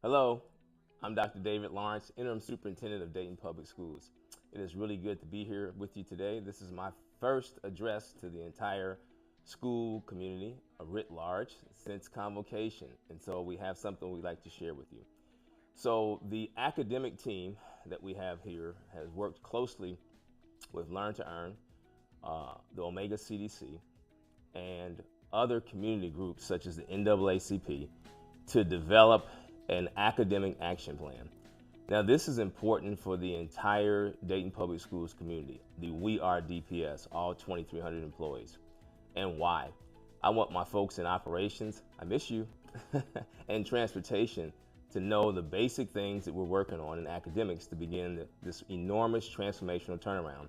Hello, I'm Dr. David Lawrence, Interim Superintendent of Dayton Public Schools. It is really good to be here with you today. This is my first address to the entire school community, writ large, since convocation. And so we have something we'd like to share with you. So the academic team that we have here has worked closely with Learn to Earn, the Omega CDC, and other community groups such as the NAACP to develop an academic action plan. Now, this is important for the entire Dayton Public Schools community, the We Are DPS, all 2,300 employees. And why? I want my folks in operations, I miss you, and transportation to know the basic things that we're working on in academics to begin this enormous transformational turnaround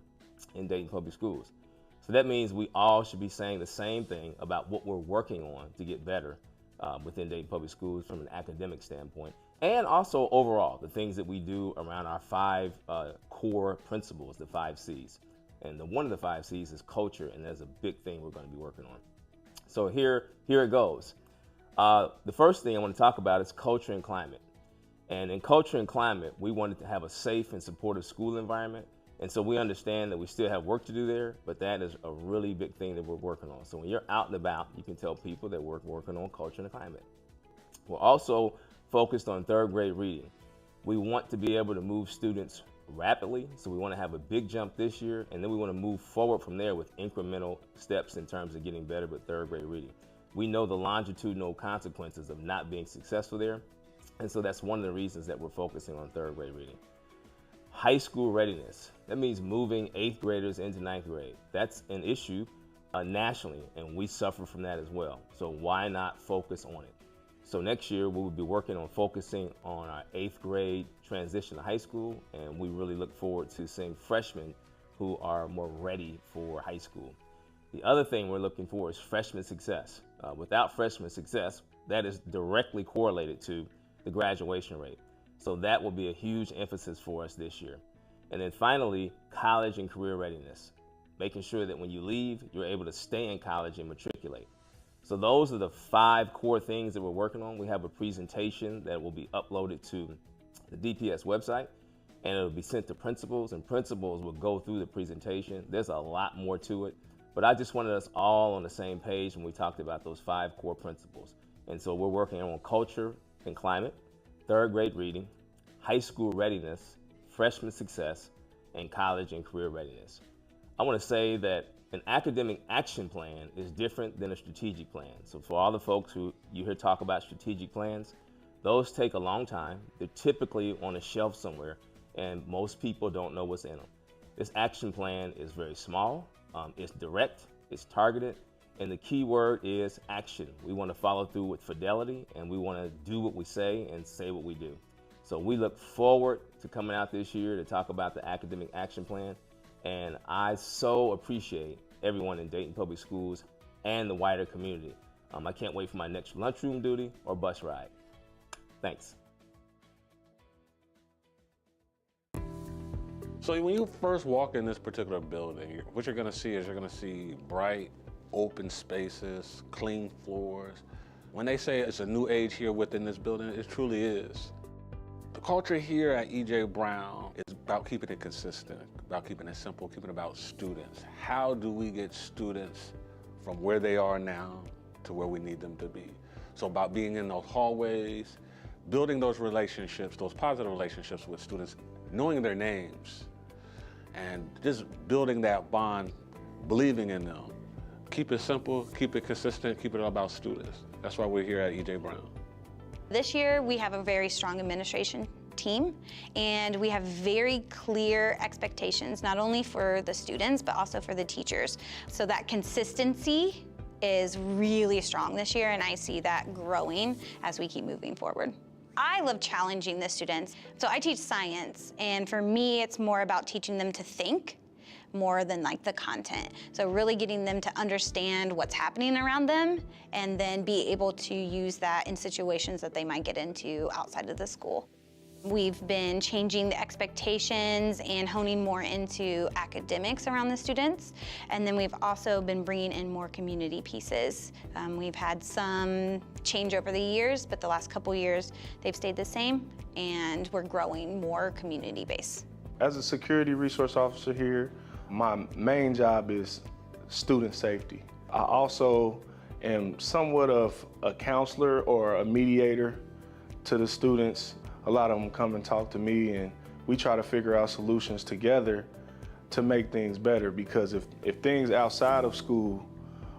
in Dayton Public Schools. So that means we all should be saying the same thing about what we're working on to get better within Dayton Public Schools from an academic standpoint, and also overall, the things that we do around our five core principles, the 5 C's. And one of the 5 C's is culture, and there's a big thing we're going to be working on. So here it goes. The first thing I want to talk about is culture and climate. And in culture and climate, we wanted to have a safe and supportive school environment. And so we understand that we still have work to do there, but that is a really big thing that we're working on. So when you're out and about, you can tell people that we're working on culture and climate. We're also focused on third grade reading. We want to be able to move students rapidly, so we want to have a big jump this year, and then we want to move forward from there with incremental steps in terms of getting better with third grade reading. We know the longitudinal consequences of not being successful there, and so that's one of the reasons that we're focusing on third grade reading. High school readiness. That means moving 8th graders into 9th grade. That's an issue nationally, and we suffer from that as well. So why not focus on it? So next year, we will be working on focusing on our 8th grade transition to high school, and we really look forward to seeing freshmen who are more ready for high school. The other thing we're looking for is freshman success. Without freshman success, that is directly correlated to the graduation rate. So that will be a huge emphasis for us this year. And then finally, college and career readiness, making sure that when you leave, you're able to stay in college and matriculate. So those are the 5 core things that we're working on. We have a presentation that will be uploaded to the DPS website, and it'll be sent to principals, and principals will go through the presentation. There's a lot more to it, but I just wanted us all on the same page when we talked about those 5 core principles. And so we're working on culture and climate, third grade reading, high school readiness, freshman success, and college and career readiness. I want to say that an academic action plan is different than a strategic plan. So for all the folks who you hear talk about strategic plans, those take a long time. They're typically on a shelf somewhere, and most people don't know what's in them. This action plan is very small, it's direct, it's targeted, and the key word is action. We want to follow through with fidelity, and we want to do what we say and say what we do. So we look forward to coming out this year to talk about the academic action plan. And I so appreciate everyone in Dayton Public Schools and the wider community. I can't wait for my next lunchroom duty or bus ride. Thanks. So when you first walk in this particular building, what you're gonna see is you're gonna see bright, open spaces, clean floors. When they say it's a new age here within this building, it truly is. The culture here at E.J. Brown is about keeping it consistent, about keeping it simple, keeping it about students. How do we get students from where they are now to where we need them to be? So about being in those hallways, building those relationships, those positive relationships with students, knowing their names, and just building that bond, believing in them. Keep it simple, keep it consistent, keep it all about students. That's why we're here at E.J. Brown. This year, we have a very strong administration team, and we have very clear expectations, not only for the students, but also for the teachers. So that consistency is really strong this year, and I see that growing as we keep moving forward. I love challenging the students. So I teach science, and for me, it's more about teaching them to think more than like the content. So really getting them to understand what's happening around them and then be able to use that in situations that they might get into outside of the school. We've been changing the expectations and honing more into academics around the students. And then we've also been bringing in more community pieces. We've had some change over the years, but the last couple years they've stayed the same, and we're growing more community base. As a security resource officer here, my main job is student safety. I also am somewhat of a counselor or a mediator to the students. A lot of them come and talk to me, and we try to figure out solutions together to make things better, because if things outside of school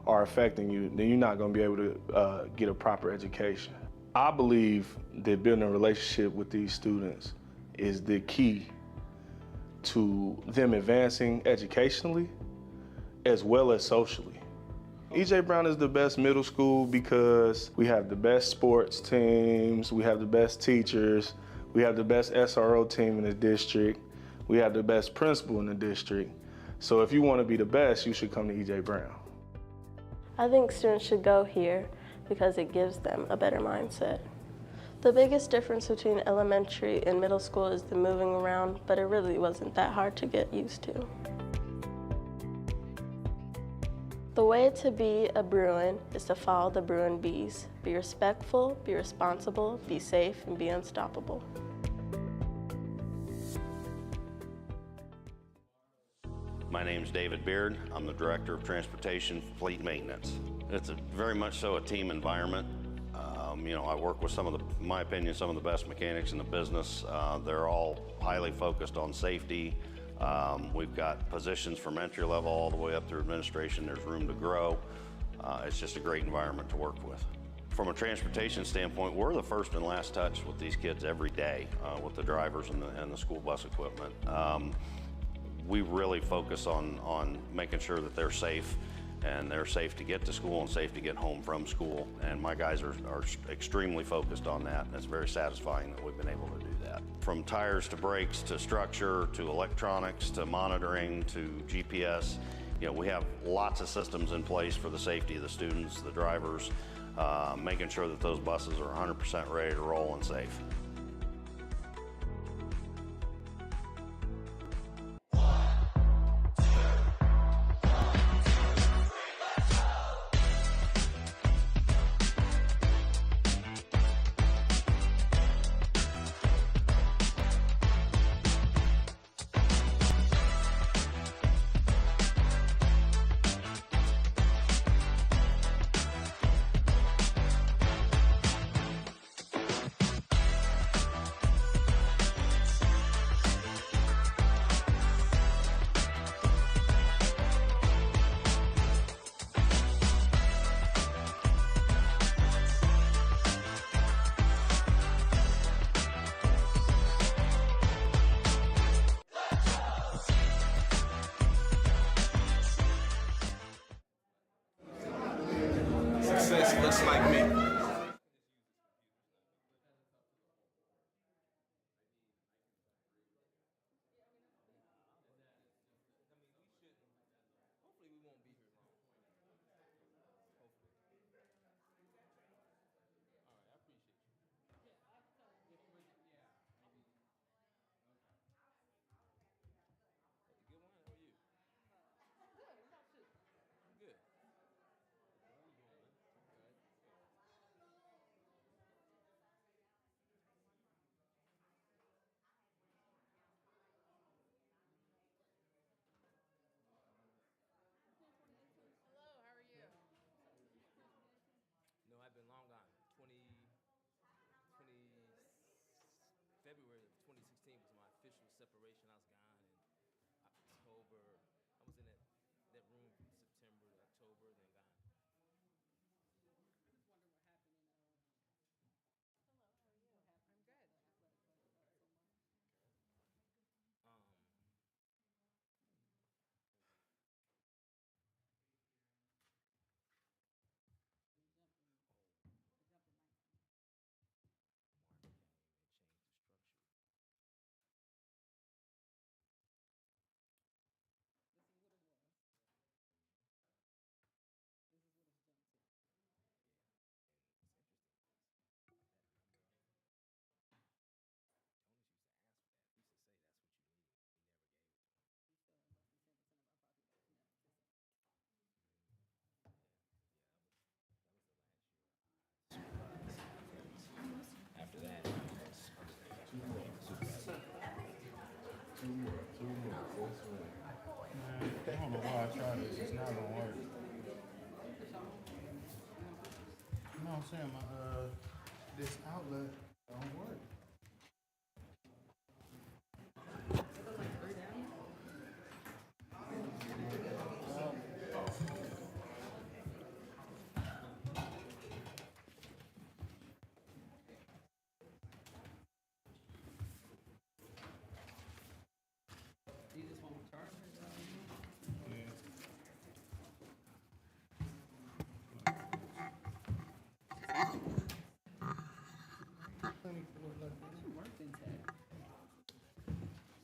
are affecting you, then you're not going to be able to get a proper education. I believe that building a relationship with these students is the key to them advancing educationally as well as socially. E.J. Brown is the best middle school because we have the best sports teams, we have the best teachers, we have the best SRO team in the district, we have the best principal in the district. So if you want to be the best, you should come to E.J. Brown. I think students should go here because it gives them a better mindset. The biggest difference between elementary and middle school is the moving around, but it really wasn't that hard to get used to. The way to be a Bruin is to follow the Bruin B's. Be respectful, be responsible, be safe, and be unstoppable. My name's David Beard. I'm the Director of Transportation Fleet Maintenance. It's very much so a team environment. I work with in my opinion, some of the best mechanics in the business. They're all highly focused on safety. We've got positions from entry level all the way up through administration. There's room to grow. It's just a great environment to work with. From a transportation standpoint, we're the first and last touch with these kids every day with the drivers and the school bus equipment. We really focus on making sure that they're safe, and they're safe to get to school and safe to get home from school. And my guys are extremely focused on that. And it's very satisfying that we've been able to do that. From tires to brakes to structure to electronics to monitoring to GPS, we have lots of systems in place for the safety of the students, the drivers, making sure that those buses are 100% ready to roll and safe. Success looks like me. saying this outlet don't work.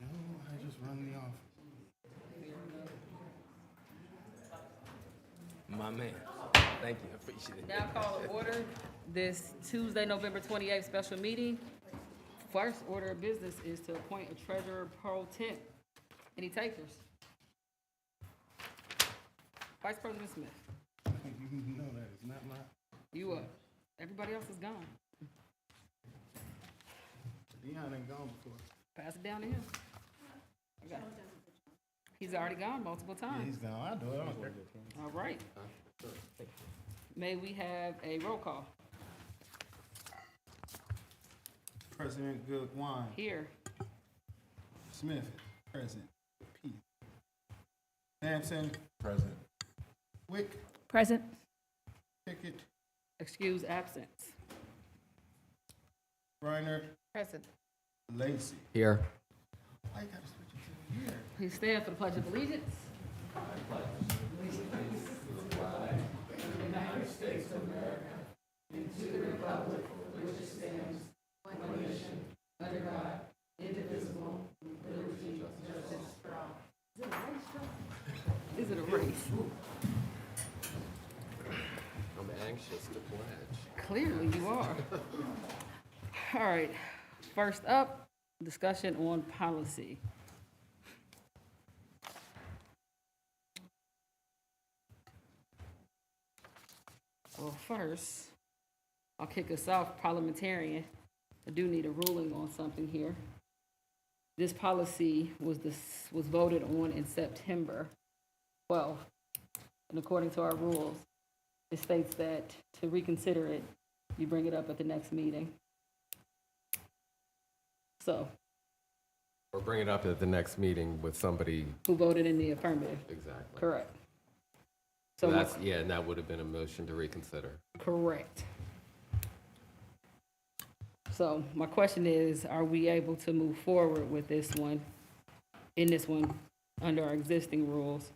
I just run me off. My man. Thank you. I appreciate it. Now call to order this Tuesday, November 28th special meeting. First order of business is to appoint a treasurer pro temp. Any takers? Vice President Smith, You know that it's not my. you up. Everybody else is gone. Deion ain't gone before. Pass it down to him. I got it. He's already gone multiple Yeah, times. he's gone. I do it. I don't care. All right. May we have a roll call? President Goodwine, Here. Smith, present. P. Sampson, Present. Wick, Present. Pickett, Excuse absence. Reiner, Present. Lacy. Here. Why you gotta switch it to here? Please stand for the Pledge of Allegiance. Is it a race? I'm anxious to pledge. Clearly you are. All right, first up, discussion on policy. Well, first, I'll kick us off parliamentarian. I do need a ruling on something here. This policy was voted on in September 12th, and according to our rules, it states that to reconsider it, you bring it up at the next meeting. So, Or bring it up at the next meeting with somebody. who voted in the affirmative? Exactly. Correct. So So, that's, yeah, and that would have been a motion to reconsider. correct. So my question is, are we able to move forward with this one, under our existing rules,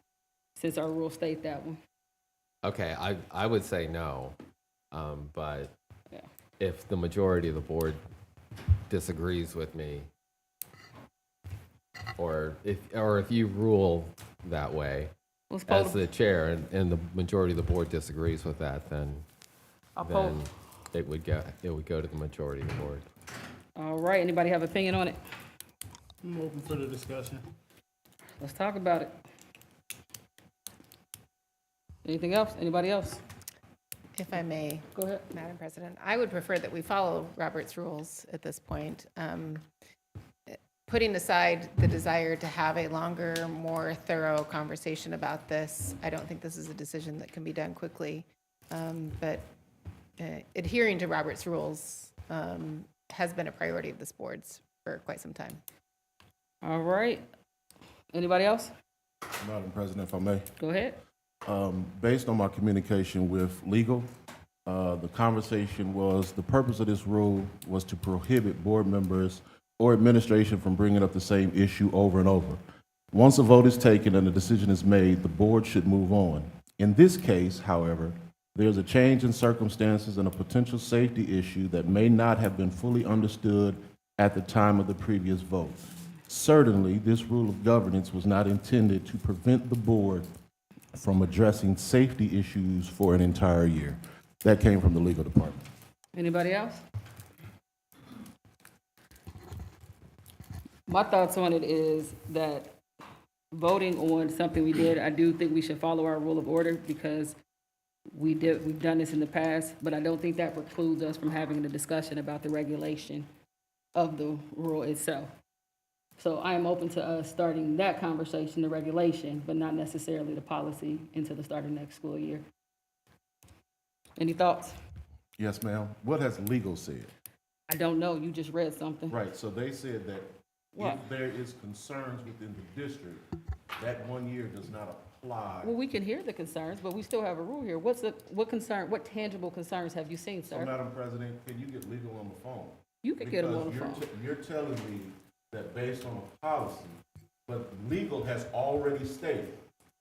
since our rules state that one? Okay, I would say no, but Yeah. if the majority of the board disagrees with me, or if you rule that way Let's poll, as the chair, and the majority of the board disagrees with that, then I'll poll. then it would go to the majority of the board. All right, anybody have opinion on it? I'm open for the discussion. Let's talk about it. Anything else? Anybody else? If I may, Go ahead. Madam President, I would prefer that we follow Robert's rules at this point. Putting aside the desire to have a longer, more thorough conversation about this, I don't think this is a decision that can be done quickly. But adhering to Robert's rules has been a priority of this board's for quite some time. All right. Anybody else? Madam President, if I may. Go ahead. Based on my communication with legal, the conversation was, the purpose of this rule was to prohibit board members or administration from bringing up the same issue over and over. Once a vote is taken and a decision is made, the board should move on. In this case, however, there's a change in circumstances and a potential safety issue that may not have been fully understood at the time of the previous vote. Certainly, this rule of governance was not intended to prevent the board from addressing safety issues for an entire year. That came from the legal department. Anybody else? My thoughts on it is that voting on something we did, I do think we should follow our rule of order because we've done this in the past, but I don't think that precludes us from having a discussion about the regulation of the rule itself. So I am open to us starting that conversation, the regulation, but not necessarily the policy until the start of next school year. Any thoughts? Yes, ma'am. What has legal said? I don't know, you just read something. Right, so they said that What? if there is concerns within the district, that 1 year does not apply. Well, we can hear the concerns, but we still have a rule here. What tangible concerns have you seen, So, sir? Madam President, can you get legal on the phone? You could get them on the Because phone. you're telling me that based on a policy, but legal has already stated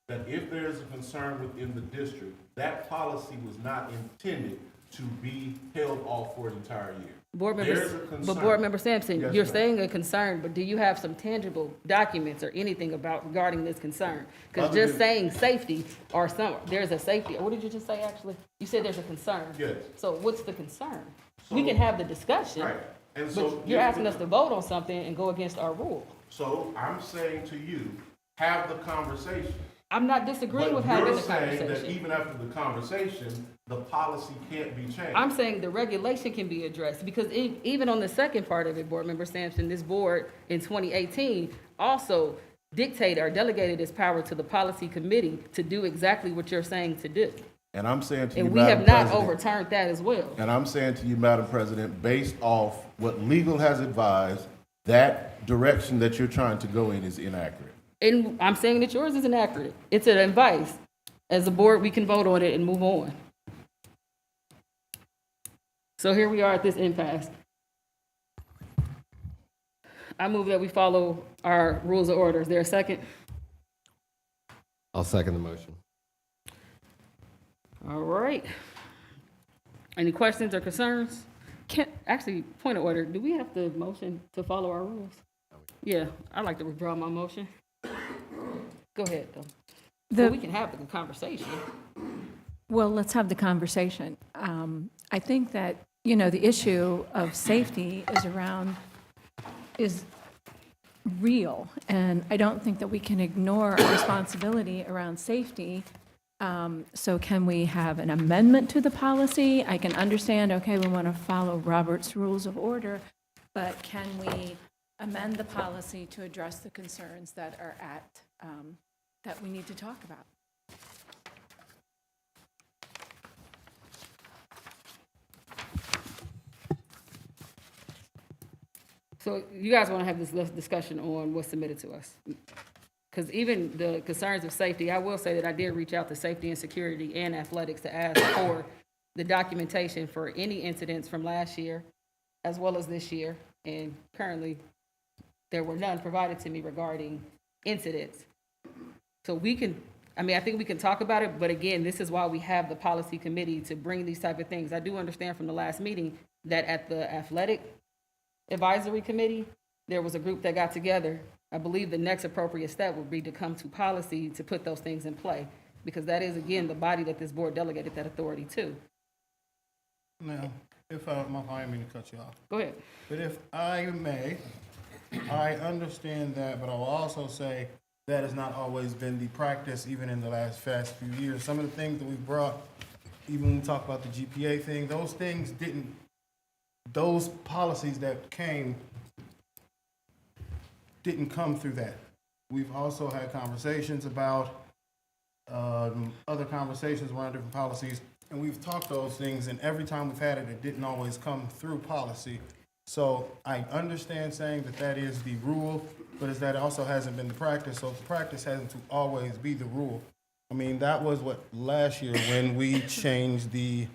that if there is a concern within the district, that policy was not intended to be held off for an entire year. Board There's member, a concern. but Board Member Sampson, Yes, you're ma'am. saying a concern, but do you have some tangible documents or anything regarding this concern? Because Other just than- saying safety or there's a safety, what did you just say, actually? You said there's a concern. Yes. So what's the concern? We So- can have the discussion, Right. And so but you're asking us to vote on something and go against our rule. So I'm saying to you, have the conversation. I'm not disagreeing with But having you're the saying that conversation. even after the conversation, the policy can't be changed. I'm saying the regulation can be addressed, because even on the second part of it, Board Member Sampson, this board in 2018 also dictated or delegated its power to the policy committee to do exactly what you're saying to do. And I'm saying to you, And we Madam have not President, overturned that as well. and I'm saying to you, Madam President, based off what legal has advised, that direction that you're trying to go in is inaccurate. And I'm saying that yours is inaccurate. It's an advice. As a board, we can vote on it and move on. So here we are at this impasse. I move that we follow our rules of order. Is there a second? I'll second the motion. All right. Any questions or concerns? Actually, point of order, do we have to motion to follow our rules? Yeah, I'd like to withdraw my motion. Go ahead, though. Well, we can have the conversation. Well, let's have the conversation. I think that, the issue of safety is real, and I don't think that we can ignore our responsibility around safety. So can we have an amendment to the policy? I can understand, okay, we want to follow Robert's Rules of Order, but can we amend the policy to address the concerns that are that we need to talk about? So you guys want to have this discussion on what's submitted to us? Because even the concerns of safety, I will say that I did reach out to safety and security and athletics to ask for the documentation for any incidents from last year as well as this year. And currently, there were none provided to me regarding incidents. So I think we can talk about it, but again, this is why we have the policy committee to bring these type of things. I do understand from the last meeting that at the athletic advisory committee, there was a group that got together. I believe the next appropriate step would be to come to policy to put those things in play, because that is, again, the body that this board delegated that authority to. Now, if I didn't mean to cut you off. Go ahead. But if I may, I understand that, but I will also say that has not always been the practice, even in the last few years. Some of the things that we've brought, even when we talk about the GPA thing, those policies that came didn't come through that. We've also had conversations about other conversations around different policies, and we've talked those things, and every time we've had it, it didn't always come through policy. So I understand saying that is the rule, but is that it also hasn't been the practice, so the practice hasn't to always be the rule. I mean, that was last year when we changed the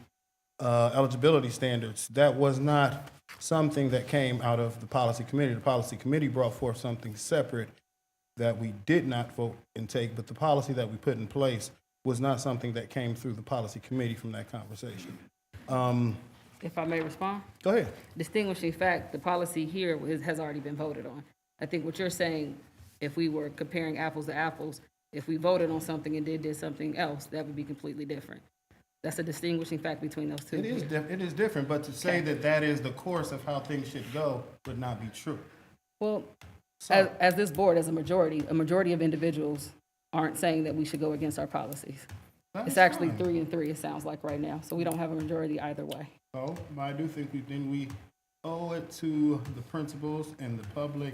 eligibility standards. That was not something that came out of the policy committee. The policy committee brought forth something separate that we did not vote and take, but the policy that we put in place was not something that came through the policy committee from that conversation. If I may respond? Go ahead. Distinguishing fact, the policy here has already been voted on. I think what you're saying, if we were comparing apples to apples, if we voted on something and did something else, that would be completely different. That's a distinguishing fact between those two. It is different, but to say that is the course of how things should go would not be true. Well, as this board, as a majority of individuals aren't saying that we should go against our policies. It's actually 3-3, it sounds like right now, so we don't have a majority either way. Oh, but I do think we owe it to the principals and the public.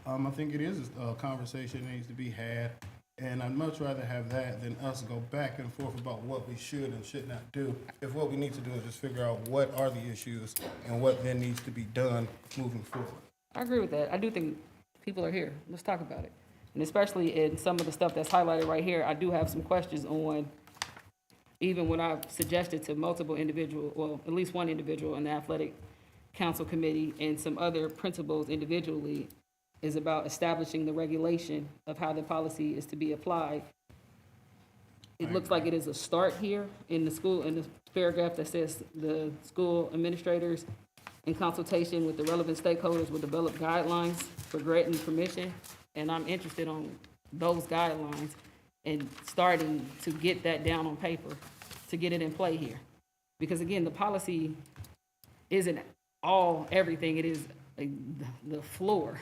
I think it is a conversation that needs to be had And I'd much rather have that than us go back and forth about what we should and should not do. If what we need to do is just figure out what are the issues and what then needs to be done moving forward. I agree with that. I do think people are here. Let's talk about it. And especially in some of the stuff that's highlighted right here, I do have some questions on, even when I've suggested to multiple individuals, well, at least one individual in the athletic council committee and some other principals individually, is about establishing the regulation of how the policy is to be applied. It looks like it is a start here in the school, in the paragraph that says the school administrators in consultation with the relevant stakeholders will develop guidelines for granting permission. And I'm interested on those guidelines and starting to get that down on paper, to get it in play here. Because again, the policy isn't everything, it is the floor.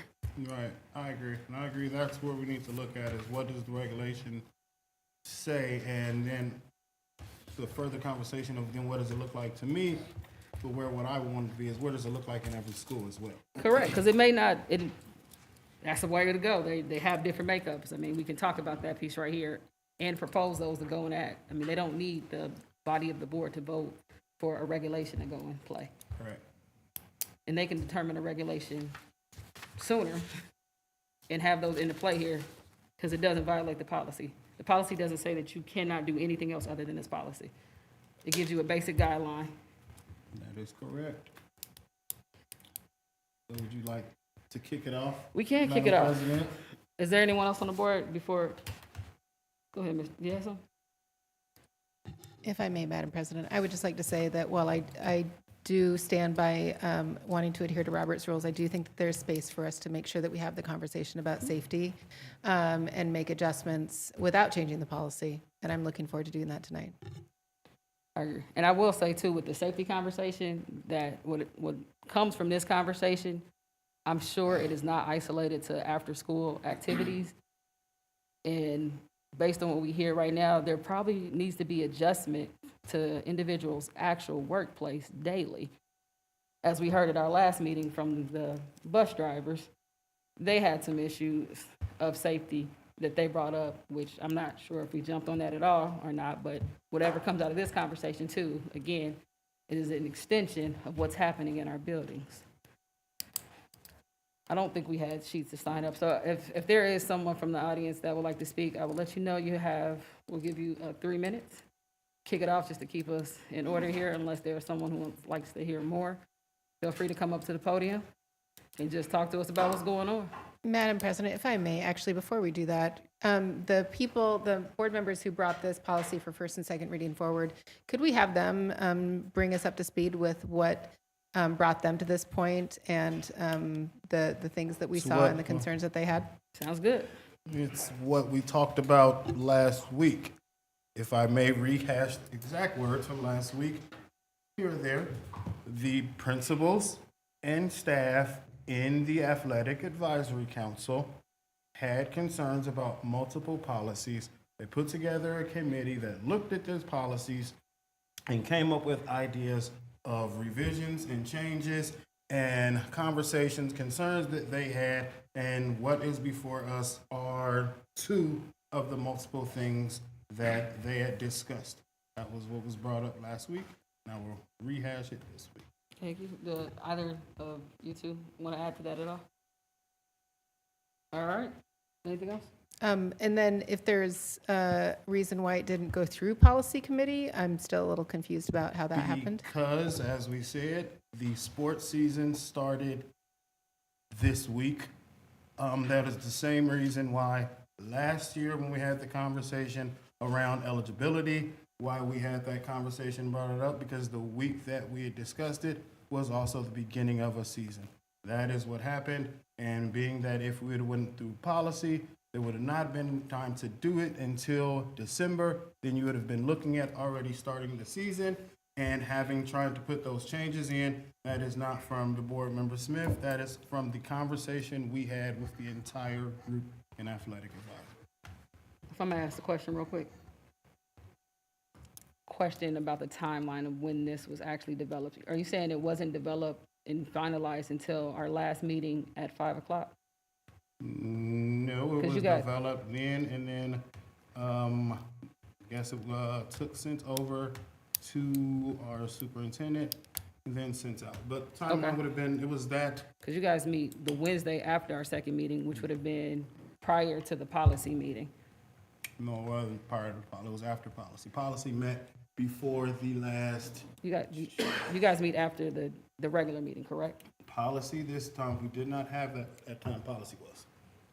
Right, I agree. And I agree that's where we need to look at is what does the regulation say? And then the further conversation of then what does it look like to me, but where what I want to be is where does it look like in every school as well? Correct, because it may not, that's the way to go. They have different makeups. I mean, we can talk about that piece right here and propose those to go in that. I mean, they don't need the body of the board to vote for a regulation to go in play. Correct. And they can determine a regulation sooner and have those into play here because it doesn't violate the policy. The policy doesn't say that you cannot do anything else other than this policy. It gives you a basic guideline. That is correct. So would you like to kick it off? We can kick Madam it off. President? Is there anyone else on the board before? Go ahead, Ms. You have something? If I may, Madam President, I would just like to say that while I do stand by wanting to adhere to Robert's rules, I do think that there's space for us to make sure that we have the conversation about safety and make adjustments without changing the policy. And I'm looking forward to doing that tonight. I agree. And I will say too, with the safety conversation, that what comes from this conversation, I'm sure it is not isolated to after-school activities. And based on what we hear right now, there probably needs to be adjustment to individuals' actual workplace daily. As we heard at our last meeting from the bus drivers, they had some issues of safety that they brought up, which I'm not sure if we jumped on that at all or not, but whatever comes out of this conversation too, again, it is an extension of what's happening in our buildings. I don't think we had sheets to sign up, so if there is someone from the audience that would like to speak, I will let you know we'll give you 3 minutes. Kick it off just to keep us in order here, unless there's someone who likes to hear more. Feel free to come up to the podium and just talk to us about what's going on. Madam President, if I may, actually, before we do that, the board members who brought this policy for first and second reading forward, could we have them bring us up to speed with what brought them to this point and the things that we saw and the concerns that they had? Sounds good. It's what we talked about last week. If I may rehash the exact words from last week, here or there, the principals and staff in the Athletic Advisory Council had concerns about multiple policies. They put together a committee that looked at those policies and came up with ideas of revisions and changes and conversations, concerns that they had, and what is before us are two of the multiple things that they had discussed. That was what was brought up last week. Now we'll rehash it this week. Thank you. Do either of you two want to add to that at all? All right. Anything else? And then if there's a reason why it didn't go through policy committee, I'm still a little confused about how that happened. Because, as we said, the sports season started this week. That is the same reason why last year when we had the conversation around eligibility, why we had that conversation, brought it up, because the week that we had discussed it was also the beginning of a season. That is what happened, and being that if we had went through policy, there would have not been time to do it until December, then you would have been looking at already starting the season and tried to put those changes in. That is not from the board member Smith, that is from the conversation we had with the entire group in athletic advisory. If I'm gonna ask the question real quick. Question about the timeline of when this was actually developed. Are you saying it wasn't developed and finalized until our last meeting at 5 o'clock? No, it 'Cause was you got- developed then, and then, I guess it, sent over to our superintendent, and then sent out. But timeline Okay. would have been, it was that, Because you guys meet the Wednesday after our second meeting, which would have been prior to the policy meeting. no, it wasn't prior to policy, it was after policy. Policy met before the last You guys meet after the regular meeting, correct? policy this time. We did not have that time policy was.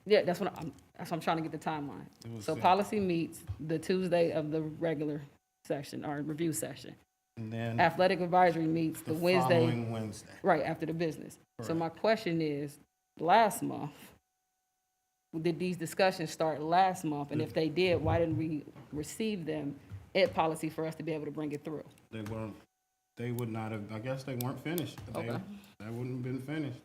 Yeah, that's what I'm trying to get the timeline. It was So sent. policy meets the Tuesday of the regular session, or review session. And then Athletic advisory meets the Wednesday, following Wednesday. right, after the business. So Correct. my question is, last month, did these discussions start last month? And if they did, why didn't we receive them at policy for us to be able to bring it through? They would not have, I guess they weren't finished. Okay. They wouldn't have been finished.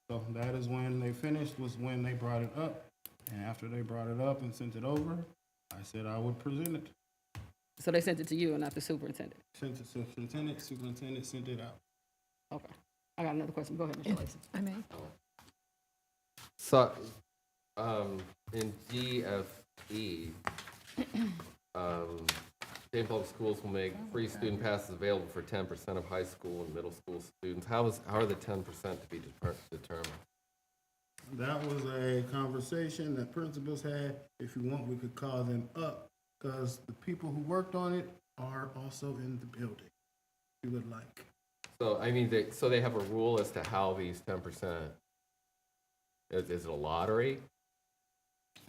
So that is when they finished, was when they brought it up. And after they brought it up and sent it over, I said I would present it. So they sent it to you and not the superintendent? Sent it to superintendent sent it out. Okay. I got another question. Go ahead, Mr. Lacy. I may. So, in DFE, Dayton Public Schools will make free student passes available for 10% of high school and middle school students. How are the 10% to be determined? That was a conversation that principals had. If you want, we could call them up, because the people who worked on it are also in the building, if you would like. So, I mean, they have a rule as to how these 10%, is it a lottery?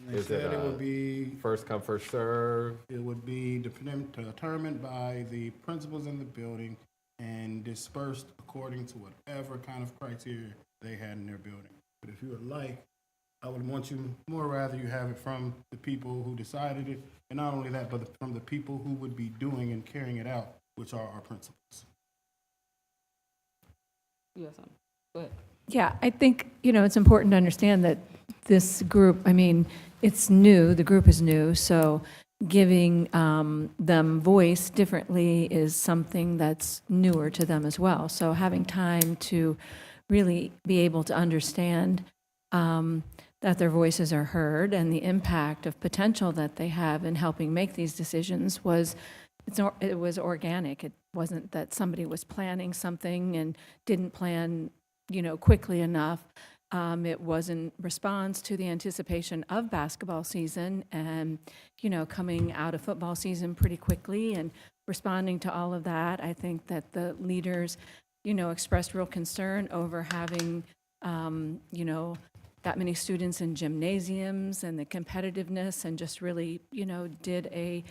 They Is said it it would be, first come, first serve? it would be determined by the principals in the building and dispersed according to whatever kind of criteria they had in their building. But if you would like, I would want you, more rather you have it from the people who decided it, and not only that, but from the people who would be doing and carrying it out, which are our principals. You have something? Go ahead. Yeah, I think, it's important to understand that this group, I mean, it's new, the group is new, so giving them voice differently is something that's newer to them as well. So having time to really be able to understand that their voices are heard and the impact of potential that they have in helping make these decisions it was organic. It wasn't that somebody was planning something and didn't plan quickly enough. It was in response to the anticipation of basketball season and, coming out of football season pretty quickly and responding to all of that. I think that the leaders, expressed real concern over having, that many students in gymnasiums and the competitiveness, and just really, did a,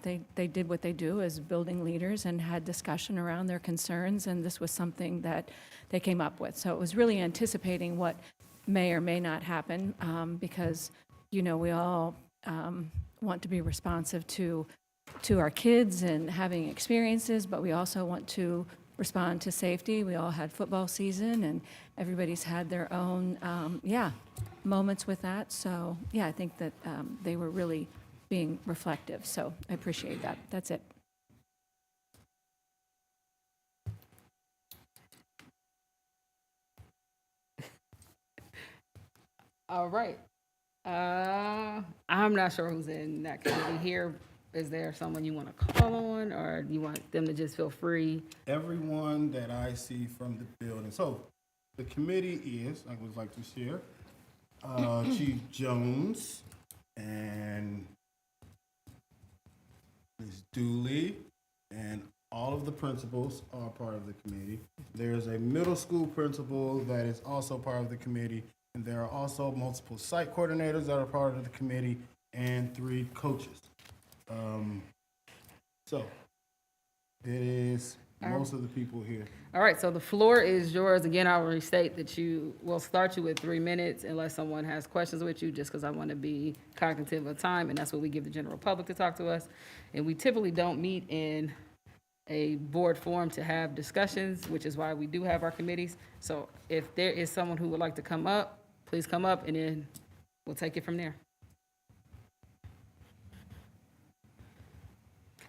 they did what they do as building leaders and had discussion around their concerns, and this was something that they came up with. So it was really anticipating what may or may not happen, because, we all want to be responsive to our kids and having experiences, but we also want to respond to safety. We all had football season, and everybody's had their own, moments with that. So, I think that they were really being reflective, so I appreciate that. That's it. All right. I'm not sure who's in that committee here. Is there someone you want to call on, or you want them to just feel free? Everyone that I see from the building. So the committee is, I would like to share, Chief Jones and Ms. Dooley, and all of the principals are part of the committee. There's a middle school principal that is also part of the committee, and there are also multiple site coordinators that are part of the committee, and 3 coaches. So it is most of the people here. All right, so the floor is yours. Again, I will restate that we'll start you with 3 minutes unless someone has questions with you, just because I want to be cognitive of time, and that's what we give the general public to talk to us. And we typically don't meet in a board forum to have discussions, which is why we do have our committees. So if there is someone who would like to come up, please come up, and then we'll take it from there.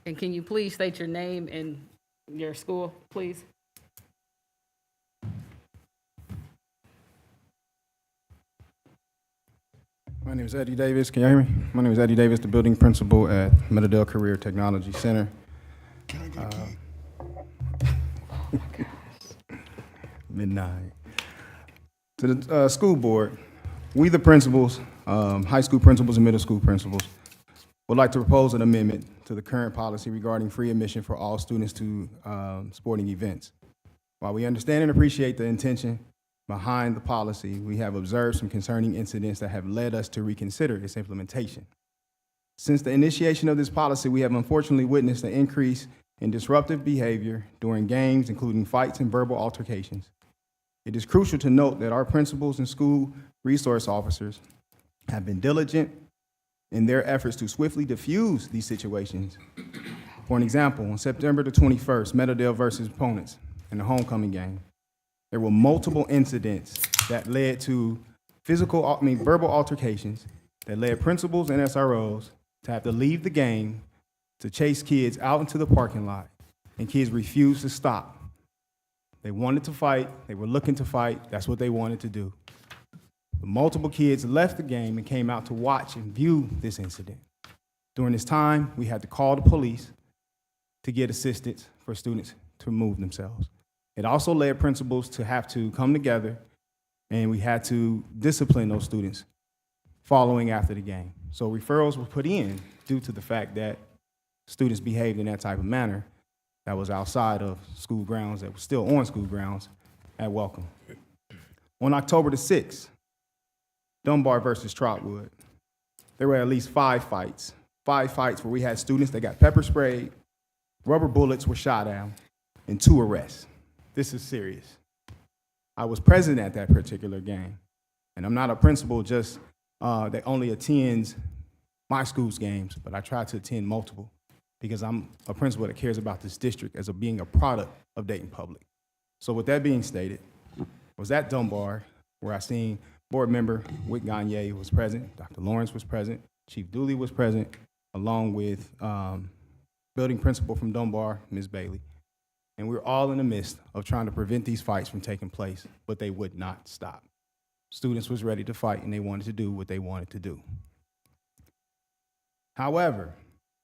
And can you please state your name and your school, please? My name is Eddie Davis. Can you hear me? My name is Eddie Davis, the building principal at Meadowdale Career Technology Center. Midnight. To the school board, we the principals, high school principals and middle school principals, would like to propose an amendment to the current policy regarding free admission for all students to sporting events. While we understand and appreciate the intention behind the policy, we have observed some concerning incidents that have led us to reconsider its implementation. Since the initiation of this policy, we have unfortunately witnessed an increase in disruptive behavior during games, including fights and verbal altercations. It is crucial to note that our principals and school resource officers have been diligent in their efforts to swiftly diffuse these situations. For an example, on September the 21st, Meadowdale versus opponents in the homecoming game, there were multiple incidents that led to verbal altercations that led principals and SROs to have to leave the game to chase kids out into the parking lot, and kids refused to stop. They wanted to fight, they were looking to fight, that's what they wanted to do. But multiple kids left the game and came out to watch and view this incident. During this time, we had to call the police to get assistance for students to remove themselves. It also led principals to have to come together, and we had to discipline those students following after the game. So referrals were put in due to the fact that students behaved in that type of manner that was outside of school grounds, that was still on school grounds at Welcome. On October the 6th, Dunbar versus Trotwood, there were at least 5 fights where we had students that got pepper sprayed, rubber bullets were shot at, and 2 arrests. This is serious. I was present at that particular game, and I'm not a principal just that only attends my school's games, but I try to attend multiple because I'm a principal that cares about this district as being a product of Dayton Public. So with that being stated, I was at Dunbar where I seen board member Wick Gagne was present, Dr. Lawrence was present, Chief Dooley was present, along with building principal from Dunbar, Ms. Bailey. And we were all in the midst of trying to prevent these fights from taking place, but they would not stop. Students was ready to fight and they wanted to do what they wanted to do. However,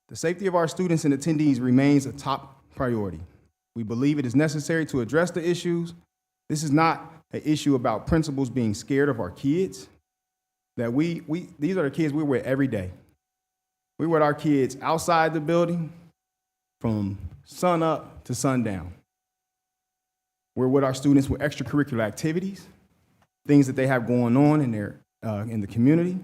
the safety of our students and attendees remains a top priority. We believe it is necessary to address the issues. This is not an issue about principals being scared of our kids. That these are the kids we're with every day. We're with our kids outside the building from sun up to sundown. We're with our students with extracurricular activities, things that they have going on in the community.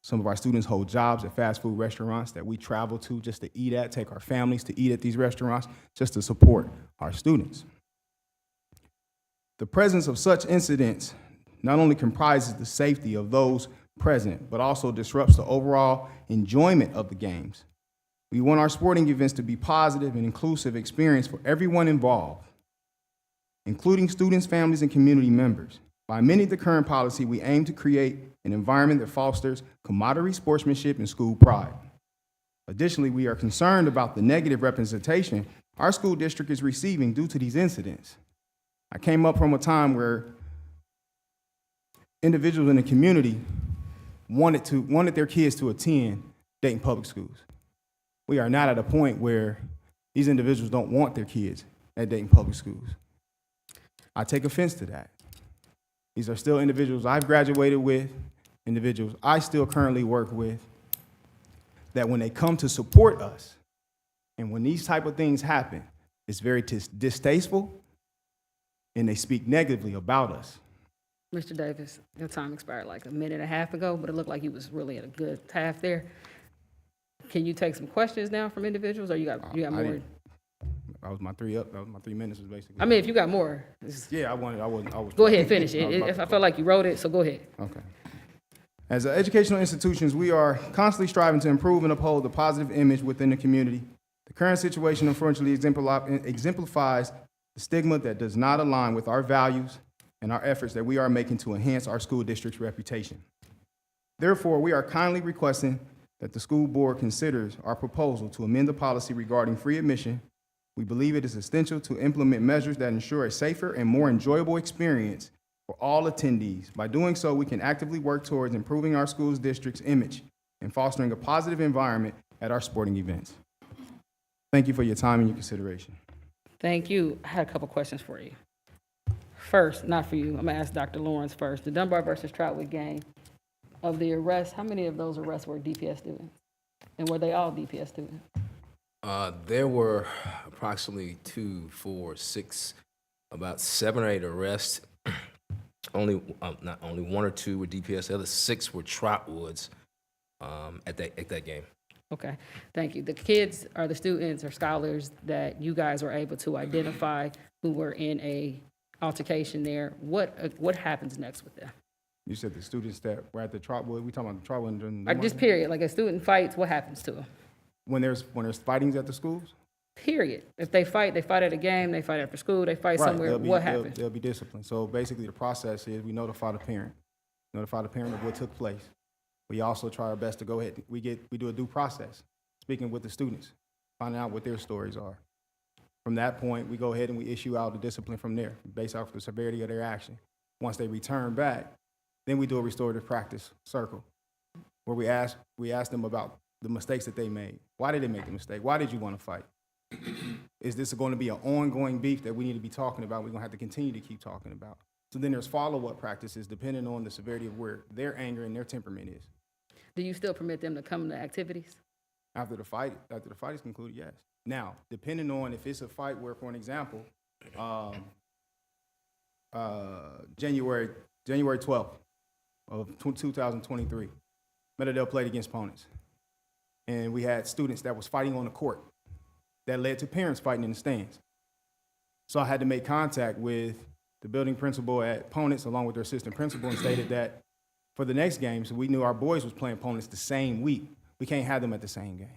Some of our students hold jobs at fast food restaurants that we travel to just to eat at, take our families to eat at these restaurants just to support our students. The presence of such incidents not only comprises the safety of those present, but also disrupts the overall enjoyment of the games. We want our sporting events to be positive and inclusive experience for everyone involved, including students, families, and community members. By amending the current policy, we aim to create an environment that fosters camaraderie, sportsmanship, and school pride. Additionally, we are concerned about the negative representation our school district is receiving due to these incidents. I came up from a time where individuals in the community wanted their kids to attend Dayton Public Schools. We are not at a point where these individuals don't want their kids at Dayton Public Schools. I take offense to that. These are still individuals I've graduated with, individuals I still currently work with, that when they come to support us, and when these type of things happen, it's very distasteful, and they speak negatively about us. Mr. Davis, your time expired like a minute and a half ago, but it looked like you was really at a good half there. Can you take some questions now from individuals, or you got more? That was my 3 up. That was my 3 minutes was basically. I mean, if you got more. Yeah, I was. Go ahead and finish it. If I felt like you wrote it, so go ahead. Okay. As educational institutions, we are constantly striving to improve and uphold the positive image within the community. The current situation, unfortunately, exemplifies the stigma that does not align with our values and our efforts that we are making to enhance our school district's reputation. Therefore, we are kindly requesting that the school board considers our proposal to amend the policy regarding free admission. We believe it is essential to implement measures that ensure a safer and more enjoyable experience for all attendees. By doing so, we can actively work towards improving our school's district's image and fostering a positive environment at our sporting events. Thank you for your time and your consideration. Thank you. I had a couple questions for you. First, not for you, I'm gonna ask Dr. Lawrence first. The Dunbar versus Trotwood game, of the arrests, how many of those arrests were DPS students? And were they all DPS students? There were approximately 2, 4, 6, about 7 or 8 arrests. Not only 1 or 2 were DPS, the other 6 were Trotwoods at that game. Okay, thank you. The kids are the students or scholars that you guys were able to identify who were in a altercation there. What happens next with them? You said the students that were at the Trotwood, we talking about the Trotwood during Or just period, like a student fights, what happens to them? when there's fightings at the schools? Period. If they fight at a game, they fight after school, they fight Right, somewhere, what happens? They'll be disciplined. So basically, the process is we notify the parent of what took place. We also try our best to go ahead, we do a due process, speaking with the students, finding out what their stories are. From that point, we go ahead and we issue out the discipline from there, based off the severity of their action. Once they return back, then we do a restorative practice circle, where we ask them about the mistakes that they made. Why did they make the mistake? Why did you want to fight? Is this going to be an ongoing beef that we need to be talking about? We're going to have to continue to keep talking about. So then there's follow-up practices depending on the severity of where their anger and their temperament is. Do you still permit them to come to activities? After the fight is concluded, yes. Now, depending on if it's a fight where, for an example, January 12th of 2023, Meadowdale played against Ponus. And we had students that was fighting on the court that led to parents fighting in the stands. So I had to make contact with the building principal at Ponus along with their assistant principal and stated that for the next game, so we knew our boys was playing Ponus the same week. We can't have them at the same game.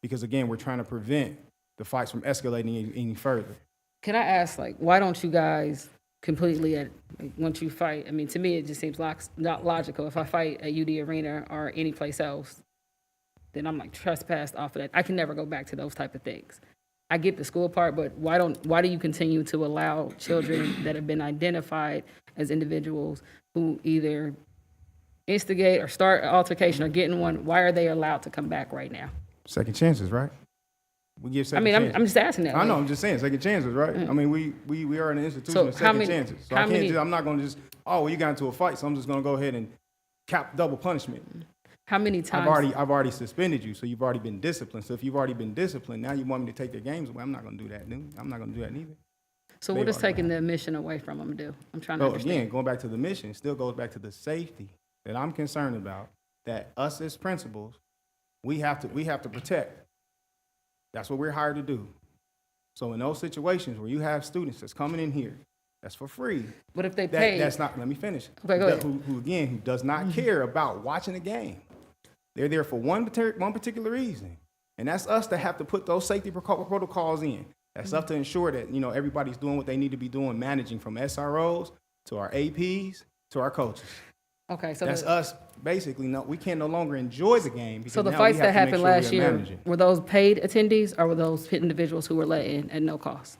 Because again, we're trying to prevent the fights from escalating any further. Can I ask, why don't you guys completely, once you fight, I mean, to me, it just seems not logical. If I fight at UD Arena or any place else, then I'm trespassed off of that. I can never go back to those type of things. I get the school part, but why do you continue to allow children that have been identified as individuals who either instigate or start an altercation or get in one, why are they allowed to come back right now? Second chances, right? We give second chances. I'm just asking that. I know, I'm just saying, second chances, right? I mean, we are an institution of second chances. So I'm not gonna just, you got into a fight, so I'm just gonna go ahead and cap double punishment. How many times? I've already suspended you, so you've already been disciplined. So if you've already been disciplined, now you want me to take their games away. I'm not gonna do that, dude. I'm not gonna do that neither. So what is taking the mission away from them do? I'm trying to understand. Again, going back to the mission, it still goes back to the safety that I'm concerned about, that us as principals, we have to protect. That's what we're hired to do. So in those situations where you have students that's coming in here, that's for free. But if they pay, that's not. Let me finish. Okay, go ahead. Who does not care about watching a game. They're there for one particular reason, and that's us to have to put those safety protocols in. That's us to ensure that everybody's doing what they need to be doing, managing from SROs to our APs to our coaches. Okay, so that's us. Basically, we can no longer enjoy the game. Because so the now fights we have that to make happened sure last we are year, managing. were those paid attendees or were those individuals who were let in at no cost?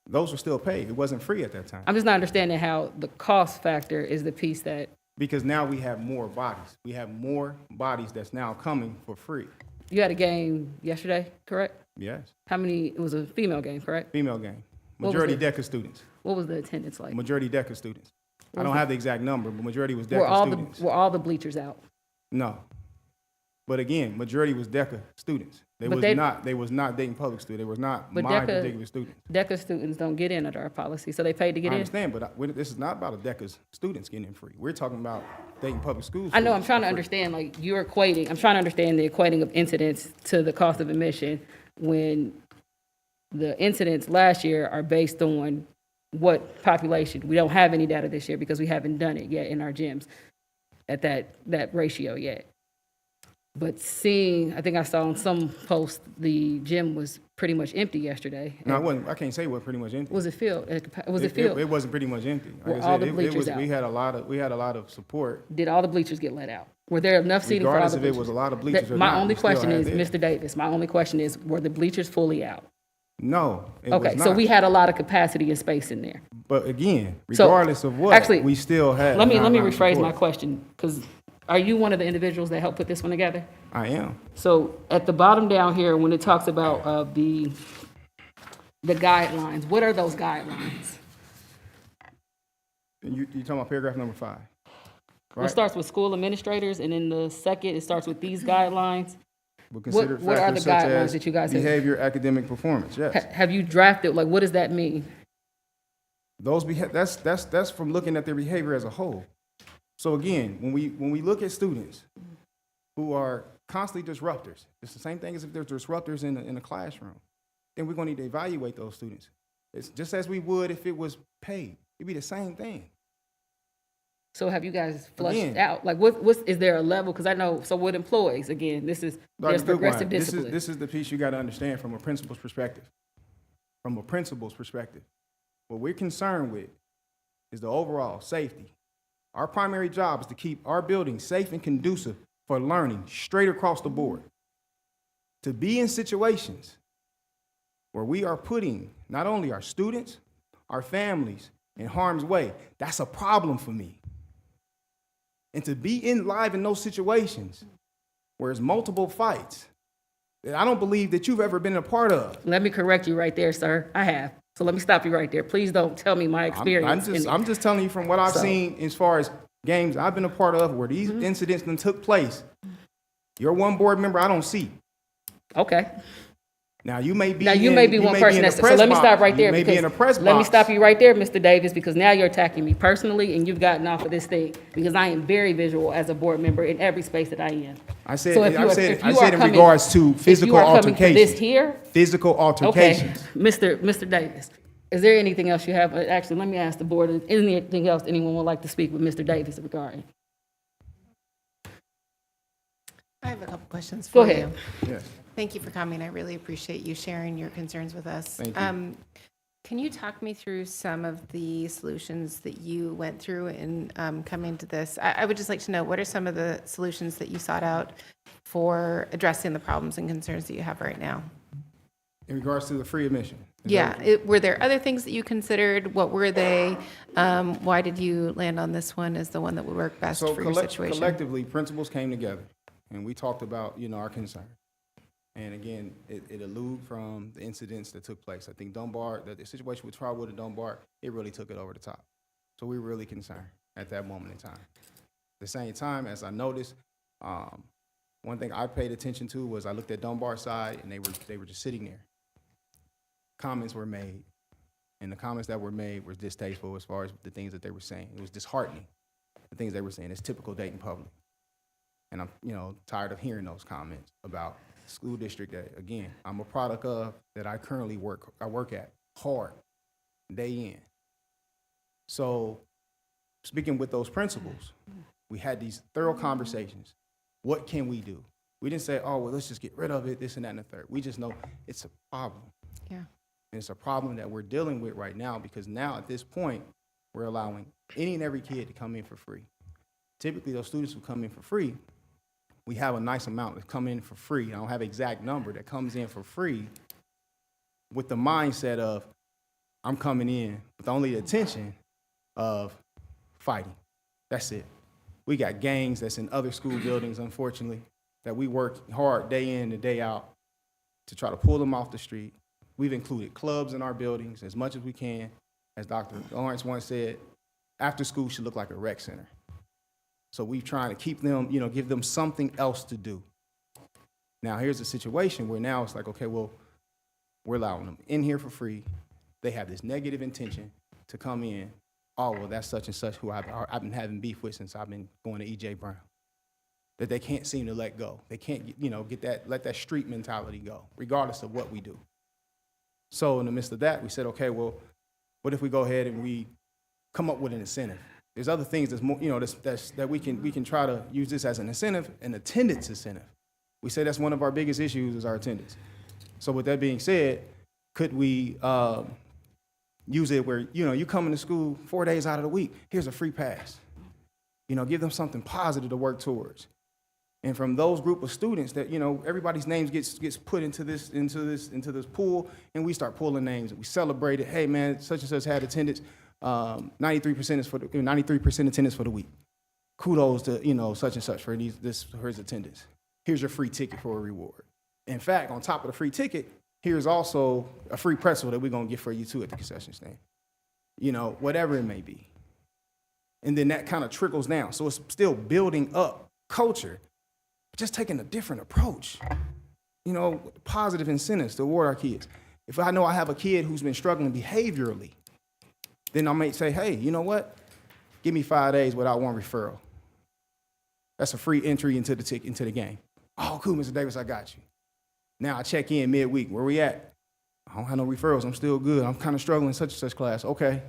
Those were still paid. It wasn't free at that time. I'm just not understanding how the cost factor is the piece that. Because now we have more bodies. We have more bodies that's now coming for free. You had a game yesterday, correct? Yes. How many? It was a female game, correct? Female game. Majority DECA students. What was the attendance like? Majority DECA students. I don't have the exact number, but majority was DECA students. Were all the bleachers out? No. But again, majority was DECA students. They was not Dayton Public students. They was not my particular students. DECA students don't get in under our policy, so they paid to get in? I understand, but this is not about a DECA students getting in free. We're talking about Dayton Public Schools. I know, I'm trying to understand, I'm trying to understand the equating of incidents to the cost of admission when the incidents last year are based on what population. We don't have any data this year because we haven't done it yet in our gyms at that ratio yet. But I think I saw on some post, the gym was pretty much empty yesterday. No, it wasn't. I can't say it was pretty much empty. Was it filled? Was it filled? It wasn't pretty much empty. Were all the bleachers out? We had a lot of support. Did all the bleachers get let out? Were there enough seating for all the bleachers? Regardless if it was a lot of bleachers or not. My only question is, Mr. Davis, were the bleachers fully out? No, it Okay, was so not. we had a lot of capacity and space in there. But again, So, regardless of what, actually, we still had. Let me nonviolent rephrase my support. question, because are you one of the individuals that helped put this one together? I am. So at the bottom down here, when it talks about the guidelines, what are those guidelines? You talking about paragraph number 5? Well, it starts with school administrators, and then the second, it starts with these guidelines. But consider What are the factors such guidelines as that you guys have? behavior, academic performance. Yes. Have you drafted, like, what does that mean? Those that's from looking at their behavior as a whole. So again, when we look at students who are constantly disruptors, it's the same thing as if they're disruptors in the classroom. Then we're going to need to evaluate those students. It's just as we would if it was paid. It'd be the same thing. So have you guys flushed Again. out, like, is there a level? Because I know, so with employees, again, there's Dr. progressive Goodwine, discipline. This is the piece you got to understand from a principal's perspective. From a principal's perspective, what we're concerned with is the overall safety. Our primary job is to keep our building safe and conducive for learning straight across the board. To be in situations where we are putting not only our students, our families in harm's way, that's a problem for me. And to be live in those situations where there's multiple fights that I don't believe that you've ever been a part of. Let me correct you right there, sir. I have. So let me stop you right there. Please don't tell me my experience. I'm just telling you from what I've So- seen as far as games I've been a part of where these incidents done took place. You're one board member I don't see. Okay. Now you may be Now, you in- may be one person in the that's, so press let me box. stop right there. You may be in a press Let me box. stop you right there, Mr. Davis, because now you're attacking me personally, and you've gotten off of this thing, because I am very visual as a board member in every space that I am. I said, So if you I are- said, if I you said are in coming- regards to if you physical are coming for altercations. this here? Physical Okay, altercations. Mr. Davis, is there anything else you have? Actually, let me ask the board, is anything else anyone would like to speak with Mr. Davis regarding? I have a couple questions Go for ahead. you. Yes. Thank you for coming. I really appreciate you sharing your concerns with us. Thank you. Can you talk me through some of the solutions that you went through in coming to this? I would just like to know, what are some of the solutions that you sought out for addressing the problems and concerns that you have right now? In regards to the free admission. Is Yeah, that- were there other things that you considered? What were they? Why did you land on this one as the one that would work best So for your situation? collectively, principals came together and we talked about, our concern. And again, it alluded from the incidents that took place. I think Dunbar, the situation with Trotwood and Dunbar, it really took it over the top. So we were really concerned at that moment in time. At the same time, as I noticed, one thing I paid attention to was I looked at Dunbar's side and they were just sitting there. Comments were made, and the comments that were made were distasteful as far as the things that they were saying. It was disheartening, the things they were saying. It's typical Dayton Public. And I'm, tired of hearing those comments about school district that, again, I'm a product of, that I currently work at hard, day in. So speaking with those principals, we had these thorough conversations. What can we do? We didn't say, oh, well, let's just get rid of it, this and that and the third. We just know it's a problem. Yeah. And it's a problem that we're dealing with right now, because now at this point, we're allowing any and every kid to come in for free. Typically, those students who come in for free, we have a nice amount that come in for free. I don't have an exact number that comes in for free with the mindset of, I'm coming in with only the intention of fighting. That's it. We got gangs that's in other school buildings, unfortunately, that we work hard day in and day out to try to pull them off the street. We've included clubs in our buildings as much as we can. As Dr. Lawrence once said, after school should look like a rec center. So we're trying to keep them, give them something else to do. Now, here's a situation where now it's like, okay, well, we're allowing them in here for free. They have this negative intention to come in. Oh, well, that's such and such who I've been having beef with since I've been going to E.J. Brown. That they can't seem to let go. They can't, let that street mentality go, regardless of what we do. So in the midst of that, we said, okay, well, what if we go ahead and we come up with an incentive? There's other things that's more, that we can try to use this as an incentive, an attendance incentive. We say that's one of our biggest issues is our attendance. So with that being said, could we use it where, you come into school 4 days out of the week, here's a free pass. Give them something positive to work towards. And from those group of students that, you know, everybody's names gets put into this pool, and we start pulling names, and we celebrate it. Hey man, such and such had attendance, 93% is for the 93% attendance for the week. Kudos to, you know, such and such for for his attendance. Here's your free ticket for a reward. In fact, on top of the free ticket, here's also a free pretzel that we're gonna get for you too at the concession stand. You know, whatever it may be. And then that kind of trickles down. So it's still building up culture, just taking a different approach. You know, positive incentives to reward our kids. If I know I have a kid who's been struggling behaviorally, then I might say, hey, you know what? Give me 5 days without one referral. That's a free entry into the game. Oh, cool, Mr. Davis, I got you. Now I check in midweek. Where we at? I don't have no referrals. I'm still good. I'm kind of struggling in such and such class. Okay.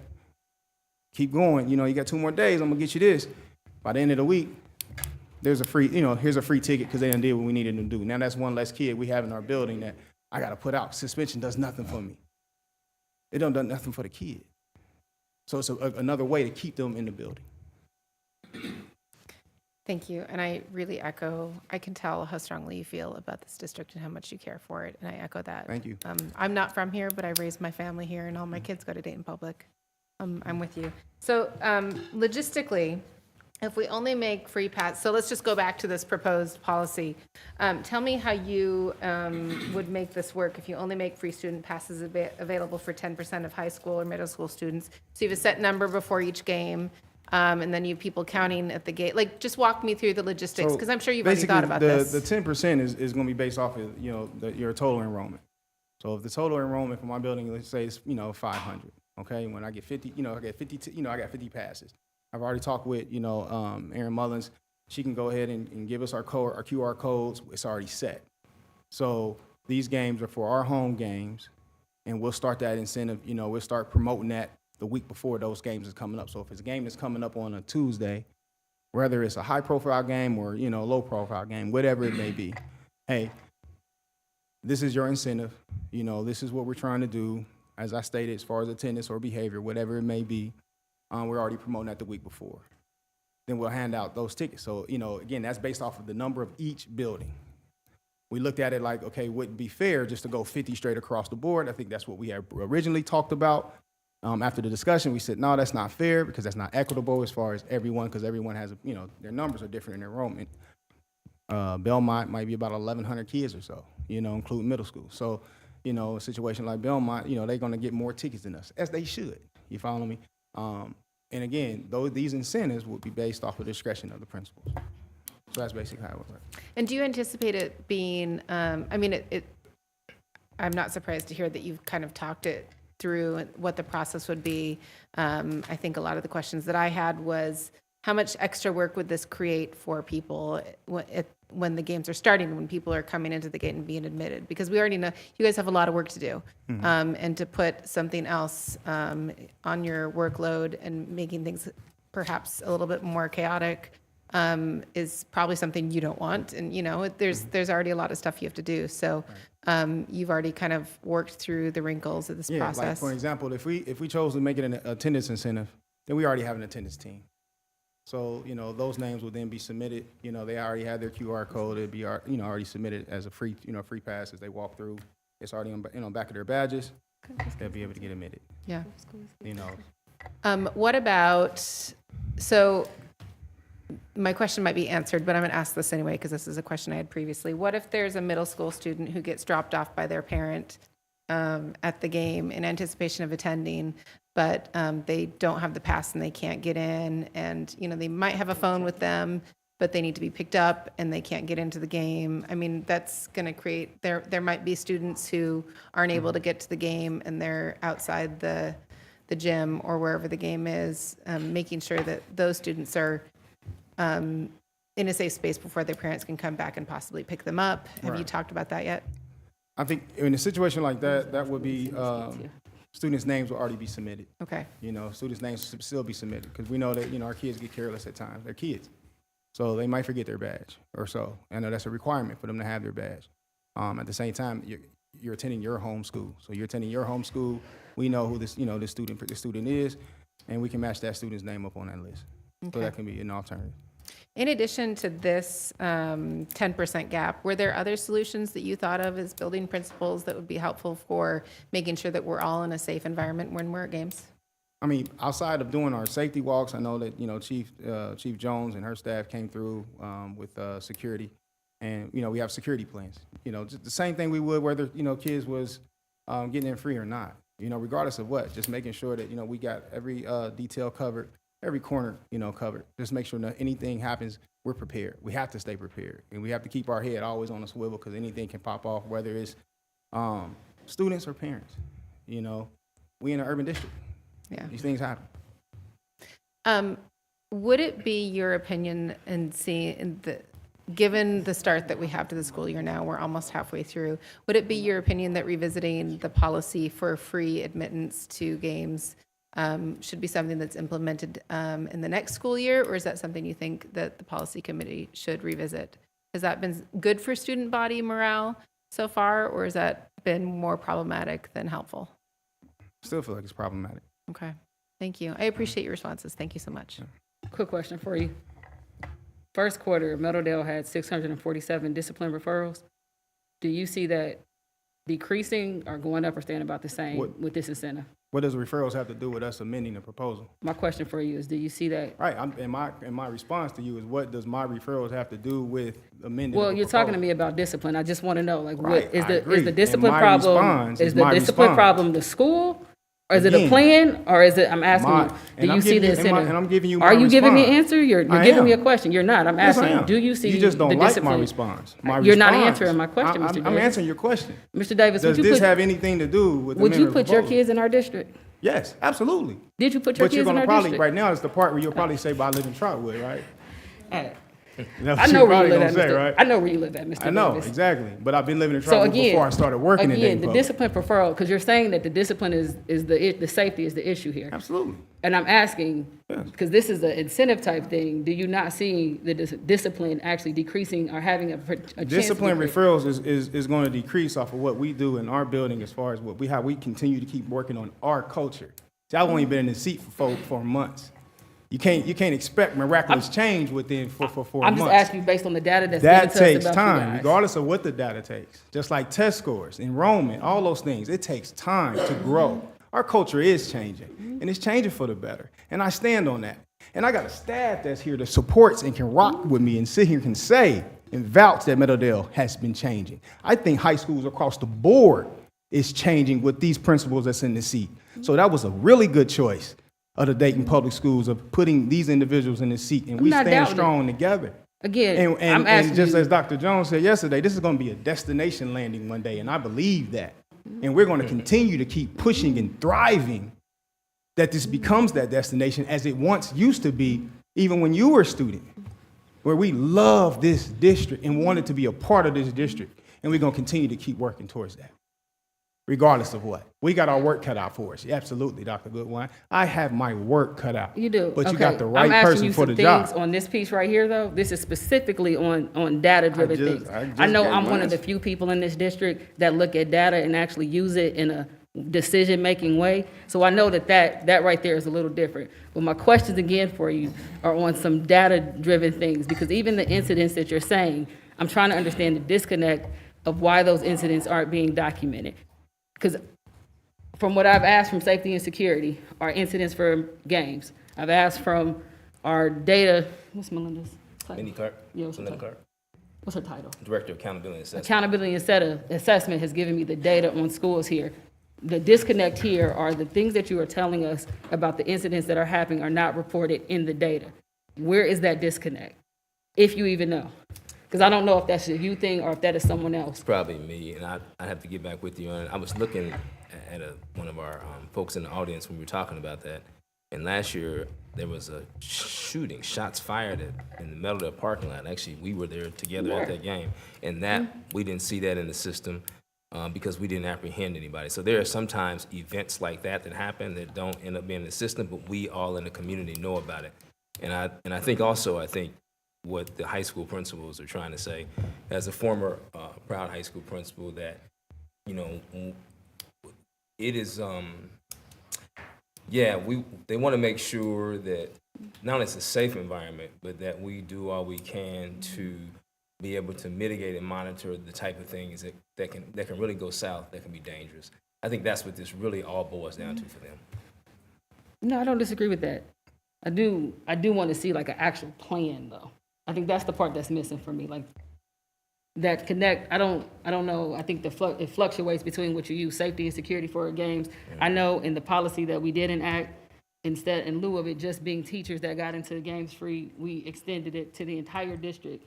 Keep going. You know, you got 2 more days. I'm gonna get you this. By the end of the week, there's a free, you know, here's a free ticket because they didn't do what we needed them to do. Now that's one less kid we have in our building that I got to put out. Suspension does nothing for me. It don't do nothing for the kid. So it's another way to keep them in the building. Thank you. And I really echo, I can tell how strongly you feel about this district and how much you care for it. And I echo that. Thank you. I'm not from here, but I raised my family here and all my kids go to Dayton Public. I'm with you. So logistically, if we only make free pass, so let's just go back to this proposed policy. Tell me how you would make this work if you only make free student passes available for 10% of high school or middle school students. So you have a set number before each game, and then you have people counting at the gate. Like, just walk me through the logistics, because I'm sure you've already thought about this. The 10% is going to be based off of, you know, your total enrollment. So if the total enrollment for my building, let's say, is, you know, 500, okay? When I get 50, you know, I get 50, you know, I got 50 passes. I've already talked with, you know, Erin Mullins. She can go ahead and give us our code, our QR codes. It's already set. So these games are for our home games, and we'll start that incentive. You know, we'll start promoting that the week before those games is coming up. So if it's a game that's coming up on a Tuesday, whether it's a high-profile game or, you know, low-profile game, whatever it may be, hey, this is your incentive. You know, this is what we're trying to do. As I stated, as far as attendance or behavior, whatever it may be. We're already promoting that the week before. Then we'll hand out those tickets. So, you know, again, that's based off of the number of each building. We looked at it like, okay, wouldn't be fair just to go 50 straight across the board. I think that's what we had originally talked about. After the discussion, we said, no, that's not fair because that's not equitable as far as everyone, because everyone has, you know, their numbers are different in enrollment. Belmont might be about 1,100 kids or so, you know, including middle school. So, you know, a situation like Belmont, you know, they're going to get more tickets than us, as they should. You follow me? And again, these incentives would be based off of discretion of the principals. So that's basically how it would work. And do you anticipate it being, I mean, I'm not surprised to hear that you've kind of talked it through what the process would be. I think a lot of the questions that I had was, how much extra work would this create for people when the games are starting, when people are coming into the gate and being admitted? Because we already know you guys have a lot of work to do. Mm-hmm. And to put something else on your workload and making things perhaps a little bit more chaotic is probably something you don't want. And, you know, there's already a lot of stuff you have to do. So you've already kind of worked through the wrinkles of this process. Like, for example, if we chose to make it an attendance incentive, then we already have an attendance team. So, you know, those names will then be submitted. You know, they already have their QR code. It'd be, you know, already submitted as a free, you know, free pass as they walk through. It's already on, you know, back of their badges. They'll be able to get admitted. Yeah. You know. What about, so my question might be answered, but I'm going to ask this anyway because this is a question I had previously. What if there's a middle school student who gets dropped off by their parent at the game in anticipation of attending, but they don't have the pass and they can't get in, and you know they might have a phone with them, but they need to be picked up and they can't get into the game? I mean, that's going to create, there might be students who aren't able to get to the game and they're outside the gym or wherever the game is, making sure that those students are in a safe space before their parents can come back and possibly pick them up. Have you talked about that yet? I think in a situation like that, that would be, students' names will already be submitted. Okay. You know, students' names will still be submitted because we know that, you know, our kids get careless at times. They're kids. So they might forget their badge or so. I know that's a requirement for them to have their badge. At the same time, you're attending your home school. So you're attending your home school. We know who this, you know, the student is, and we can match that student's name up on that list. Okay. So that can be an alternative. In addition to this 10% gap, were there other solutions that you thought of as building principals that would be helpful for making sure that we're all in a safe environment when we're at games? I mean, outside of doing our safety walks, I know that, Chief Jones and her staff came through with security. And, we have security plans. Just the same thing we would whether, kids was getting in free or not. Regardless of what, just making sure that, we got every detail covered, every corner, covered. Just make sure that anything happens, we're prepared. We have to stay prepared. And we have to keep our head always on a swivel because anything can pop off, whether it's students or parents. We in an urban district. Yeah. These things happen. Would it be your opinion given the start that we have to the school year now, we're almost halfway through, would it be your opinion that revisiting the policy for free admittance to games should be something that's implemented in the next school year, or is that something you think that the policy committee should revisit? Has that been good for student body morale so far, or has that been more problematic than helpful? Still feel like it's problematic. Okay, thank you. I appreciate your responses. Thank you so much. Quick question for you. First quarter, Meadowdale had 647 discipline referrals. Do you see that decreasing or going up or staying about the same with this incentive? What does referrals have to do with us amending the proposal? My question for you is, do you see that? Right, and my response to you is, what does my referrals have to do with amending Well, the you're proposal? talking to me about discipline. I just want to know, like, Right, what is I the agree. discipline And my problem? response Is is the my discipline response. problem the school? Or is it a Again, plan, or is it? I'm asking my- you. and Do I'm you see giving the you- and my- incentive? and I'm giving you Are my you giving me an response. answer? You're I giving me a am. question. You're not. I'm Yes, I asking. am. Do you see? You just don't the like discipline? my response. My You're not response- answering my question, Mr. Davis. I'm answering your question. Mr. Davis, Does would you this put? have anything to do with the Would you amendment put your proposal? kids in our district? Yes, absolutely. Did you put your But you're kids in gonna our probably district? right now is the part where you'll probably say, "But I live in Trotwood," right? Hey, That's I what know you're where you probably live at, gonna say, Mr. right? I know where you live at, Mr. I know, Davis. exactly. But I've been living in So Trotwood again, before I started working in Dayton the Public. discipline referral, because you're saying that the discipline is the safety is the issue here. Absolutely. And I'm asking, because this is an incentive type thing, do you not see the discipline actually decreasing or having a chance to Discipline decrease? referrals is going to decrease off of what we do in our building as far as how we continue to keep working on our culture. See, I've only been in the seat for 4 months. You can't expect miraculous change within 4 months. I'm just asking you based on the data that's given That to takes us about you time, guys. regardless of what the data takes. Just like test scores, enrollment, all those things. It takes time to grow. Our culture is changing, and it's changing for the better. And I stand on that. And I got a staff that's here that supports and can rock with me and sit here and can say and vouch that Meadowdale has been changing. I think high schools across the board is changing with these principals that's in the seat. So that was a really good choice of the Dayton Public Schools of putting these individuals in the seat, and we not stand doubting it. strong together. Again, And I'm asking just you, as Dr. Jones said yesterday, this is going to be a destination landing one day, and I believe that. And we're going to continue to keep pushing and thriving that this becomes that destination as it once used to be, even when you were a student, where we loved this district and wanted to be a part of this district. And we're going to continue to keep working towards that, regardless of what. We got our work cut out for us. Yeah, absolutely, Dr. Goodwine. I have my work cut out. you do. But you Okay. got the right I'm asking person you for some the job. things on this piece right here, though. This is specifically on data-driven I just- things. I just I know gave I'm my one of the answer. few people in this district that look at data and actually use it in a decision-making way. So I know that right there is a little different. But my questions again for you are on some data-driven things, because even the incidents that you're saying, I'm trying to understand the disconnect of why those incidents aren't being documented. Because from what I've asked from safety and security, are incidents for games. I've asked from our data, what's Melinda's title? Minnie Clark? Yeah, what's her Melinda title? Clark, What's her title? Director of Accountability and Assessment. Accountability and assessment has given me the data on schools here. The disconnect here are the things that you are telling us about the incidents that are happening are not reported in the data. Where is that disconnect? If you even know. Because I don't know if that's a you thing or if that is someone else. It's probably me, and I have to get back with you on it. I was looking at one of our folks in the audience when we were talking about that, and last year there was a shooting, shots fired in the Meadowdale parking lot. Actually, we were there together at that game, and that we didn't see that in the system because we didn't apprehend anybody. So there are sometimes events like that happen that don't end up being in the system, but we all in the community know about it. And I think also, what the high school principals are trying to say, as a former proud high school principal, that, it is, yeah, they want to make sure that not only it's a safe environment, but that we do all we can to be able to mitigate and monitor the type of things that can really go south, that can be dangerous. I think that's what this really all boils down to for them. No, I don't disagree with that. I do want to see like an actual plan though. I think that's the part that's missing for me. Like that connect, I don't know. I think it fluctuates between what you use, safety and security for our games. I know in the policy that we did enact, instead, in lieu of it just being teachers that got into games free, we extended it to the entire district.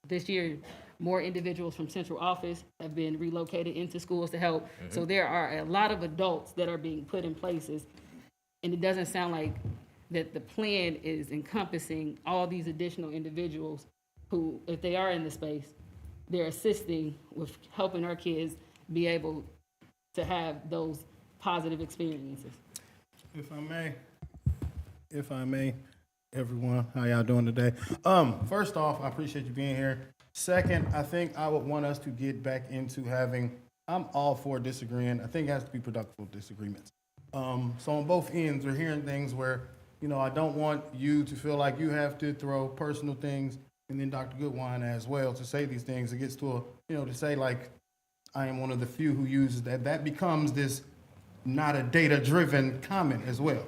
This year, more individuals from central office have been relocated into schools to help. So there are a lot of adults that are being put in places, and it doesn't sound like that the plan is encompassing all these additional individuals who, if they are in the space, they're assisting with helping our kids be able to have those positive experiences. If I may, everyone, how y'all doing today? First off, I appreciate you being here. Second, I think I would want us to get back into I'm all for disagreeing. I think it has to be productive disagreements. So on both ends, we're hearing things where, I don't want you to feel like you have to throw personal things, and then Dr. Goodwine as well, to say these things. It gets to to say like, I am one of the few who uses that. That becomes this not a data-driven comment as well.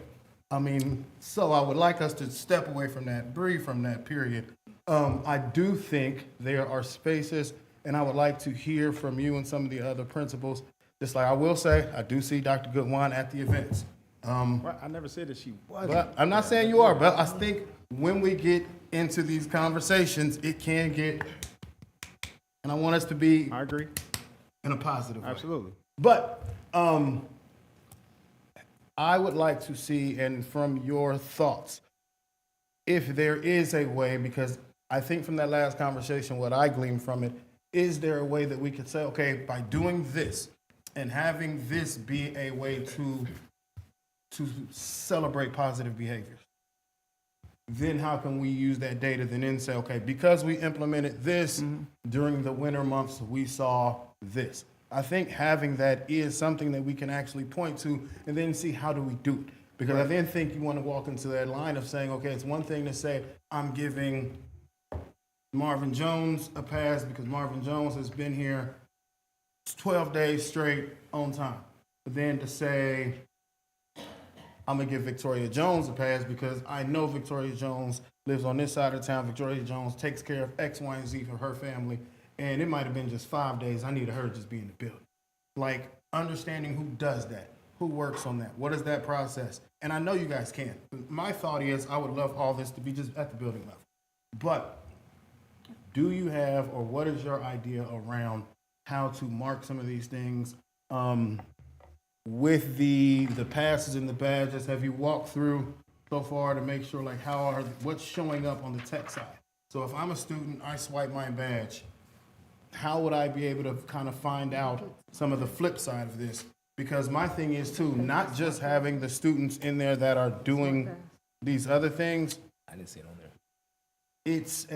So I would like us to step away from that, breathe from that period. I do think there are spaces, and I would like to hear from you and some of the other principals. Just like I will say, I do see Dr. Goodwine at the events. I never said that she wasn't. But I'm not saying you are, but I think when we get into these conversations, it can get, and I want us to be. I agree. In a positive way. Absolutely. But I would like to see, and from your thoughts, if there is a way, because I think from that last conversation, what I gleaned from it, is there a way that we could say, okay, by doing this and having this be a way to celebrate positive behaviors, then how can we use that data then say, okay, because we implemented this during the winter months, we saw this. I think having that is something that we can actually point to and then see how do we do it. Because I then think you want to walk into that line of saying, okay, it's one thing to say, I'm giving Marvin Jones a pass because Marvin Jones has been here 12 days straight on time. But then to say, I'm going to give Victoria Jones a pass because I know Victoria Jones lives on this side of town. Victoria Jones takes care of X, Y, and Z for her family. And it might have been just 5 days. I needed her to just be in the building. Like understanding who does that, who works on that, what is that process? And I know you guys can. My thought is I would love all this to be just at the building level. But do you have, or what is your idea around how to mark some of these things? With the passes and the badges, have you walked through so far to make sure like what's showing up on the tech side? So if I'm a student, I swipe my badge, how would I be able to kind of find out some of the flip side of this? Because my thing is too, not just having the students in there that are doing these other things. I didn't see it on there. It's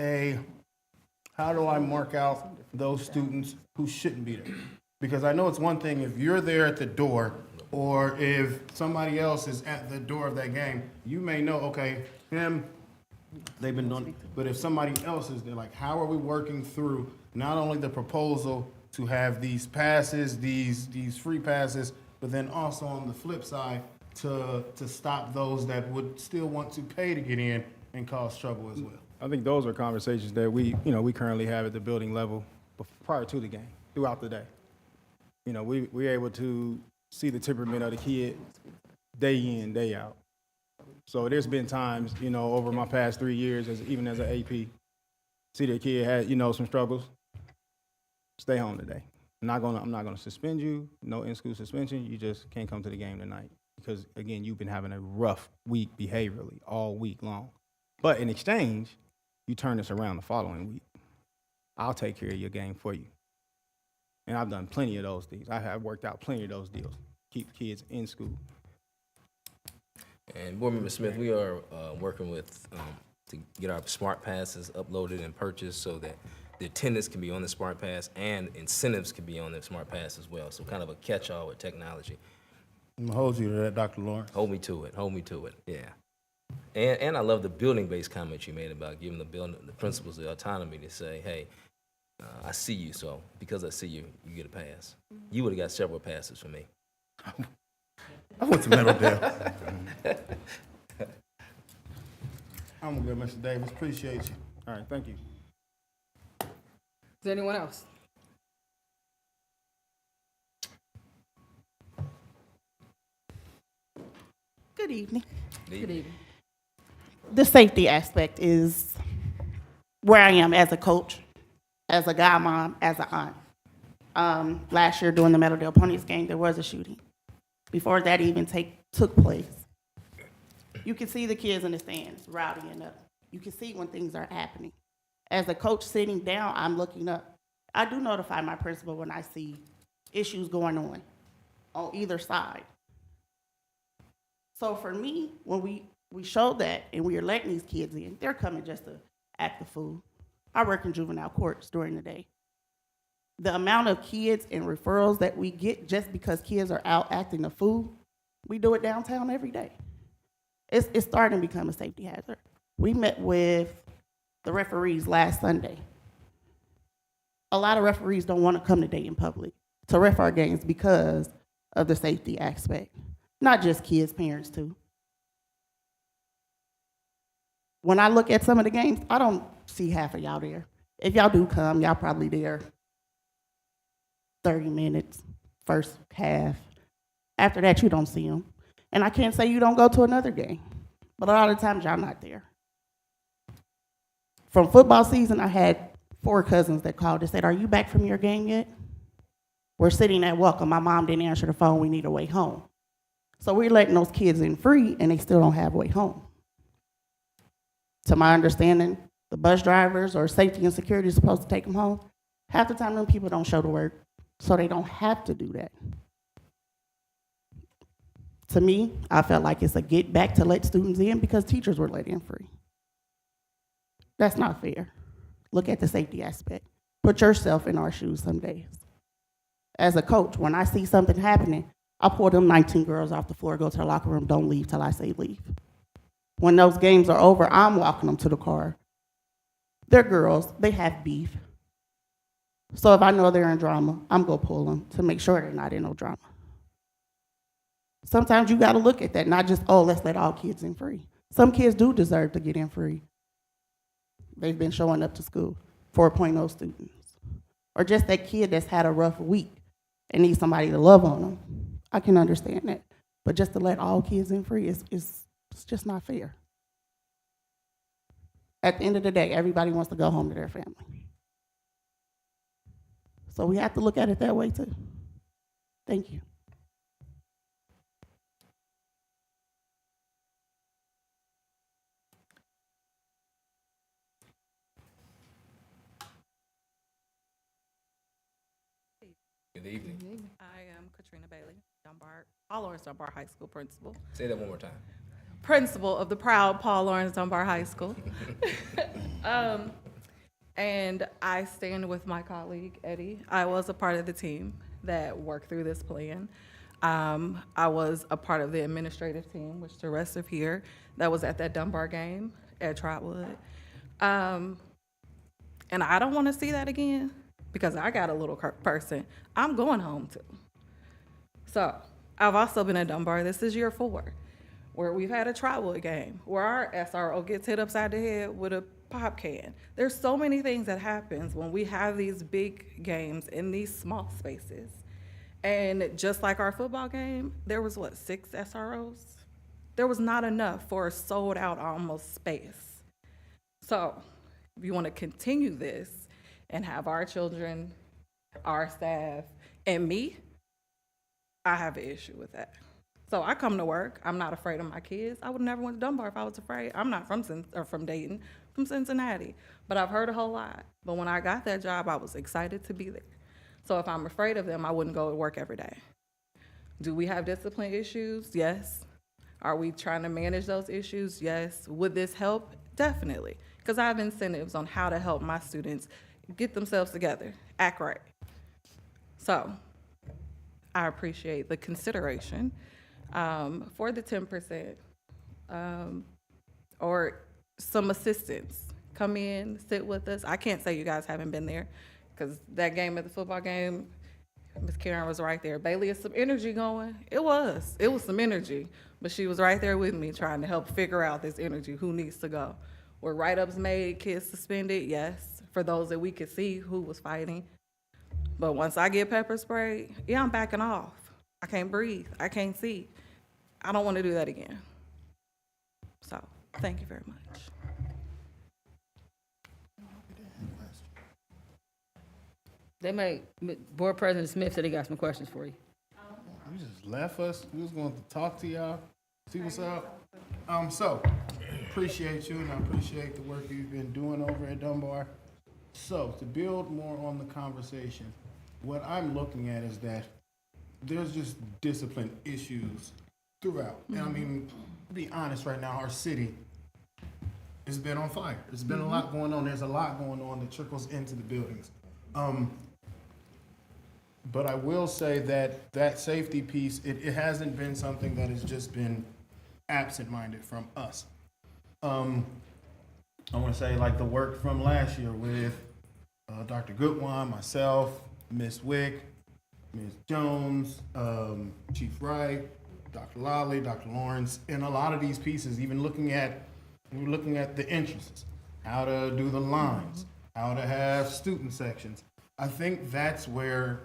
how do I mark out those students who shouldn't be there? Because I know it's one thing if you're there at the door or if somebody else is at the door of that game, you may know, okay, they've been doing it. But if somebody else is there, like how are we working through not only the proposal to have these passes, these free passes, but then also on the flip side to stop those that would still want to pay to get in and cause trouble as well? I think those are conversations that we currently have at the building level prior to the game, throughout the day. We're able to see the temperament of the kid day in, day out. So there's been times, over my past 3 years, even as an AP, see the kid had, some struggles. Stay home today. I'm not gonna suspend you. No in-school suspension. You just can't come to the game tonight because again, you've been having a rough week behaviorally all week long. But in exchange, you turn this around the following week. I'll take care of your game for you. And I've done plenty of those things. I have worked out plenty of those deals. Keep kids in school. And Board Member Smith, we are working with to get our smart passes uploaded and purchased so that the attendance can be on the smart pass and incentives can be on the smart pass as well. So kind of a catch-all with technology. I'm gonna hold you to that, Dr. Lawrence. Hold me to it. Hold me to it. Yeah. And I love the building-based comment you made about giving the principals the autonomy to say, hey, I see you, so because I see you, you get a pass. You would have got several passes from me. I went to Meadowdale. I'm good, Mr. Davis. Appreciate you. All right, thank you. Is there anyone else? Good evening. Good evening. The safety aspect is where I am as a coach, as a godmom, as an aunt. Last year during the Meadowdale Ponies game, there was a shooting. Before that even took place, you can see the kids in the stands rowdying up. You can see when things are happening. As a coach sitting down, I'm looking up. I do notify my principal when I see issues going on either side. So for me, when we showed that and we are letting these kids in, they're coming just to act the fool. I work in juvenile courts during the day. The amount of kids and referrals that we get just because kids are out acting a fool, we do it downtown every day. It's starting to become a safety hazard. We met with the referees last Sunday. A lot of referees don't want to come to Dayton Public to ref our games because of the safety aspect. Not just kids, parents too. When I look at some of the games, I don't see half of y'all there. If y'all do come, y'all probably there 30 minutes, first half. After that, you don't see them. And I can't say you don't go to another game, but a lot of times y'all not there. From football season, I had 4 cousins that called and said, "Are you back from your game yet? We're sitting at welcome. My mom didn't answer the phone. We need a way home." So we're letting those kids in free, and they still don't have a way home. To my understanding, the bus drivers or safety and security is supposed to take them home. Half the time, them people don't show to work, so they don't have to do that. To me, I felt like it's a get back to let students in because teachers were let in free. That's not fair. Look at the safety aspect. Put yourself in our shoes some days. As a coach, when I see something happening, I pull them 19 girls off the floor, go to the locker room, don't leave till I say leave. When those games are over, I'm walking them to the car. They're girls, they have beef. So if I know they're in drama, I'm gonna pull them to make sure they're not in no drama. Sometimes you gotta look at that, not just, oh, let's let all kids in free. Some kids do deserve to get in free. They've been showing up to school, 4.0 students. Or just that kid that's had a rough week and needs somebody to love on them. I can understand that. But just to let all kids in free is just not fair. At the end of the day, everybody wants to go home to their family. So we have to look at it that way too. Thank you. Good evening. I am Katrina Bailey, Paul Laurence Dunbar High School principal. Say that one more time. Principal of the proud Paul Laurence Dunbar High School. And I stand with my colleague, Eddie. I was a part of the team that worked through this plan. I was a part of the administrative team, which the rest of here, that was at that Dunbar game at Trotwood. And I don't want to see that again because I got a little person I'm going home to. So I've also been at Dunbar. This is year 4, where we've had a Trotwood game, where our SRO gets hit upside the head with a pop can. There's so many things that happens when we have these big games in these small spaces. And just like our football game, there was 6 SROs? There was not enough for a sold out almost space. So if you want to continue this and have our children, our staff, and me, I have an issue with that. So I come to work. I'm not afraid of my kids. I would never went to Dunbar if I was afraid. I'm not from Dayton, from Cincinnati, but I've heard a whole lot. But when I got that job, I was excited to be there. So if I'm afraid of them, I wouldn't go to work every day. Do we have discipline issues? Yes. Are we trying to manage those issues? Yes. Would this help? Definitely. Because I have incentives on how to help my students get themselves together, act right. So I appreciate the consideration. for the 10%, or some assistance. Come in, sit with us. I can't say you guys haven't been there, because that game at the football game, Miss Karen was right there. Bailey, is some energy going? It was some energy, but she was right there with me trying to help figure out this energy, who needs to go. Were write-ups made, kids suspended? Yes, for those that we could see who was fighting. But once I get pepper sprayed, yeah, I'm backing off. I can't breathe, I can't see. I don't want to do that again. So, thank you very much. Board President Smith said he got some questions for you. You just left us. We was going to talk to y'all, see what's up. So, appreciate you, and I appreciate the work you've been doing over at Dunbar. So, to build more on the conversation, what I'm looking at is that there's just discipline issues throughout. And I mean, to be honest right now, our city has been on fire. There's been a lot going on. There's a lot going on that trickles into the buildings. But I will say that that safety piece, it hasn't been something that has just been absent-minded from us. I want to say like the work from last year with Dr. Goodwine, myself, Ms. Wick, Ms. Jones, Chief Wright, Dr. Lally, Dr. Lawrence, and a lot of these pieces, even looking at the entrances, how to do the lines, how to have student sections. I think that's where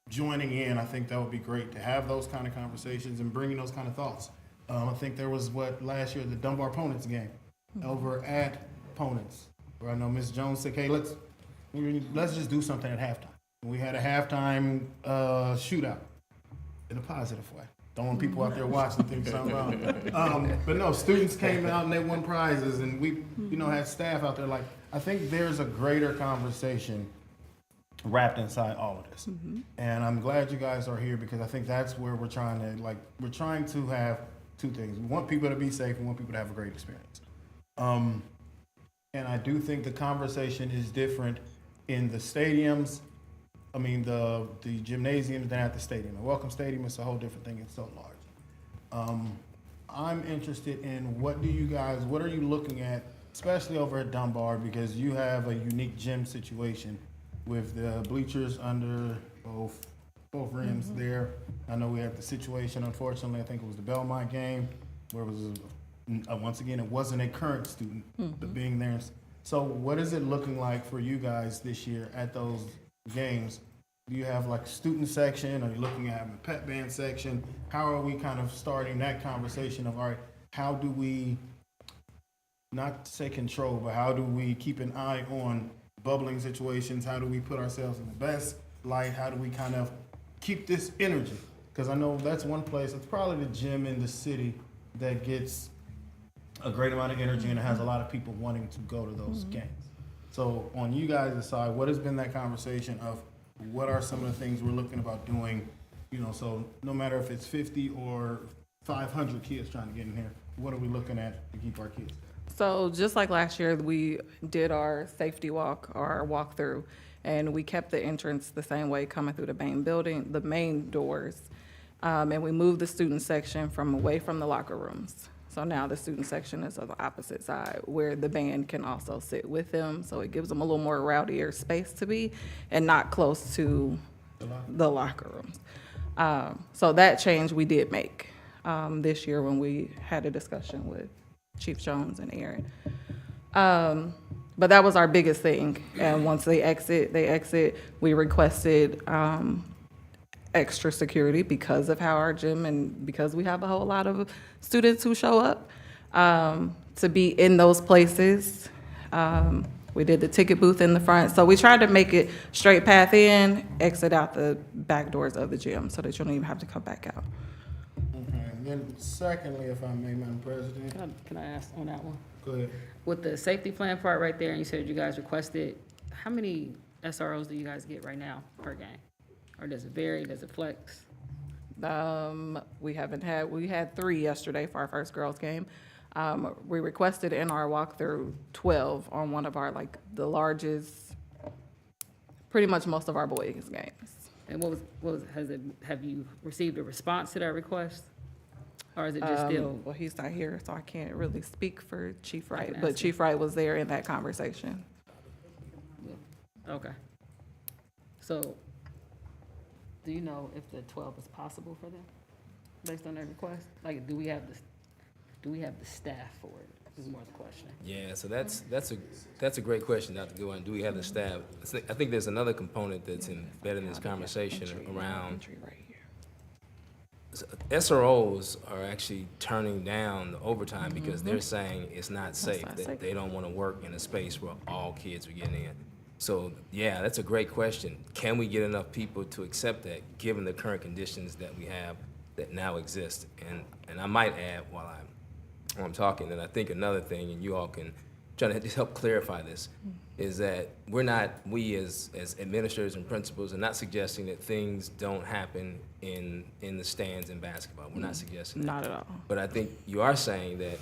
joining in, I think that would be great to have those kind of conversations and bringing those kind of thoughts. I think there was last year, the Dunbar Ponents game over at Ponents, where I know Ms. Jones said, "Hey, let's just do something at halftime." And we had a halftime shootout in a positive way. Don't want people out there watching think something wrong. But no, students came out and they won prizes, and we, had staff out there. Like, I think there's a greater conversation wrapped inside all of this. And I'm glad you guys are here, because I think that's where we're trying to have two things. We want people to be safe, we want people to have a great experience. And I do think the conversation is different in the stadiums. I mean, the gymnasiums than at the stadium. The Welcome Stadium is a whole different thing. It's so large. I'm interested in what are you looking at, especially over at Dunbar, because you have a unique gym situation with the bleachers under both rims there. I know we had the situation, unfortunately, I think it was the Belmont game, where it was, once again, it wasn't a current student, but being there. So what is it looking like for you guys this year at those games? Do you have like a student section? Are you looking at a pep band section? How are we kind of starting that conversation of, all right, how do we, not to say control, but how do we keep an eye on bubbling situations? How do we put ourselves in the best light? How do we kind of keep this energy? Because I know that's one place, it's probably the gym in the city that gets a great amount of energy and it has a lot of people wanting to go to those games. So on you guys' side, what has been that conversation of what are some of the things we're looking about doing? So no matter if it's 50 or 500 kids trying to get in here, what are we looking at to keep our kids? So just like last year, we did our safety walk, our walkthrough, and we kept the entrance the same way coming through the main building, the main doors. And we moved the student section away from the locker rooms. So now the student section is on the opposite side, where the band can also sit with them. So it gives them a little more rowdier space to be and not close to the locker rooms. So that change we did make this year when we had a discussion with Chief Jones and Aaron. But that was our biggest thing. And once they exit. We requested extra security because of how our gym and because we have a whole lot of students who show up to be in those places. We did the ticket booth in the front. So we tried to make it straight path in, exit out the back doors of the gym so that you don't even have to come back out. Okay, and then secondly, if I may, Madam President. Can I ask on that one? Go ahead. With the safety plan part right there, and you said you guys requested, how many SROs do you guys get right now per game? Or does it vary, does it flex? We had 3 yesterday for our first girls game. We requested in our walkthrough 12 on one of our, the largest, pretty much most of our boys games. And have you received a response to that request? Or is it just still? Well, he's not here, so I can't really speak for Chief Wright, can but ask Chief Wright was there in that conversation. Okay. So, do you know if the 12 is possible for them, based on their request? Like, do we have the staff for it? Is more the question. Yeah, so that's a great question, Dr. Goodwin. Do we have the staff? I think there's another component that's embedded in this conversation around SROs are actually turning down the overtime because they're saying it's not safe. That they don't want to work in a space where all kids are getting in. So yeah, that's a great question. Can we get enough people to accept that, given the current conditions that we have that now exist? And I might add while I'm talking, and I think another thing, and you all can try to just help clarify this, is that we as administrators and principals are not suggesting that things don't happen in the stands in basketball. We're not suggesting that. Not at all. But I think you are saying that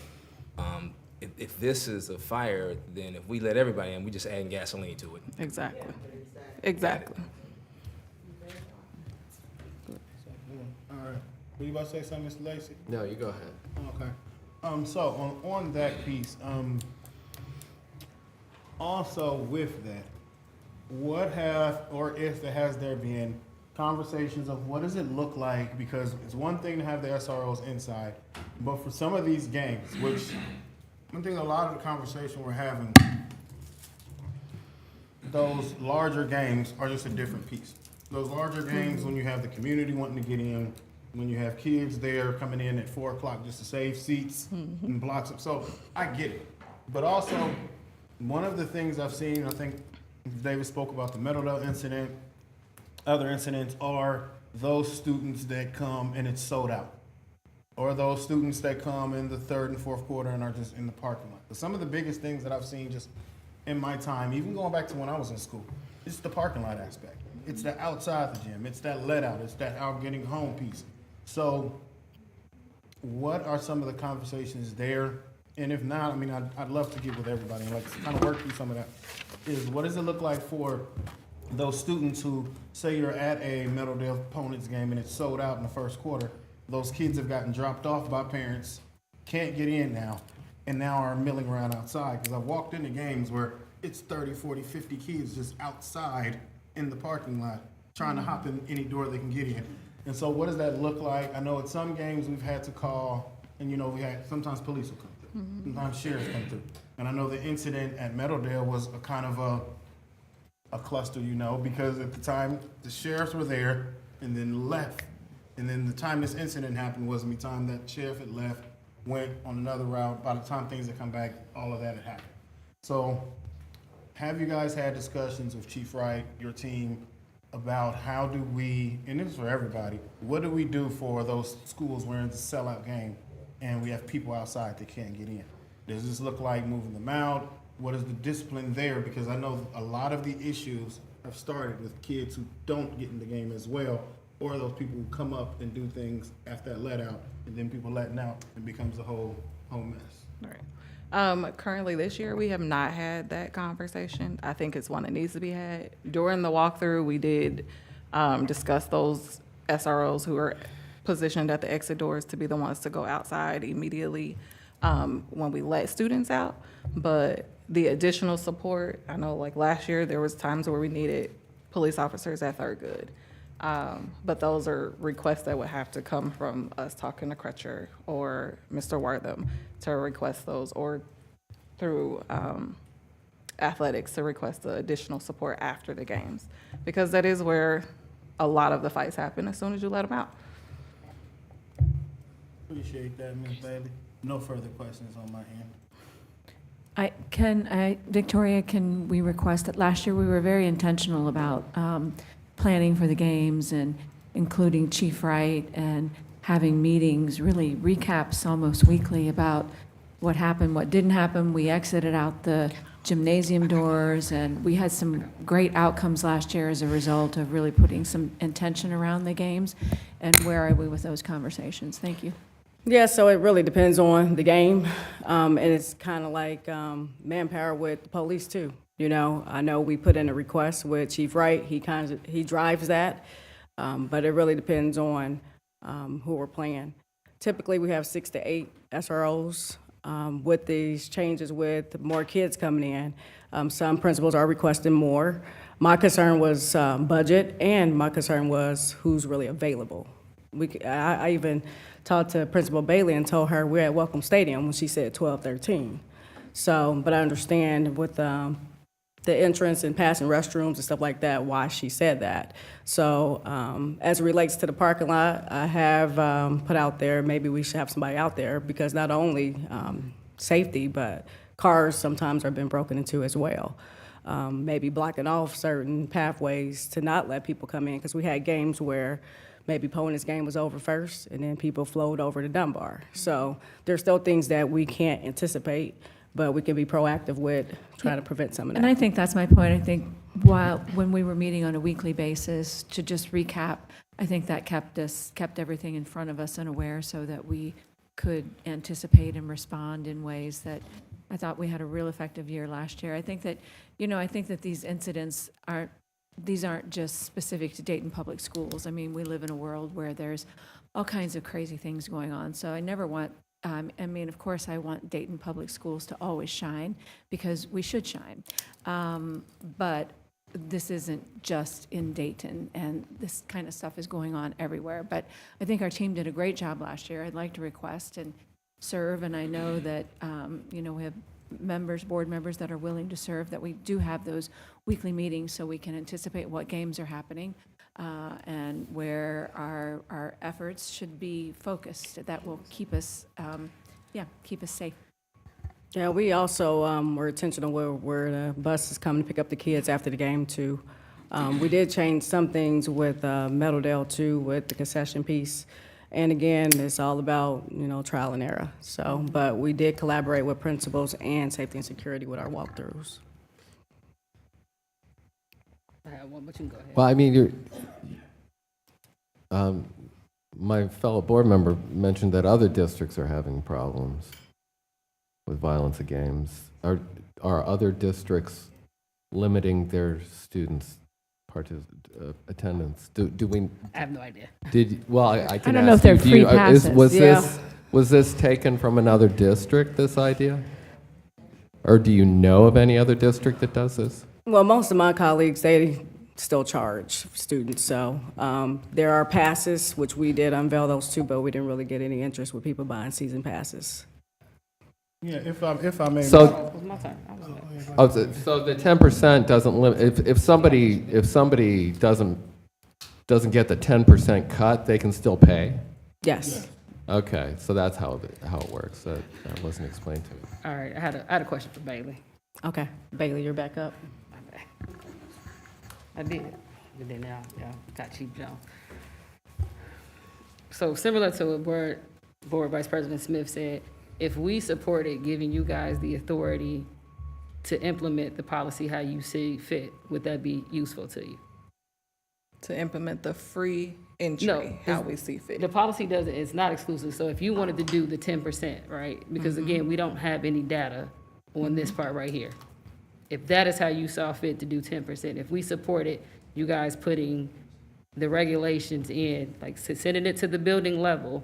if this is a fire, then if we let everybody in, we just adding gasoline to it. Exactly. Exactly. All right. Were you about to say something, Mr. Lacy? No, you go ahead. Okay. So on that piece, also with that, what have, or if has there been conversations of what does it look like? Because it's one thing to have the SROs inside, but for some of these games, which I think a lot of the conversation we're having, those larger games are just a different piece. Those larger games, when you have the community wanting to get in, when you have kids there coming in at 4 o'clock just to save seats and blocks up. So I get it. But also, one of the things I've seen, I think David spoke about the Meadowdale incident, other incidents are those students that come and it's sold out. Or those students that come in the third and fourth quarter and are just in the parking lot. But some of the biggest things that I've seen just in my time, even going back to when I was in school, it's the parking lot aspect. It's the outside the gym. It's that let out. It's that out getting home piece. So what are some of the conversations there? And if not, I mean, I'd love to get with everybody and like kind of work through some of that. Is what does it look like for those students who say you're at a Meadowdale opponent's game and it's sold out in the first quarter? Those kids have gotten dropped off by parents, can't get in now, and now are milling around outside. Because I've walked into games where it's 30, 40, 50 kids just outside in the parking lot trying to hop in any door they can get in. And so what does that look like? I know at some games we've had to call, and you know, sometimes police will come through, sometimes sheriffs come through. And I know the incident at Meadowdale was a kind of a cluster, you know, because at the time the sheriffs were there and then left. And then the time this incident happened was the time that sheriff had left, went on another route. By the time things had come back, all of that had happened. So have you guys had discussions with Chief Wright, your team, about how do we, and this is for everybody, what do we do for those schools where it's a sellout game and we have people outside that can't get in? Does this look like moving them out? What is the discipline there? Because I know a lot of the issues have started with kids who don't get in the game as well, or those people who come up and do things after that let out, and then people letting out, and becomes a whole mess. Right. Currently this year, we have not had that conversation. I think it's one that needs to be had. During the walkthrough, we did discuss those SROs who are positioned at the exit doors to be the ones to go outside immediately when we let students out. But the additional support, I know like last year, there was times where we needed police officers at Thurgood. But those are requests that would have to come from us talking to Crutcher or Mr. Wortham to request those, or through athletics to request the additional support after the games, because that is where a lot of the fights happen as soon as you let them out. Appreciate that, Ms. Bailey. No further questions on my end. Victoria, can we request that last year we were very intentional about planning for the games and including Chief Wright and having meetings, really recaps almost weekly about what happened, what didn't happen. We exited out the gymnasium doors, and we had some great outcomes last year as a result of really putting some intention around the games. And where are we with those conversations? Thank you. Yeah, so it really depends on the game, and it's kind of like manpower with the police too. You know, I know we put in a request with Chief Wright. He drives that, but it really depends on who we're playing. Typically, we have 6 to 8 SROs. With these changes, with more kids coming in, some principals are requesting more. My concern was budget, and my concern was who's really available. I even talked to Principal Bailey and told her we're at Welcome Stadium when she said 12, 13. So, but I understand with the entrance and passing restrooms and stuff like that, why she said that. So as it relates to the parking lot, I have put out there, maybe we should have somebody out there, because not only safety, but cars sometimes have been broken into as well. Maybe blocking off certain pathways to not let people come in, because we had games where maybe Poni's game was over first, and then people flowed over to Dunbar. So there's still things that we can't anticipate, but we can be proactive with trying to prevent some of that. And I think that's my point. I think when we were meeting on a weekly basis, to just recap, I think that kept everything in front of us and aware, so that we could anticipate and respond in ways that I thought we had a real effective year last year. I think that, I think that these incidents aren't just specific to Dayton Public Schools. I mean, we live in a world where there's all kinds of crazy things going on. So I never want, of course, I want Dayton Public Schools to always shine, because we should shine. But this isn't just in Dayton, and this kind of stuff is going on everywhere. But I think our team did a great job last year. I'd like to request and serve, and I know that, we have board members that are willing to serve, that we do have those weekly meetings so we can anticipate what games are happening and where our efforts should be focused. That will keep us, keep us safe. Yeah, we also were intentional where the buses come to pick up the kids after the game too. We did change some things with Meadowdale too, with the concession piece. And again, it's all about, trial and error. So, but we did collaborate with principals and safety and security with our walkthroughs. I have one, but you can go ahead. Well, my fellow board member mentioned that other districts are having problems with violence at games. Are other districts limiting their students' attendance? Do we? I have no idea. I can don't know if ask they're you, free passes. Was this taken from another district, this idea? Or do you know of any other district that does this? Well, most of my colleagues, they still charge students. So there are passes, which we did unveil those too, but we didn't really get any interest with people buying season passes. Yeah, if I may. So, so the 10% doesn't limit. If somebody doesn't get the 10% cut, they can still pay. Yes. Okay, so that's how it works. That wasn't explained to me. All right, I had a question for Bailey. Okay, Bailey, you're back up. I did, but then now got Chief Jones. So similar to what Board Vice President Smith said, if we supported giving you guys the authority to implement the policy how you see fit, would that be useful to you? To implement the free entry, No, how we see fit. The policy doesn't, it's not exclusive. So if you wanted to do the 10%, right? Because again, we don't have any data on this part right here. If that is how you saw fit to do 10%, if we supported you guys putting the regulations in, like sending it to the building level,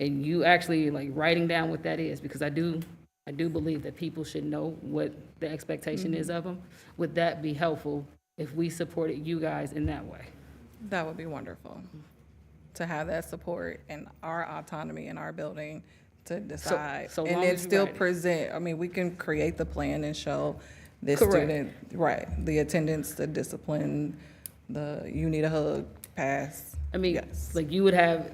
and you actually like writing down what that is, because I do believe that people should know what the expectation is of them. Would that be helpful if we supported you guys in that way? That would be wonderful, to have that support and our autonomy in our building to decide. so And long it as you still write it. present, we can create the plan and show this Correct. student, right, the attendance, the discipline, you need a hug pass. Yes. Like you would have,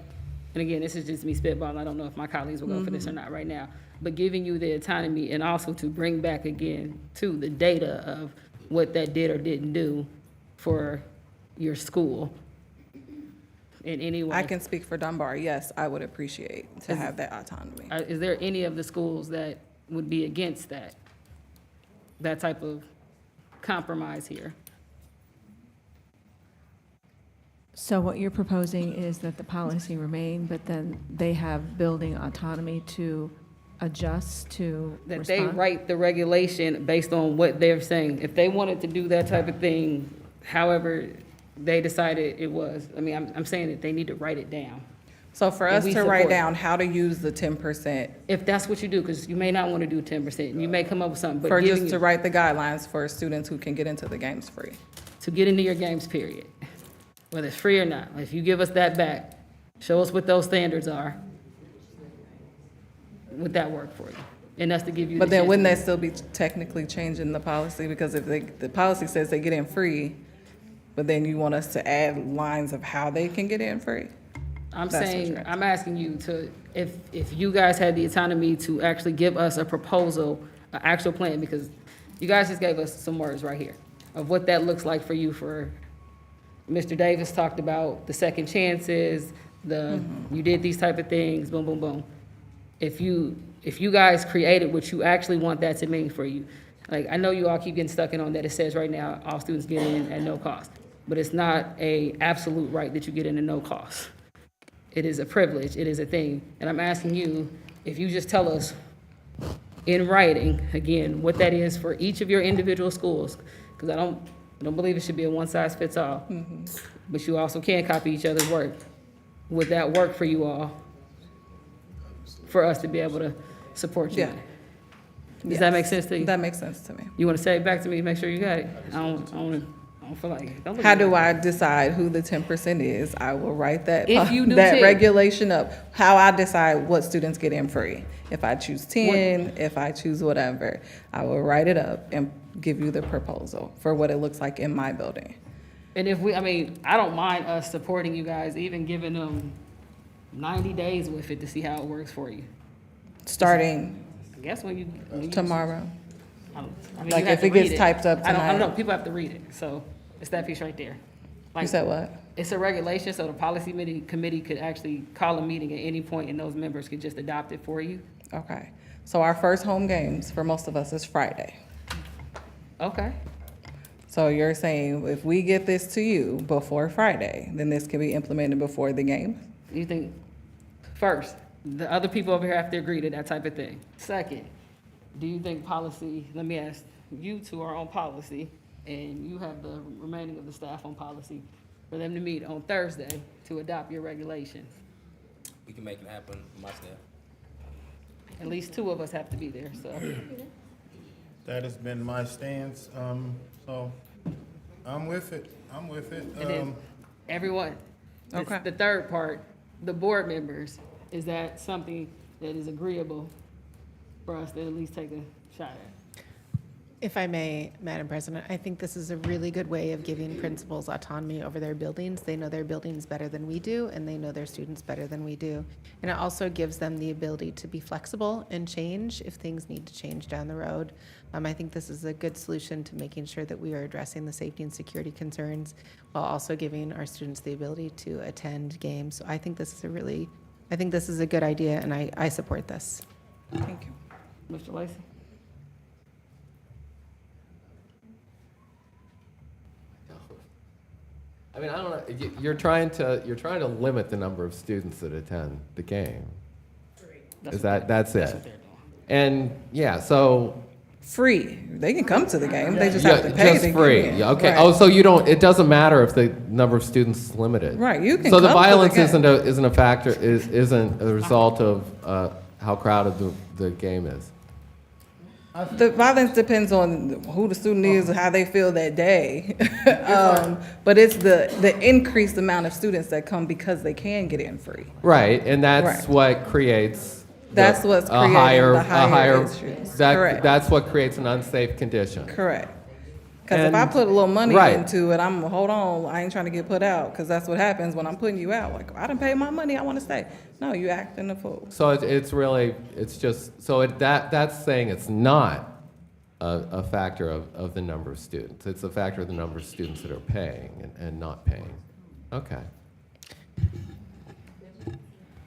and again, this is just me spitballing, I don't know if my colleagues will go for this or not right now, but giving you the autonomy and also to bring back again to the data of what that did or didn't do for your school in any way. I can speak for Dunbar, yes, I would appreciate to have that autonomy. Is there any of the schools that would be against that type of compromise here? So what you're proposing is that the policy remain, but then they have building autonomy to adjust to That respond? they write the regulation based on what they're saying. If they wanted to do that type of thing, however they decided it was, I'm saying that they need to write it down. So for and us we to support write it. down how to use the 10%, If that's what you do, because you may not want to do 10%, you may come up with something, but for giving just to you, write the guidelines for students who can get into the games free. to get into your games, period, whether it's free or not. If you give us that back, show us what those standards are, would that work for you? And that's to give you. But the then chance wouldn't to- that still be technically changing the policy? Because if the policy says they get in free, but then you want us to add lines of how they can get in free? I'm That's what saying, you're I'm asking you to, if you guys had the autonomy to actually give us a proposal, an actual plan, because you guys just gave us some words right here of what that looks like for you for, Mr. Davis talked about the second chances, you did these type of things, boom, boom, boom. If you guys created what you actually want that to mean for you, like, I know you all keep getting stuck in on that it says right now, all students get in at no cost, but it's not a absolute right that you get in at no cost. It is a privilege, it is a thing, and I'm asking you, if you just tell us in writing, again, what that is for each of your individual schools, because I don't believe it should be a one-size-fits-all, but you also can copy each other's work. Would that work for you all, for us to be able to support you? Yeah. Does that make sense to you? That makes sense to me. You want to say it back to me, make sure you got it? I don't feel like it. Don't look How at me. do I decide who the 10% is? I will write that, If you do that 10. regulation up, how I decide what students get in free. If I choose 10, if I choose whatever, I will write it up and give you the proposal for what it looks like in my building. And if I don't mind us supporting you guys, even giving them 90 days with it to see how it works for you. Starting I guess when you tomorrow. you Like have if to it gets read typed up I don't tonight. know, people have to read it, so it's that piece right there. You said what? It's a regulation, so the policy committee could actually call a meeting at any point, and those members could just adopt it for you. Okay. So our first home games for most of us is Friday. Okay. So you're saying if we get this to you before Friday, then this can be implemented before the game? You think, first, the other people over here have to agree to that type of thing. Second, do you think policy, let me ask, you two are on policy, and you have the remaining of the staff on policy, for them to meet on Thursday to adopt your regulations? We can make it happen, my staff. At least two of us have to be there, so. That has been my stance, so I'm with it, And then everyone, Okay. the third part, the board members, is that something that is agreeable for us to at least take a shot at? If I may, Madam President, I think this is a really good way of giving principals autonomy over their buildings. They know their buildings better than we do, and they know their students better than we do. And it also gives them the ability to be flexible and change if things need to change down the road. I think this is a good solution to making sure that we are addressing the safety and security concerns while also giving our students the ability to attend games. So I think this is a good idea, and I support this. Thank you. Mr. Lacy? I mean, I don't know. You're trying to limit the number of students that attend the game. That's it? And yeah, so Free. They can come to the game. They just have to pay to just get free. in. Yeah, okay. Right. Oh, so you don't. It doesn't matter if the number of students is limited. Right, you can So the come to the violence game. isn't a factor. Isn't a result of how crowded the game is. The violence depends on who the student is and how they feel that day. But it's the increased amount of students that come because they can get in free. Right, and that's Right. what creates. That's what's creating the higher issues. Correct. That's what creates an unsafe condition. Correct. Because if And- I put a little money right. into it, hold on, I ain't trying to get put out, because that's what happens when I'm putting you out. Like, I didn't pay my money, I want to stay. No, you acting a fool. So it's just, so that's saying it's not a factor of the number of students. It's a factor of the number of students that are paying and not paying. Okay.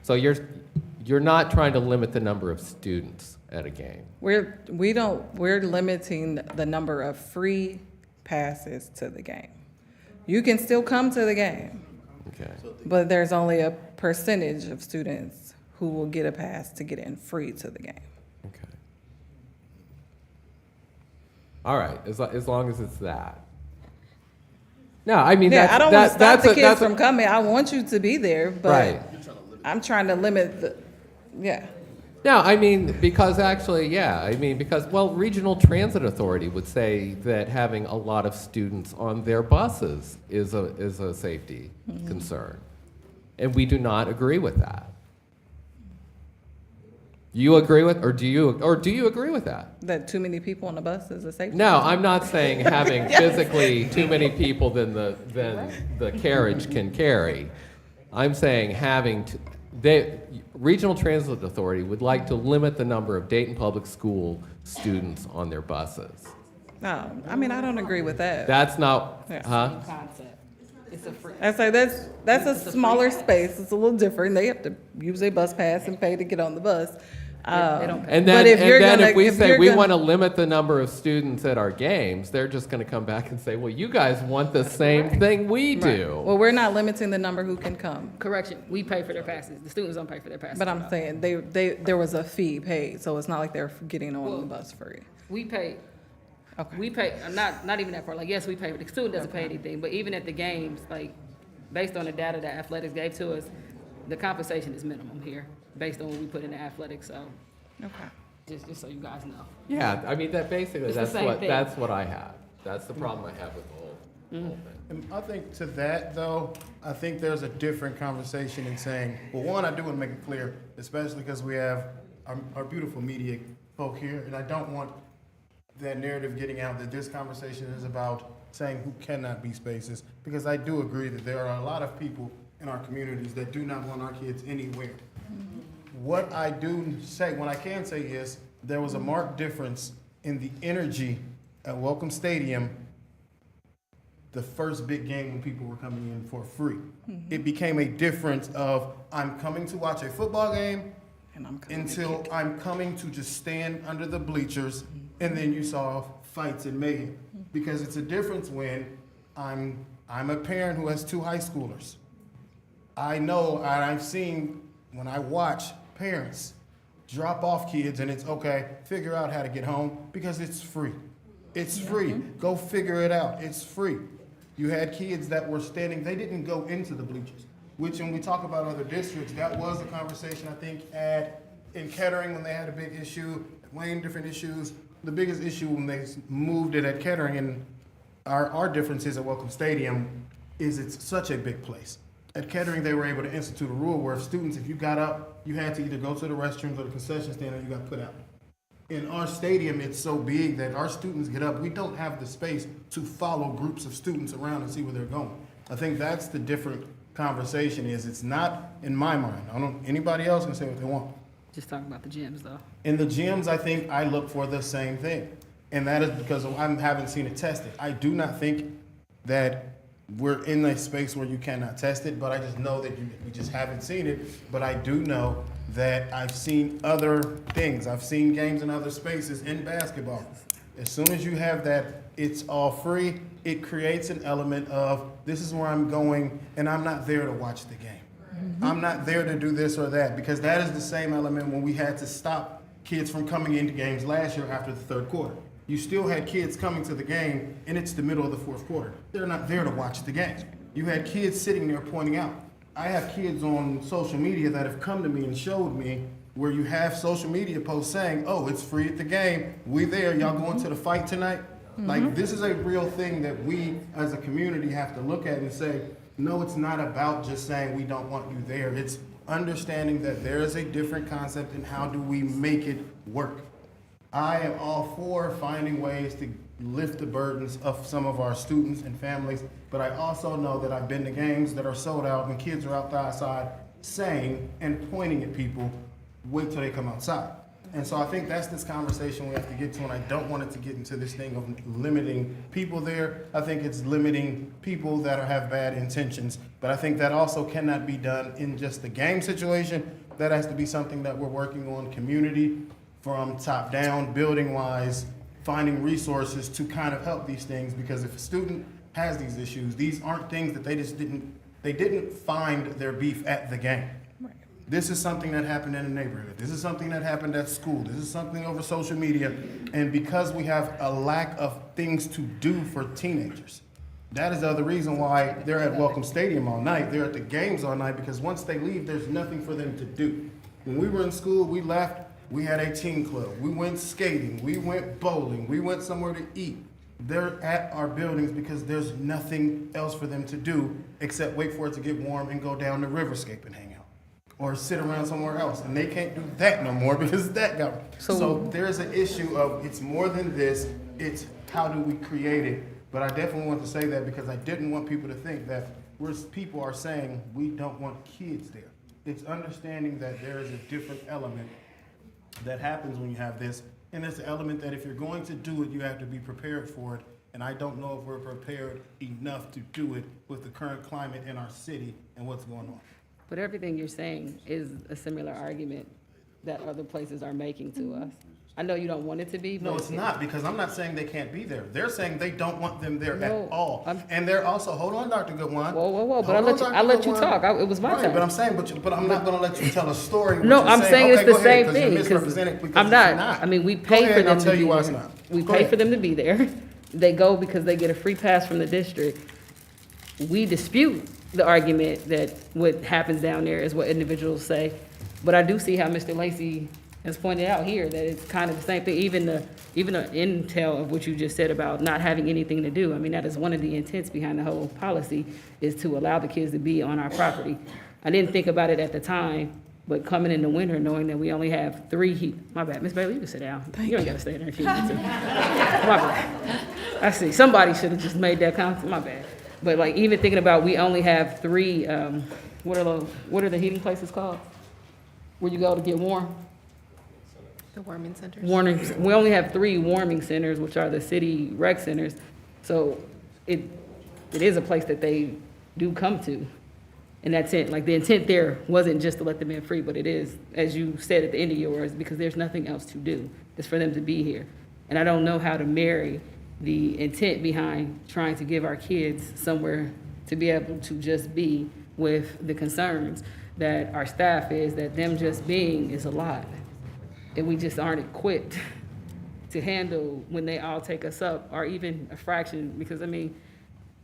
So you're not trying to limit the number of students at a game. We're limiting the number of free passes to the game. You can still come to the game. Okay. But there's only a percentage of students who will get a pass to get in free to the game. Okay. All right, as long as it's that. No, I mean, Yeah, that's, I don't want to stop the kids that's from coming. I want you to be there, but right. I'm trying to limit the, yeah. No, I mean, because actually, yeah, I mean, because, well, Regional Transit Authority would say that having a lot of students on their buses is a safety concern. And we do not agree with that. You agree with, or do you agree with that? That too many people on the bus is a safety? No, I'm not saying having physically too many people than the carriage can carry. I'm saying having Regional Transit Authority would like to limit the number of Dayton Public School students on their buses. No, I mean, I don't agree with that. That's not, huh? It's a free. I say that's a smaller space. It's a little different. They have to use a bus pass and pay to get on the bus. And then if we say we want to limit the number of students at our games, they're just going to come back and say, well, you guys want the same thing we do. Right. Well, we're not limiting the number who can come. Correction, we pay for their passes. The students don't pay for their passes. But I'm saying there was a fee paid, so it's not like they're getting on the bus free. We pay. Okay. We pay, not even that part. Like, yes, we pay, but the student doesn't pay anything. But even at the games, like, based on the data that athletics gave to us, the compensation is minimum here, based on what we put in the athletics. So, okay, just so you guys know. Yeah, I mean, that basically, It's the same thing. that's what I have. That's the problem I have with the whole thing. And I think to that, though, I think there's a different conversation in saying, well, one, I do want to make it clear, especially because we have our beautiful media folk here, and I don't want that narrative getting out that this conversation is about saying who cannot be spaces, because I do agree that there are a lot of people in our communities that do not want our kids anywhere. What I do say, what I can say is, there was a marked difference in the energy at Welcome Stadium the first big game when people were coming in for free. It became a difference of, I'm coming to watch a football game until I'm coming to just stand under the bleachers, and then you saw fights and mayhem. Because it's a difference when I'm a parent who has 2 high schoolers. I know, and I've seen when I watch parents drop off kids and it's okay, figure out how to get home because it's free. It's free. Go figure it out. It's free. You had kids that were standing, they didn't go into the bleachers, which when we talk about other districts, that was a conversation I think in Kettering when they had a big issue, at Wayne different issues. The biggest issue when they moved it at Kettering, and our differences at Welcome Stadium is it's such a big place. At Kettering, they were able to institute a rule where students, if you got up, you had to either go to the restrooms or the concession stand or you got put out. In our stadium, it's so big that our students get up. We don't have the space to follow groups of students around and see where they're going. I think that's the different conversation is. It's not in my mind. I don't, anybody else can say what they want. Just talking about the gyms, though. In the gyms, I think I look for the same thing. And that is because I haven't seen it tested. I do not think that we're in a space where you cannot test it, but I just know that we just haven't seen it. But I do know that I've seen other things. I've seen games in other spaces in basketball. As soon as you have that, it's all free. It creates an element of this is where I'm going, and I'm not there to watch the game. I'm not there to do this or that, because that is the same element when we had to stop kids from coming into games last year after the third quarter. You still had kids coming to the game, and it's the middle of the fourth quarter. They're not there to watch the game. You had kids sitting there pointing out. I have kids on social media that have come to me and showed me where you have social media posts saying, oh, it's free at the game. We there, y'all going to the fight tonight? Like, this is a real thing that we as a community have to look at and say, no, it's not about just saying we don't want you there. It's understanding that there is a different concept and how do we make it work. I am all for finding ways to lift the burdens of some of our students and families, but I also know that I've been to games that are sold out and kids are outside saying and pointing at people, wait till they come outside. And so I think that's this conversation we have to get to, and I don't want it to get into this thing of limiting people there. I think it's limiting people that have bad intentions, but I think that also cannot be done in just the game situation. That has to be something that we're working on community, from top down, building wise, finding resources to kind of help these things, because if a student has these issues, these aren't things that they didn't find their beef at the game. This is something that happened in the neighborhood. This is something that happened at school. This is something over social media. And because we have a lack of things to do for teenagers, That is the other reason why they're at Welcome Stadium all night. They're at the games all night because once they leave, there's nothing for them to do. When we were in school, we left, we had a teen club. We went skating, we went bowling, we went somewhere to eat. They're at our buildings because there's nothing else for them to do except wait for it to get warm and go down to Riverscape and hang out. Or sit around somewhere else. And they can't do that no more because that got, so there's an issue of it's more than this, it's how do we create it. But I definitely want to say that because I didn't want people to think that people are saying we don't want kids there. It's understanding that there is a different element that happens when you have this. And it's an element that if you're going to do it, you have to be prepared for it. And I don't know if we're prepared enough to do it with the current climate in our city and what's going on. But everything you're saying is a similar argument that other places are making to us. I know you don't want it to be, but no, it's not, because I'm not saying they can't be there. They're saying they don't want them there No, at all. And they're also, hold on, Dr. Goodwine. Whoa, but I let you talk. It was my Right, turn. but I'm saying, but I'm not gonna let you tell a story. No, which is I'm saying it's okay, the go ahead, same 'cause you're thing. 'Cause misrepresenting because I'm it's not. I mean, we Go pay ahead for and them I'll to tell be you why it's there. not. We Go pay ahead. for them to be there. They go because they get a free pass from the district. We dispute the argument that what happens down there is what individuals say. But I do see how Mr. Lacy has pointed out here that it's kind of the same thing, even the intel of what you just said about not having anything to do. I mean, that is one of the intents behind the whole policy, is to allow the kids to be on our property. I didn't think about it at the time, but coming in the winter, knowing that we only have 3 heat. My bad, Miss Bailey, you can sit down. You don't gotta stay there if you need to. My bad. I see, somebody should have just made that comment, my bad. But like, even thinking about, we only have 3, what are the heating places called? Where you go to get warm? The warming centers. We only have 3 warming centers, which are the city rec centers. So it is a place that they do come to. And that's it. Like, the intent there wasn't just to let them in free, but it is, as you said at the end of yours, because there's nothing else to do. It's for them to be here. And I don't know how to marry the intent behind trying to give our kids somewhere to be able to just be with the concerns that our staff is, that them just being is a lot. And we just aren't equipped to handle when they all take us up, or even a fraction, because I mean,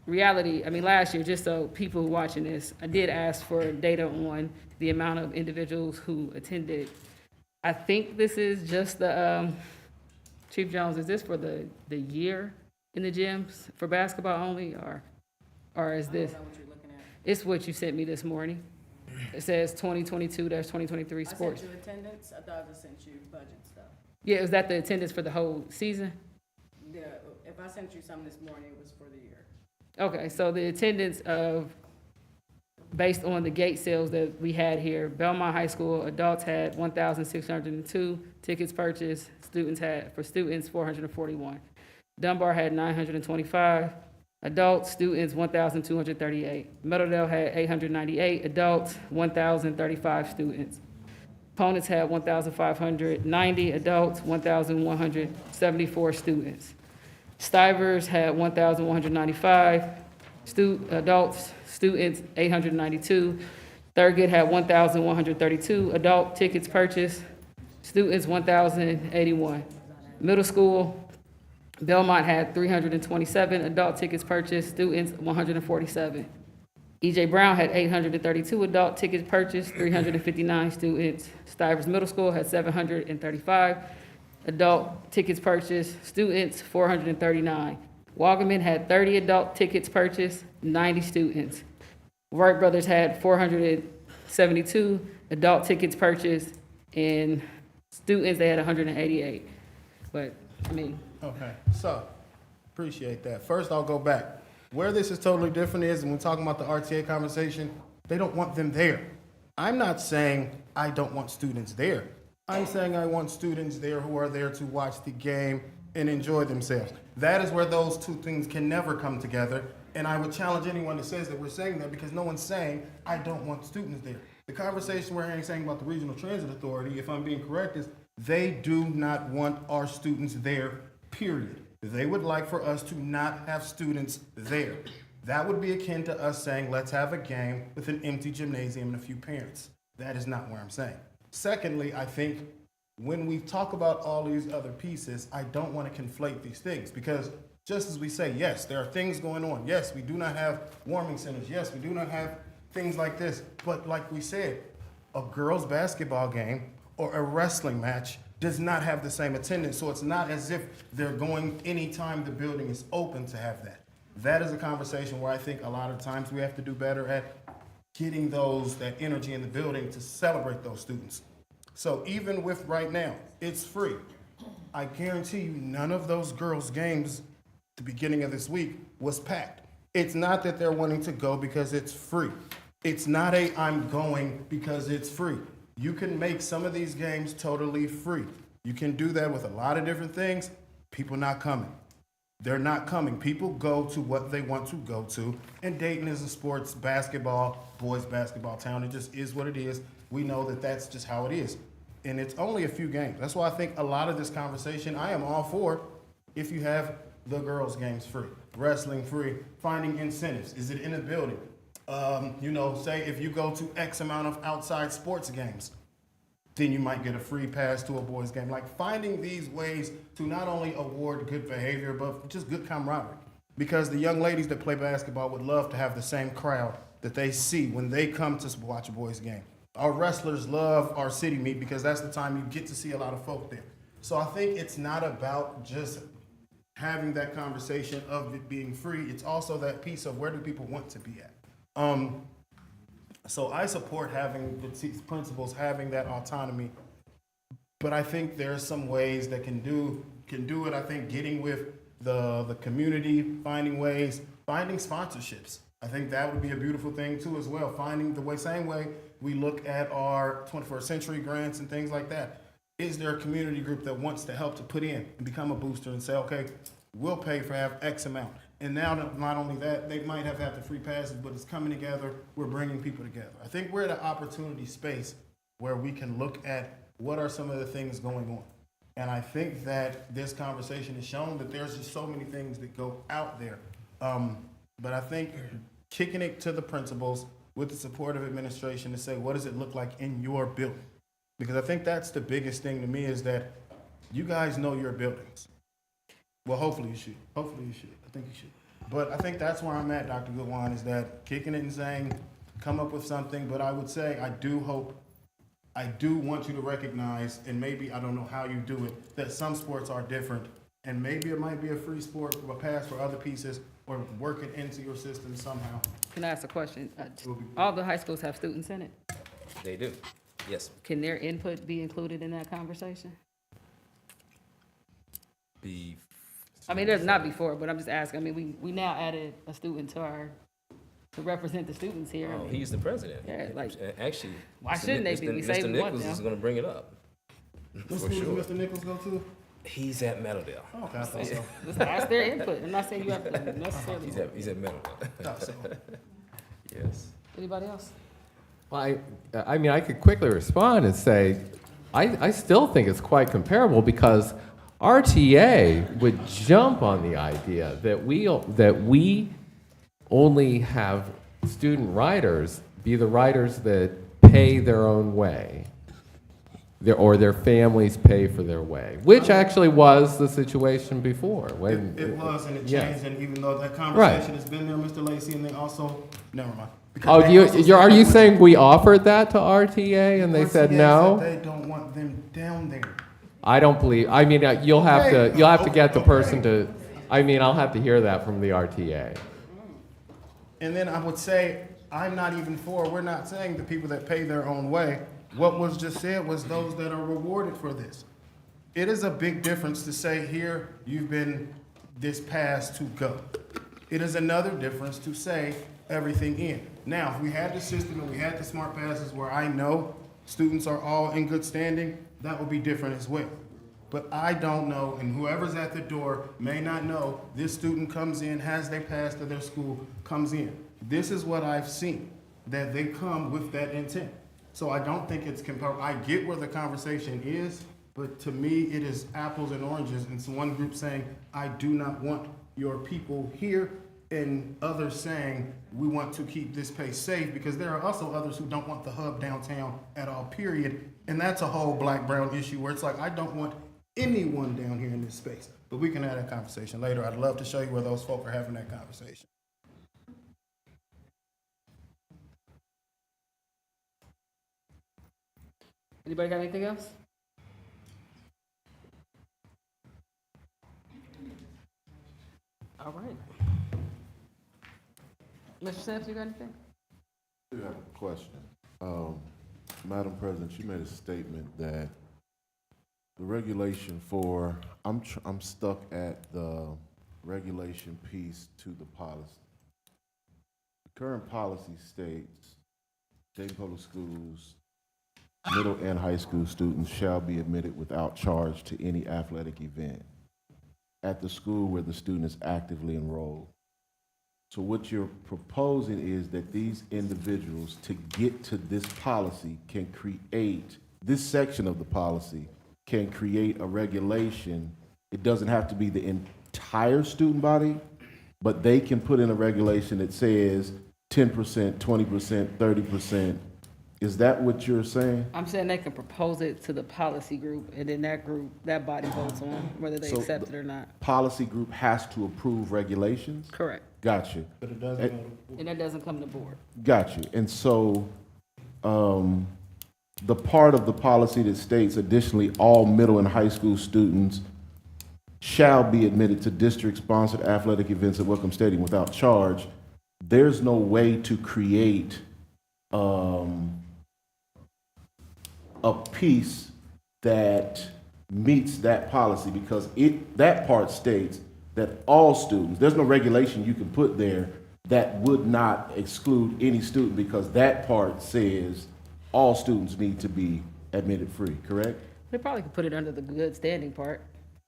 last year, just so people watching this, I did ask for data on the amount of individuals who attended. I think this is just the, Chief Jones, is this for the year in the gyms for basketball only, or is this? I don't know what you're looking at. It's what you sent me this morning. It says 2022-2023 sports. I sent you attendance, I thought I just sent you budget stuff. Yeah, is that the attendance for the whole season? Yeah, if I sent you something this morning, it was for the year. Okay, so the attendance based on the gate sales that we had here, Belmont High School, adults had 1,602 tickets purchased, students 441. Dunbar had 925, adults, students 1,238. Meadowdale had 898, adults 1,035 students. Opponents had 1,590, adults 1,174 students. Stivers had 1,195, adults, students 892. Thurgood had 1,132 adult tickets purchased, students 1,081. Middle school, Belmont had 327 adult tickets purchased, students 147. E.J. Brown had 832 adult tickets purchased, 359 students. Stivers Middle School had 735 adult tickets purchased, students 439. Wagaman had 30 adult tickets purchased, 90 students. Wright Brothers had 472 adult tickets purchased, and students, they had 188. But, I mean. Okay, so, appreciate that. First, I'll go back. Where this is totally different is, when we're talking about the RTA conversation, they don't want them there. I'm not saying I don't want students there. I'm saying I want students there who are there to watch the game and enjoy themselves. That is where those two things can never come together. And I would challenge anyone that says that we're saying that, because no one's saying I don't want students there. The conversation we're saying about the Regional Transit Authority, if I'm being correct, is they do not want our students there, period. They would like for us to not have students there. That would be akin to us saying, let's have a game with an empty gymnasium and a few parents. That is not where I'm saying. Secondly, I think when we talk about all these other pieces, I don't want to conflate these things, because Just as we say, yes, there are things going on. Yes, we do not have warming centers. Yes, we do not have things like this. But like we said, a girls' basketball game or a wrestling match does not have the same attendance. So it's not as if they're going anytime the building is open to have that. That is a conversation where I think a lot of times we have to do better at getting that energy in the building to celebrate those students. So even with right now, it's free. I guarantee you none of those girls' games the beginning of this week was packed. It's not that they're wanting to go because it's free. It's not I'm going because it's free. You can make some of these games totally free. You can do that with a lot of different things. People not coming. They're not coming. People go to what they want to go to. And Dayton is a sports basketball, boys basketball town. It just is what it is. We know that that's just how it is. And it's only a few games. That's why I think a lot of this conversation, I am all for if you have the girls' games free, wrestling free, finding incentives. Is it in a building? Say if you go to X amount of outside sports games, then you might get a free pass to a boys' game. Like finding these ways to not only award good behavior, but just good camaraderie. Because the young ladies that play basketball would love to have the same crowd that they see when they come to watch a boys' game. Our wrestlers love our city meet because that's the time you get to see a lot of folk there. So I think it's not about just having that conversation of it being free. It's also that piece of where do people want to be at. So I support having the principals having that autonomy, but I think there are some ways that can do it. I think getting with the community, finding ways, finding sponsorships. I think that would be a beautiful thing too as well. Finding same way we look at our 21st century grants and things like that. Is there a community group that wants to help to put in and become a booster and say, okay, we'll pay for have X amount. And now not only that, they might have had the free passes, but it's coming together. We're bringing people together. I think we're at an opportunity space where we can look at what are some of the things going on. And I think that this conversation has shown that there's just so many things that go out there. But I think kicking it to the principals with the support of administration to say, what does it look like in your building? Because I think that's the biggest thing to me is that you guys know your buildings. Well, hopefully you should. Hopefully you should. I think you should. But I think that's where I'm at, Dr. Goodwine, is that kicking it and saying, come up with something. But I would say, I do want you to recognize, and maybe I don't know how you do it, that some sports are different. And maybe it might be a free sport, a pass for other pieces, or work it into your system somehow. Can I ask a question? All the high schools have students in it. They do, yes. Can their input be included in that conversation? There's not before, but I'm just asking. I mean, we now added a student to represent the students here. Oh, he's the president. Yeah, actually. Why shouldn't they be? We saved Mr. one Nichols now. is going to bring it up. What For school sure. does Mr. Nichols go to? He's at Meadowdale. Oh, okay, I thought so. Let's ask their input. I'm not saying you have to necessarily. He's at Meadowdale. Thought so. Yes. Anybody else? Well, I could quickly respond and say, I still think it's quite comparable because RTA would jump on the idea that we only have student riders be the riders that pay their own way, or their families pay for their way, which actually was the situation before. When It was, and it yeah. changed, and even though that conversation has been there, Mr. Lacey, and they also, never mind. Oh, Because they also are said you that saying we offered that to RTA and they said RTA no? said they don't want them down there. I don't believe. I mean, you'll have to get the person to. I mean, I'll have to hear that from the RTA. And then I would say, I'm not even for, we're not saying the people that pay their own way. What was just said was those that are rewarded for this. It is a big difference to say here, you've been this pass to go. It is another difference to say everything in. Now, if we had the system and we had the smart passes where I know students are all in good standing, that would be different as well. But I don't know, and whoever's at the door may not know, this student comes in, has their pass to their school, comes in. This is what I've seen, that they come with that intent. So I don't think it's comparable. I get where the conversation is, but to me, it is apples and oranges. And so one group saying, I do not want your people here, and others saying, we want to keep this place safe, because there are also others who don't want the hub downtown at all, period. And that's a whole black-brown issue where it's like, I don't want anyone down here in this space. But we can have that conversation later. I'd love to show you where those folk are having that conversation. Anybody got anything else? All right. Mr. Sims, you got anything? I do have a question. Madam President, you made a statement that the regulation for, I'm stuck at the regulation piece to the policy. The current policy states Dayton Public Schools middle and high school students shall be admitted without charge to any athletic event at the school where the student is actively enrolled. So what you're proposing is that these individuals, to get to this policy, can create, this section of the policy can create a regulation. It doesn't have to be the entire student body, but they can put in a regulation that says 10%, 20%, 30%. Is that what you're saying? I'm saying they can propose it to the policy group, and then that body votes on whether they accept it or not. Policy group has to approve regulations? Correct. Got you. But it doesn't go to And that doesn't come to board. Got you. And so, the part of the policy that states additionally, all middle and high school students shall be admitted to district-sponsored athletic events at Welcome Stadium without charge, there's no way to create a piece that meets that policy, because that part states that all students, there's no regulation you can put there that would not exclude any student, because that part says all students need to be admitted free, correct? They probably could put it under the good standing part.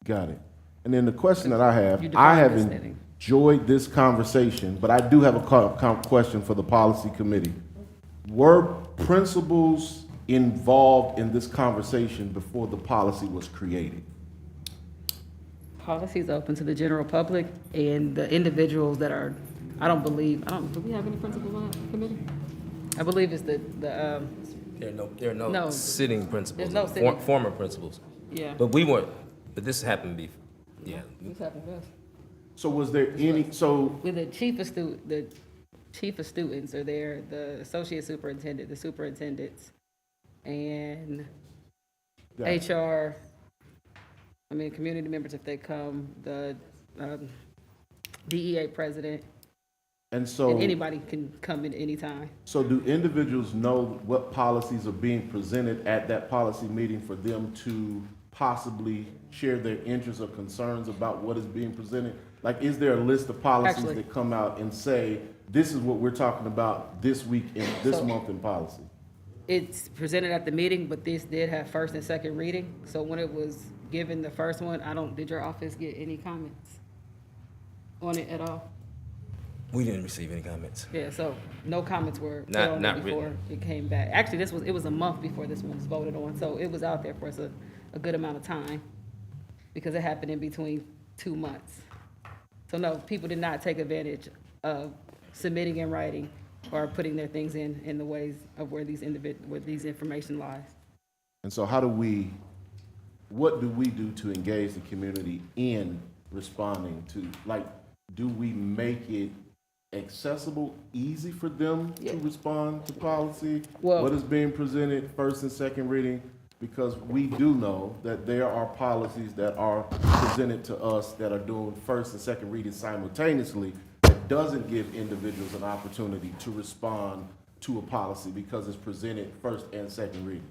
Got it. And then the question that I have, You I define have good standing. enjoyed this conversation, but I do have a question for the policy committee. Were principals involved in this conversation before the policy was created? Policy is open to the general public and the individuals that are, do we have any principals on that committee? I believe it's There are no No. sitting principals. There's no sitting- Former principals. Yeah. But we weren't, but this happened before, yeah. This happened to us. So was there any, so, With the chief of students are there, the associate superintendent, the superintendents, and Got it. HR, community members if they come, the DEA president, and so. and anybody can come in anytime. So do individuals know what policies are being presented at that policy meeting for them to possibly share their interests or concerns about what is being presented? Like, is there a list of policies Actually- that come out and say, this is what we're talking about this week in this So- month in policy? It's presented at the meeting, but this did have first and second reading. So when it was given the first one, did your office get any comments on it at all? We didn't receive any comments. Yeah, so no comments were put Not- on not it before written. it came back. Actually, it was a month before this one was voted on, so it was out there for us a good amount of time because it happened in between 2 months. So no, people did not take advantage of submitting in writing or putting their things in the ways of where these information lies. And so what do we do to engage the community in responding to, like, do we make it accessible, easy for them to respond to policy? Well- What is being presented first and second reading? Because we do know that there are policies that are presented to us that are doing first and second reading simultaneously that doesn't give individuals an opportunity to respond to a policy because it's presented first and second reading.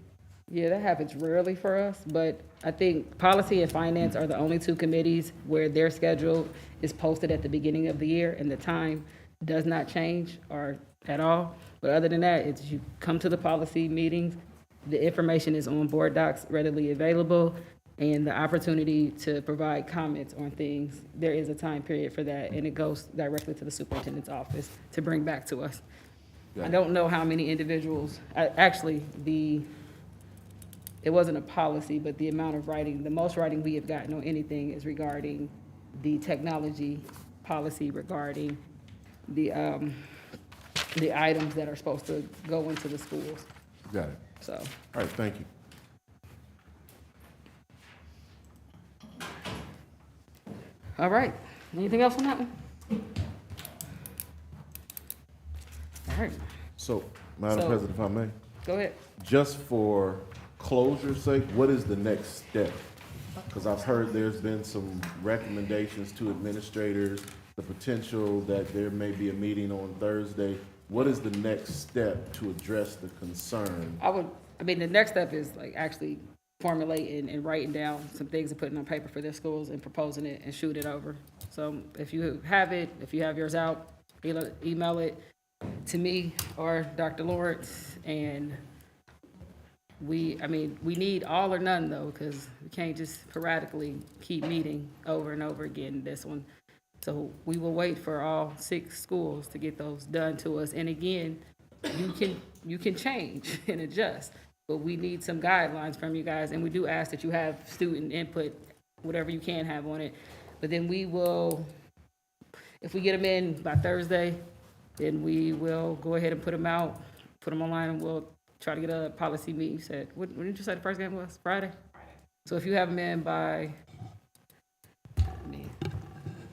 Yeah, that happens rarely for us, but I think policy and finance are the only two committees where their schedule is posted at the beginning of the year and the time does not change or at all. But other than that, it's you come to the policy meetings, the information is on board docs readily available, and the opportunity to provide comments on things, there is a time period for that, and it goes directly to the superintendent's office to bring back to us. I don't know how many individuals, it wasn't a policy, but the amount of writing, the most writing we have gotten on anything is regarding the technology policy regarding the items that are supposed to go into the schools. Got it. So, All right, thank you. All right, anything else on that one? All right, So, Madam So- President, if I may, go ahead. just for closure's sake, what is the next step? Because I've heard there's been some recommendations to administrators, the potential that there may be a meeting on Thursday. What is the next step to address the concern? The next step is like actually formulating and writing down some things and putting on paper for their schools and proposing it and shoot it over. So if you have it, if you have yours out, email it to me or Dr. Lawrence, and we need all or none though, because we can't just sporadically keep meeting over and over again this one. So we will wait for all 6 schools to get those done to us. And again, you can change and adjust, but we need some guidelines from you guys. And we do ask that you have student input, whatever you can have on it. But then we will, if we get them in by Thursday, then we will go ahead and put them out, put them online, and we'll try to get a policy meeting. You said, when did you say the first game was? Friday? So if you have them in by,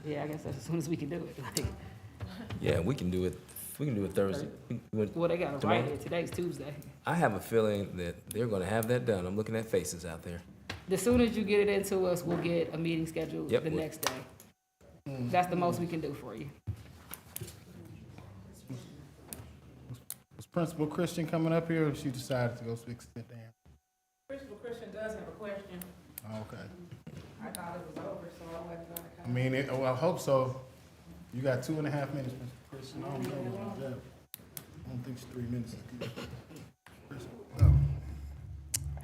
I guess that's as soon as we can do it. Yeah, we can do it. We can do it Thursday. Well, they got it right here. Today's Tuesday. I have a feeling that they're going to have that done. I'm looking at faces out there. The sooner as you get it into us, we'll get a meeting scheduled the next day. That's the most we can do for you. Was Principal Christian coming up here, or she decided to go sit down? Principal Christian does have a question. Okay. I thought it was over, so I wasn't gonna I mean, I hope so. You got 2.5 minutes, Mr. Christian. I don't know about that. I don't think it's 3 minutes.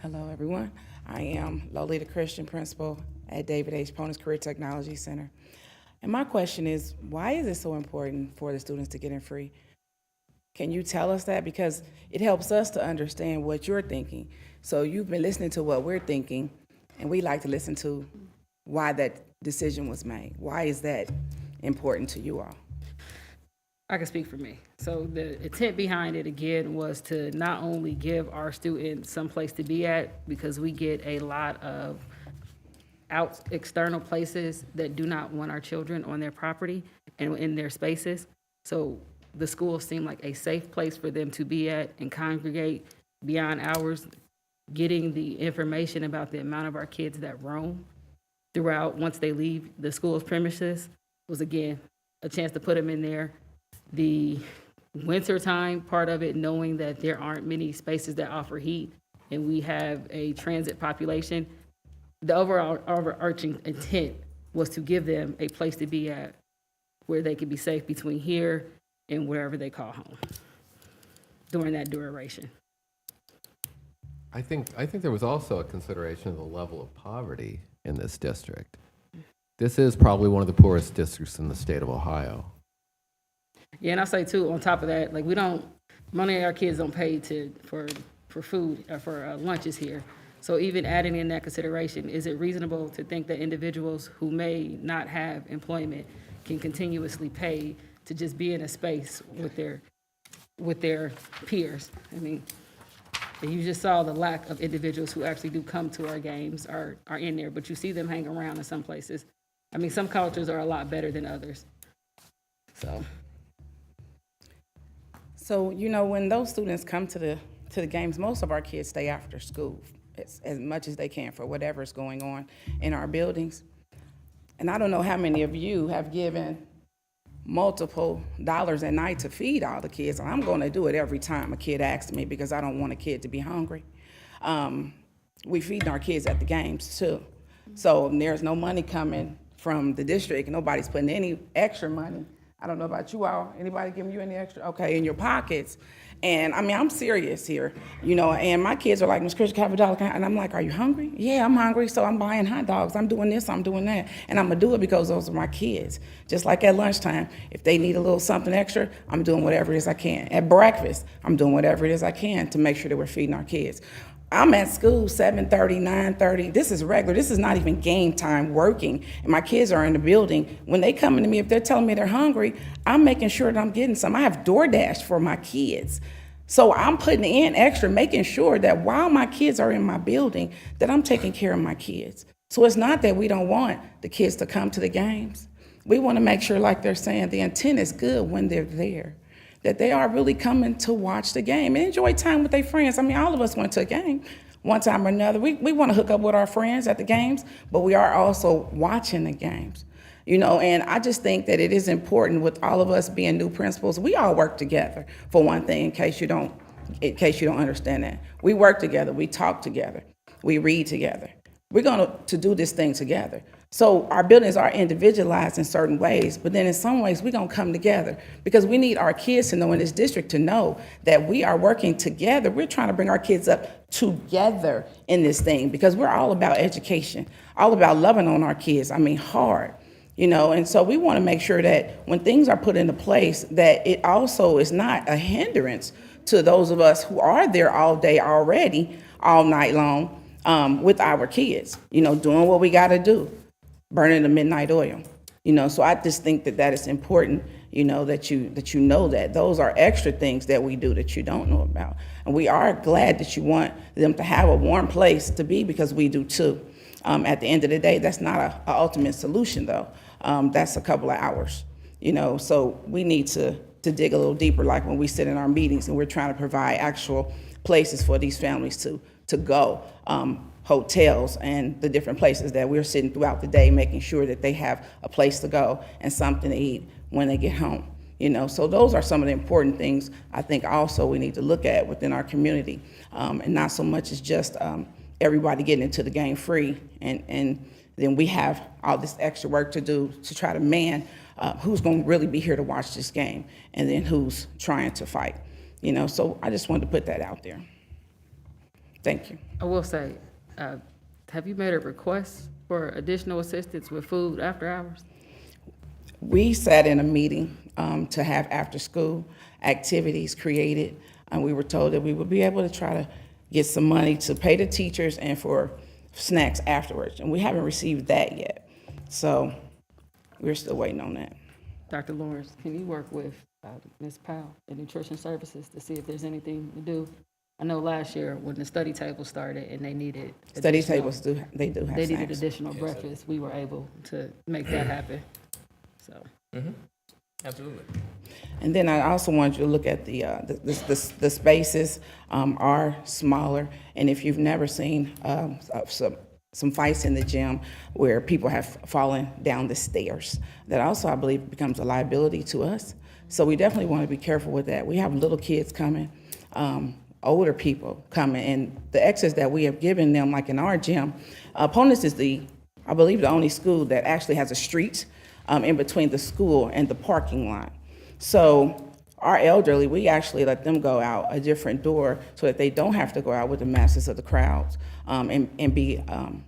Hello, everyone. I am Lolita Christian, principal at David H. Ponis Career Technology Center. And my question is, why is it so important for the students to get in free? Can you tell us that? Because it helps us to understand what you're thinking. So you've been listening to what we're thinking, and we like to listen to why that decision was made. Why is that important to you all? I can speak for me. So the intent behind it, again, was to not only give our students some place to be at, because we get a lot of external places that do not want our children on their property and in their spaces. So the schools seem like a safe place for them to be at and congregate beyond hours, getting the information about the amount of our kids that roam throughout once they leave the school's premises was, again, a chance to put them in there. The wintertime part of it, knowing that there aren't many spaces that offer heat and we have a transit population, the overall overarching intent was to give them a place to be at where they could be safe between here and wherever they call home during that duration. I think there was also a consideration of the level of poverty in this district. This is probably one of the poorest districts in the state of Ohio. Yeah, and I say too, on top of that, like many of our kids don't pay for food or for lunches here. So even adding in that consideration, is it reasonable to think that individuals who may not have employment can continuously pay to just be in a space with their peers? I mean, and you just saw the lack of individuals who actually do come to our games are in there, but you see them hang around in some places. I mean, some cultures are a lot better than others. So, when those students come to the games, most of our kids stay after school as much as they can for whatever's going on in our buildings. And I don't know how many of you have given multiple dollars a night to feed all the kids. I'm going to do it every time a kid asks me because I don't want a kid to be hungry. We feed our kids at the games too. So there's no money coming from the district. Nobody's putting any extra money. I don't know about you all. Anybody giving you any extra? Okay, in your pockets. And I mean, I'm serious here, and my kids are like, Ms. Christian, can I have $1? And I'm like, are you hungry? Yeah, I'm hungry, so I'm buying hot dogs. I'm doing this, I'm doing that. And I'm gonna do it because those are my kids. Just like at lunchtime, if they need a little something extra, I'm doing whatever it is I can. At breakfast, I'm doing whatever it is I can to make sure that we're feeding our kids. I'm at school 7:30, 9:30. This is regular. This is not even game time working. And my kids are in the building. When they come to me, if they're telling me they're hungry, I'm making sure that I'm getting some. I have DoorDash for my kids. So I'm putting in extra, making sure that while my kids are in my building, that I'm taking care of my kids. So it's not that we don't want the kids to come to the games. We want to make sure, like they're saying, the intent is good when they're there, that they are really coming to watch the game and enjoy time with their friends. I mean, all of us went to a game one time or another. We want to hook up with our friends at the games, but we are also watching the games. And I just think that it is important with all of us being new principals. We all work together, for one thing, in case you don't understand that. We work together, we talk together, we read together. We're going to do this thing together. So our buildings are individualized in certain ways, but then in some ways we're going to come together because we need our kids to know in this district to know that we are working together. We're trying to bring our kids up together in this thing because we're all about education, all about loving on our kids. I mean, hard, and so we want to make sure that when things are put into place, that it also is not a hindrance to those of us who are there all day already, all night long, with our kids, doing what we got to do, burning the midnight oil, So I just think that is important, that you know that those are extra things that we do that you don't know about, and we are glad that you want them to have a warm place to be because we do too. At the end of the day, that's not an ultimate solution though. That's a couple of hours, So we need to dig a little deeper, like when we sit in our meetings and we're trying to provide actual places for these families to go, hotels and the different places that we're sitting throughout the day, making sure that they have a place to go and something to eat when they get home. So those are some of the important things I think also we need to look at within our community, and not so much as just everybody getting into the game free, and then we have all this extra work to do to try to man who's going to really be here to watch this game, and then who's trying to fight. So I just wanted to put that out there. Thank you. I will say, have you made a request for additional assistance with food after hours? We sat in a meeting to have after-school activities created, and we were told that we would be able to try to get some money to pay the teachers and for snacks afterwards, and we haven't received that yet. So we're still waiting on that. Dr. Lawrence, can you work with Ms. Powell at Nutrition Services to see if there's anything to do? I know last year when the study table started and they needed study tables do have they snacks. needed additional breakfast, we were able to make that happen. So Absolutely. And then I also wanted you to look at the spaces are smaller, and if you've never seen some fights in the gym where people have fallen down the stairs, that also I believe becomes a liability to us. So we definitely want to be careful with that. We have little kids coming, older people coming, and the access that we have given them, like in our gym, Ponus is I believe the only school that actually has a street in between the school and the parking lot. So our elderly, we actually let them go out a different door so that they don't have to go out with the masses of the crowds and be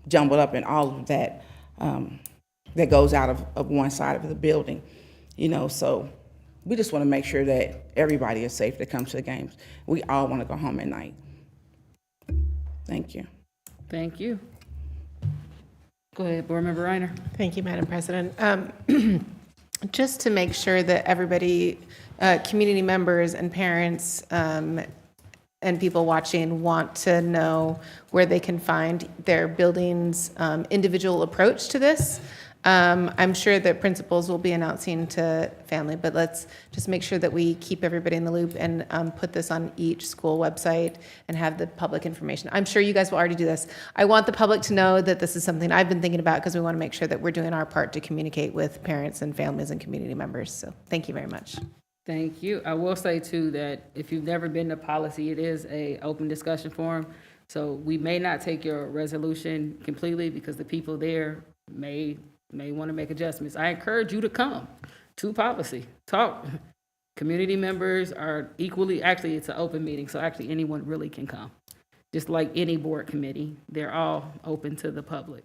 jumbled up in all of that that goes out of one side of the building. So we just want to make sure that everybody is safe that comes to the games. We all want to go home at night. Thank you. Thank you. Go ahead, Board Member Reiner. Thank you, Madam President. Just to make sure that everybody, community members and parents and people watching want to know where they can find their building's individual approach to this. I'm sure that principals will be announcing to family, but let's just make sure that we keep everybody in the loop and put this on each school website and have the public information. I'm sure you guys will already do this. I want the public to know that this is something I've been thinking about because we want to make sure that we're doing our part to communicate with parents and families and community members. So thank you very much. Thank you. I will say too that if you've never been to policy, it is a open discussion forum. So we may not take your resolution completely because the people there may want to make adjustments. I encourage you to come to policy, talk. Community members are equally, actually it's an open meeting, so actually anyone really can come. Just like any board committee, they're all open to the public.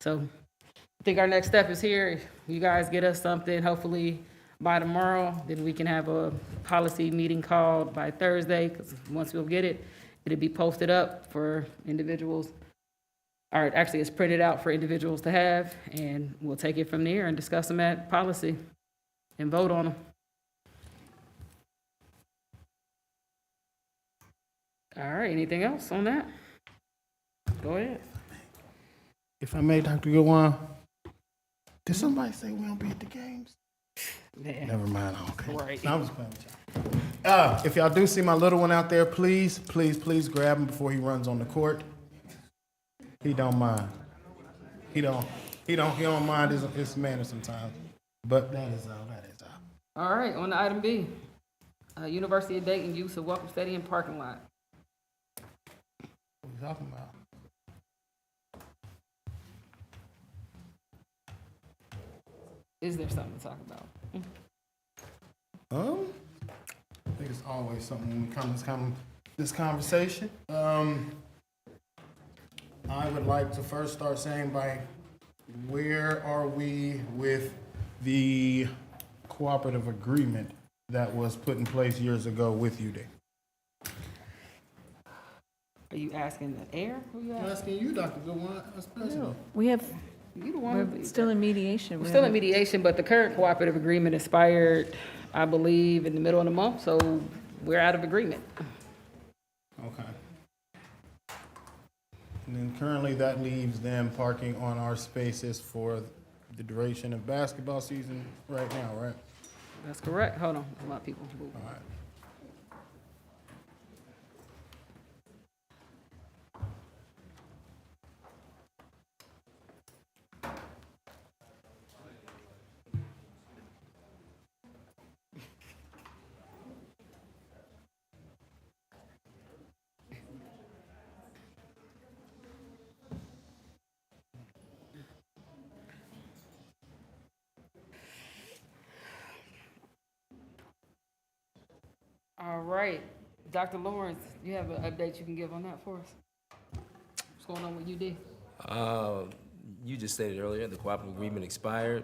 So I think our next step is here. You guys get us something, hopefully by tomorrow, then we can have a policy meeting called by Thursday, because once we'll get it, it'll be posted up for individuals. Or actually, it's printed out for individuals to have, and we'll take it from there and discuss them at policy and vote on them. All right, anything else on that? Go ahead. If I may, Dr. Goodwin, did somebody say we don't be at the games? Yeah. Never mind, okay. Right. No, I'm just playing with y'all. If y'all do see my little one out there, please grab him before he runs on the court. He don't mind. He don't mind his manners sometimes. But that is all. All right, on to item B. University of Dayton use of Welcome Stadium parking lot. What are you talking about? Is there something to talk about? I think it's always something when we come to this conversation. I would like to first start saying where are we with the cooperative agreement that was put in place years ago with UD? Are you asking the air? Who you I'm asking you, Dr. Goodwin, as president. We have, You the one. we're still in mediation. We're still in mediation, but the current cooperative agreement expired, I believe, in the middle of the month, so we're out of agreement. Okay. And then currently that leaves them parking on our spaces for the duration of basketball season right now, right? That's correct. Hold on, a lot of people. All right. All right, Dr. Lawrence, you have an update you can give on that for us? What's going on with UD? You just stated earlier, the cooperative agreement expired.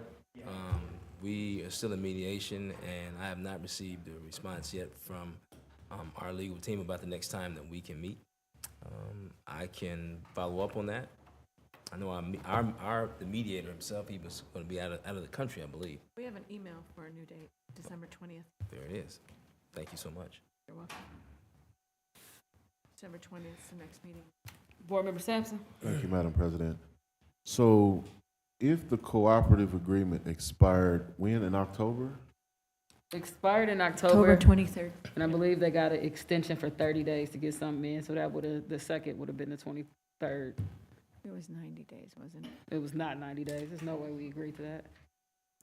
We are still in mediation, and I have not received a response yet from our legal team about the next time that we can meet. I can follow up on that. I know the mediator himself, he was going to be out of the country, I believe. We have an email for a new date, December 20th. There it is. Thank you so much. You're welcome. December 20th is the next meeting. Board Member Sampson? Thank you, Madam President. So if the cooperative agreement expired when, in October? Expired in October. October 23rd. And I believe they got an extension for 30 days to get something in, so that the second would have been the 23rd. It was 90 days, wasn't it? It was not 90 days. There's no way we agreed to that.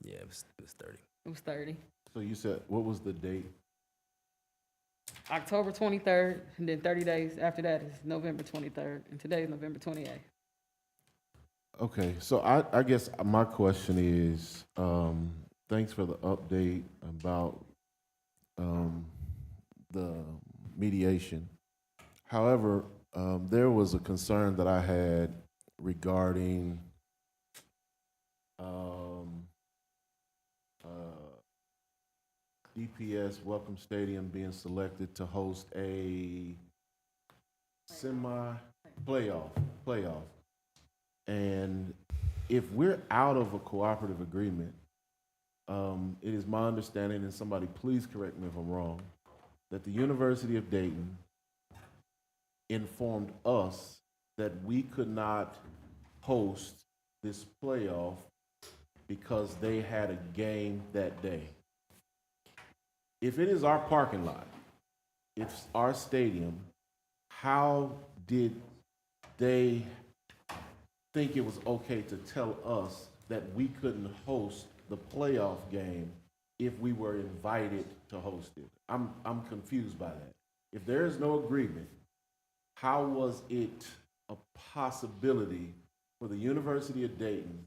Yeah, it was 30. It was 30. So you said, what was the date? October 23rd, and then 30 days after that is November 23rd, and today is November 28th. Okay, so I guess my question is, thanks for the update about the mediation. However, there was a concern that I had regarding DPS Welcome Stadium being selected to host a semi-playoff. And if we're out of a cooperative agreement, it is my understanding, and somebody please correct me if I'm wrong, that the University of Dayton informed us that we could not host this playoff because they had a game that day. If it is our parking lot, it's our stadium, how did they think it was okay to tell us that we couldn't host the playoff game if we were invited to host it? I'm confused by that. If there is no agreement, how was it a possibility for the University of Dayton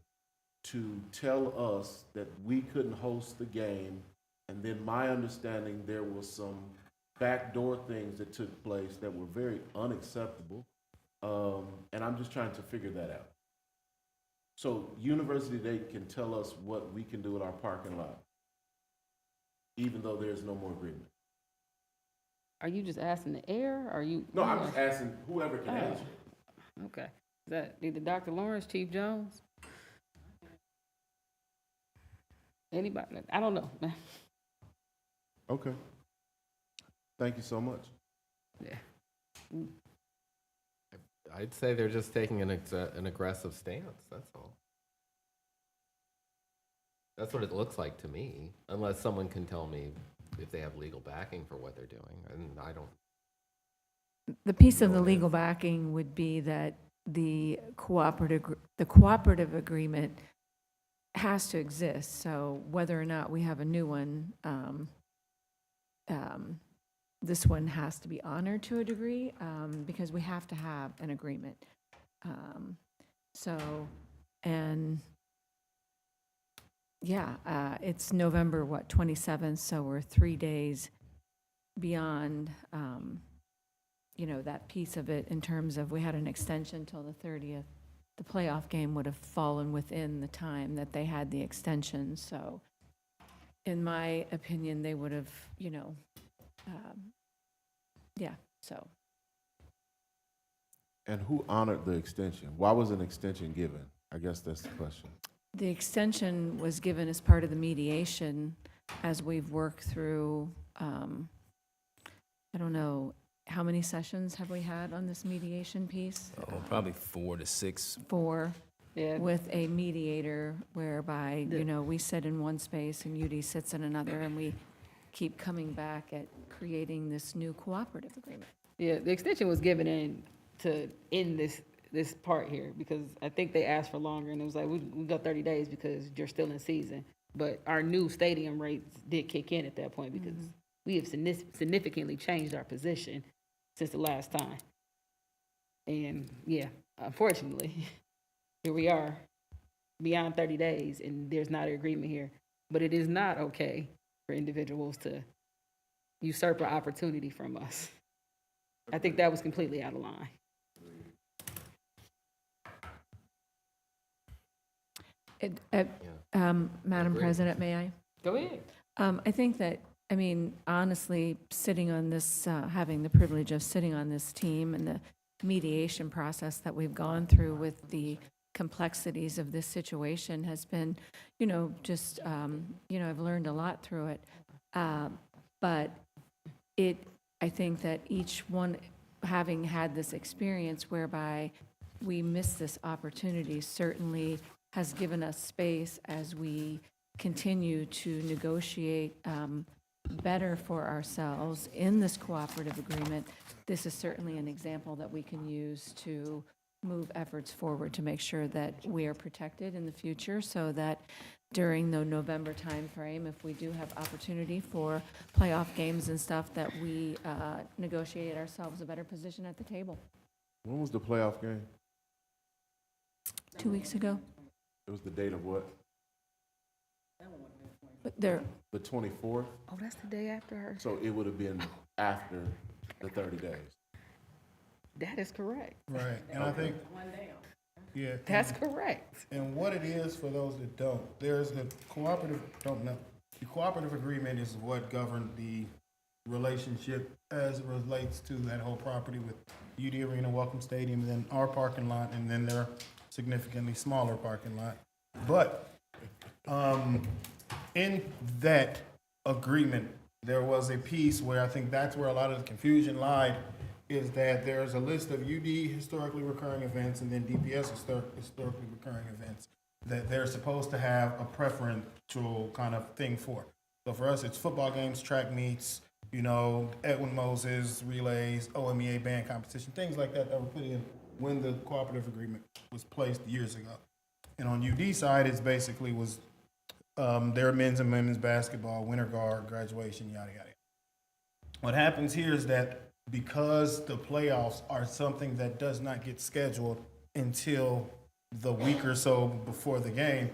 to tell us that we couldn't host the game? And then my understanding, there was some backdoor things that took place that were very unacceptable. And I'm just trying to figure that out. So University of Dayton can tell us what we can do with our parking lot, even though there's no more agreement. Are you just asking the air, or are you? No, I'm just asking whoever can answer. Okay. Is that either Dr. Lawrence, Chief Jones? Anybody? I don't know, man. Okay. Thank you so much. Yeah. I'd say they're just taking an aggressive stance, that's all. That's what it looks like to me, unless someone can tell me if they have legal backing for what they're doing, and I don't. The piece of the legal backing would be that the cooperative agreement has to exist. So whether or not we have a new one, this one has to be honored to a degree, because we have to have an agreement. It's November, 27th, so we're 3 days beyond, that piece of it in terms of we had an extension till the 30th. The playoff game would have fallen within the time that they had the extension, so in my opinion, they would have, so. And who honored the extension? Why was an extension given? I guess that's the question. The extension was given as part of the mediation as we've worked through, I don't know, how many sessions have we had on this mediation piece? Oh, probably 4 to 6. 4, Yeah. with a mediator whereby, we sit in one space and UD sits in another, and we keep coming back at creating this new cooperative agreement. Yeah, the extension was given in to end this part here, because I think they asked for longer, and it was like, we go 30 days because you're still in season. But our new stadium rates did kick in at that point, because we have significantly changed our position since the last time. And yeah, unfortunately, here we are, beyond 30 days, and there's not an agreement here. But it is not okay for individuals to usurp an opportunity from us. I think that was completely out of line. Madam President, may I? Go ahead. I think that, honestly, sitting on this, having the privilege of sitting on this team and the mediation process that we've gone through with the complexities of this situation has been, I've learned a lot through it. But I think that each one, having had this experience whereby we missed this opportunity, certainly has given us space as we continue to negotiate better for ourselves in this cooperative agreement. This is certainly an example that we can use to move efforts forward to make sure that we are protected in the future, so that during the November timeframe, if we do have opportunity for playoff games and stuff, that we negotiate ourselves a better position at the table. When was the playoff game? 2 weeks ago. It was the date of what? But there. The 24th? Oh, that's the day after her. So it would have been after the 30 days. That is correct. Right, and I think, yeah. That's correct. And what it is, for those that don't, there's the cooperative, don't know. The cooperative agreement is what governed the relationship as it relates to that whole property with UD Arena, Welcome Stadium, and then our parking lot, and then their significantly smaller parking lot. But in that agreement, there was a piece where I think that's where a lot of the confusion lied, is that there's a list of UD historically recurring events and then DPS historically recurring events that they're supposed to have a preferential kind of thing for. So for us, it's football games, track meets, Edwin Moses, relays, OMEA band competition, things like that were put in when the cooperative agreement was placed years ago. And on UD side, it's basically was their men's and women's basketball, winter guard, graduation, yada, yada. What happens here is that because the playoffs are something that does not get scheduled until the week or so before the game,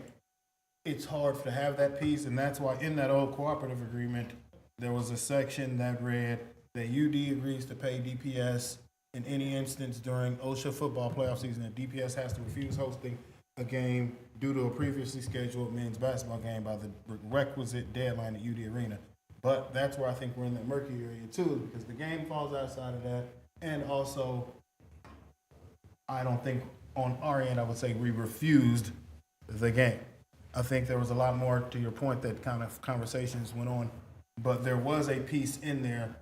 it's hard to have that piece, and that's why in that old cooperative agreement, there was a section that read that UD agrees to pay DPS in any instance during OSHA football playoff season that DPS has to refuse hosting a game due to a previously scheduled men's basketball game by the requisite deadline at UD Arena. But that's where I think we're in that murky area too, because the game falls outside of that. And also, I don't think on our end, I would say we refused the game. I think there was a lot more, to your point, that kind of conversations went on. But there was a piece in there,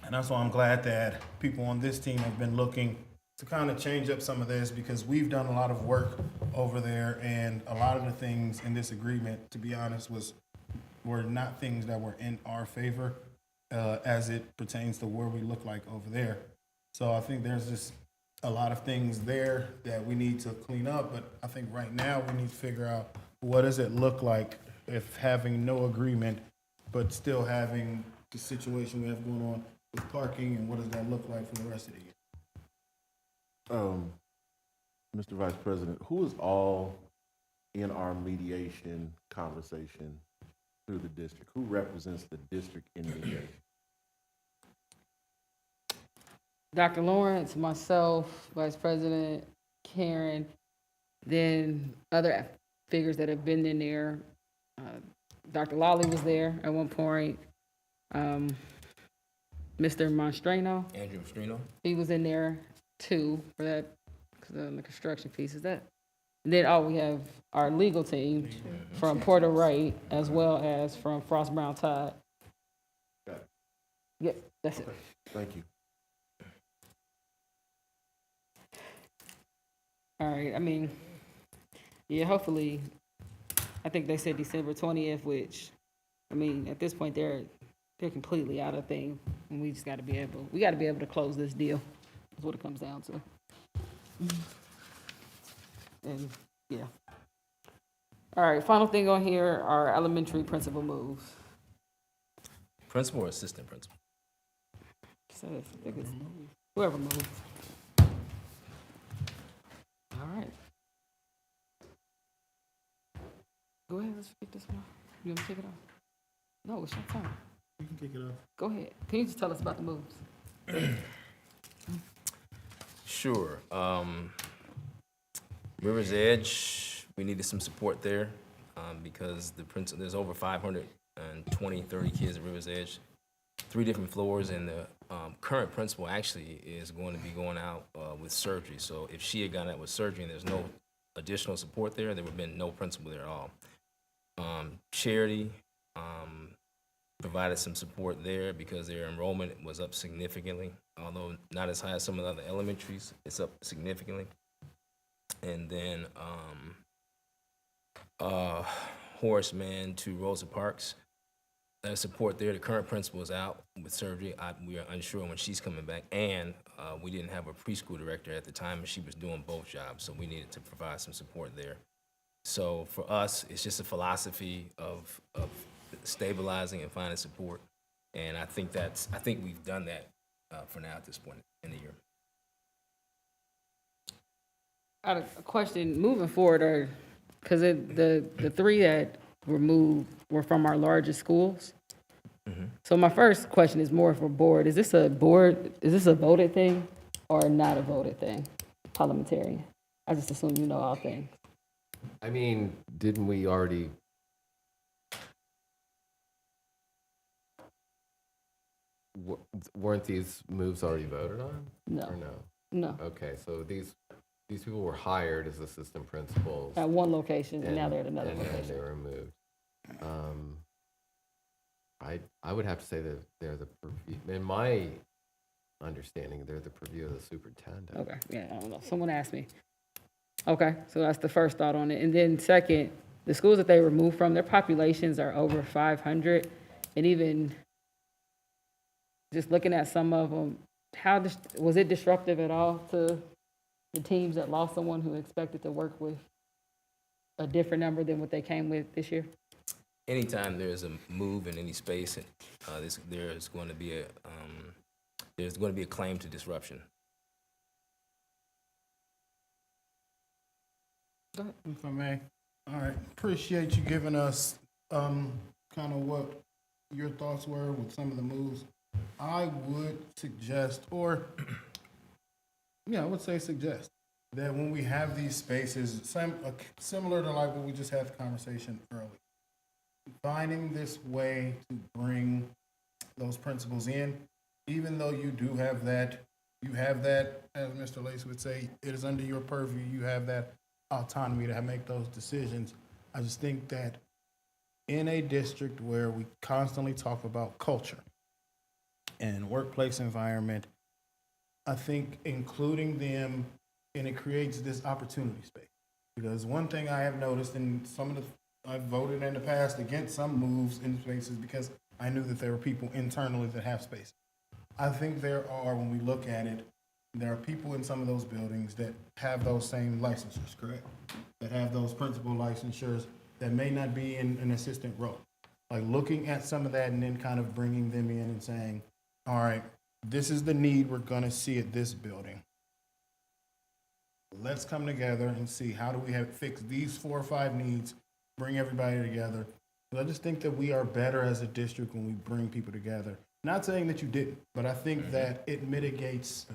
and that's why I'm glad that people on this team have been looking to kind of change up some of this, because we've done a lot of work over there, and a lot of the things in this agreement, to be honest, were not things that were in our favor as it pertains to where we look like over there. So I think there's just a lot of things there that we need to clean up, but I think right now we need to figure out what does it look like if having no agreement, but still having the situation we have going on with parking, and what does that look like for the rest of the year? Mr. Vice President, who is all in our mediation conversation through the district? Who represents the district in mediation? Dr. Lawrence, myself, Vice President Karen, then other figures that have been in there. Dr. Lawley was there at one point. Mr. Monstrano. Andrew Monstrano. He was in there too for that, the construction piece. Is that? And then, we have our legal team from Porter Wright, as well as from Frost Brown Todd. Yep, that's it. Thank you. All right, I mean, yeah, hopefully, I think they said December 20th, which, I mean, at this point, they're completely out of thing, and we just got to be able to close this deal. That's what it comes down to. And, yeah. All right, final thing on here are elementary principal moves. Principal or assistant principal? So I think it's whoever moves. All right. Go ahead, let's kick this one. You want to kick it off? No, it's your turn. You can kick it off. Go ahead. Can you just tell us about the moves? Sure. River's Edge, we needed some support there because there's over 520, 30 kids at River's Edge, 3 different floors, and the current principal actually is going to be going out with surgery. So if she had gone out with surgery and there's no additional support there, there would have been no principal there at all. Charity provided some support there because their enrollment was up significantly, although not as high as some of the other elementaries. It's up significantly. And then Horace Mann to Rosa Parks. There's support there. The current principal is out with surgery. We are unsure when she's coming back. And we didn't have a preschool director at the time, and she was doing both jobs, so we needed to provide some support there. So for us, it's just a philosophy of stabilizing and finding support. And I think we've done that for now at this point in the year. I had a question moving forward, because the 3 that were moved were from our largest schools. Mm-hmm. So my first question is more for board. Is this a voted thing or not a voted thing? Parliamentarian. I just assume you know all things. I mean, didn't we already? Weren't these moves already voted on? No. Or no? No. Okay, so these people were hired as assistant principals At one location, and now they're at another and location. they were moved. I would have to say that they're the purview, in my understanding, they're the purview of the superintendent. Okay, yeah, I don't know. Someone asked me. Okay, so that's the first thought on it. And then second, the schools that they removed from, their populations are over 500. And even just looking at some of them, was it disruptive at all to the teams that lost someone who expected to work with a different number than what they came with this year? Anytime there's a move in any space, there's going to be a claim to disruption. Go ahead. If I may. All right. Appreciate you giving us kind of what your thoughts were with some of the moves. I would suggest, I would say suggest that when we have these spaces, similar to like what we just had the conversation earlier, finding this way to bring those principles in, even though you do have that, as Mr. Lace would say, it is under your purview, you have that autonomy to make those decisions. I just think that in a district where we constantly talk about culture and workplace environment, I think including them, and it creates this opportunity space. Because one thing I have noticed in some of the, I've voted in the past against some moves in spaces because I knew that there were people internally that have space. I think there are, when we look at it, there are people in some of those buildings that have those same licensures, correct? That have those principal licensures that may not be in an assistant role. Like looking at some of that and then kind of bringing them in and saying, all right, this is the need we're gonna see at this building. Let's come together and see how do we fix these 4 or 5 needs, bring everybody together. But I just think that we are better as a district when we bring people together. Not saying that you didn't, but I think that it mitigates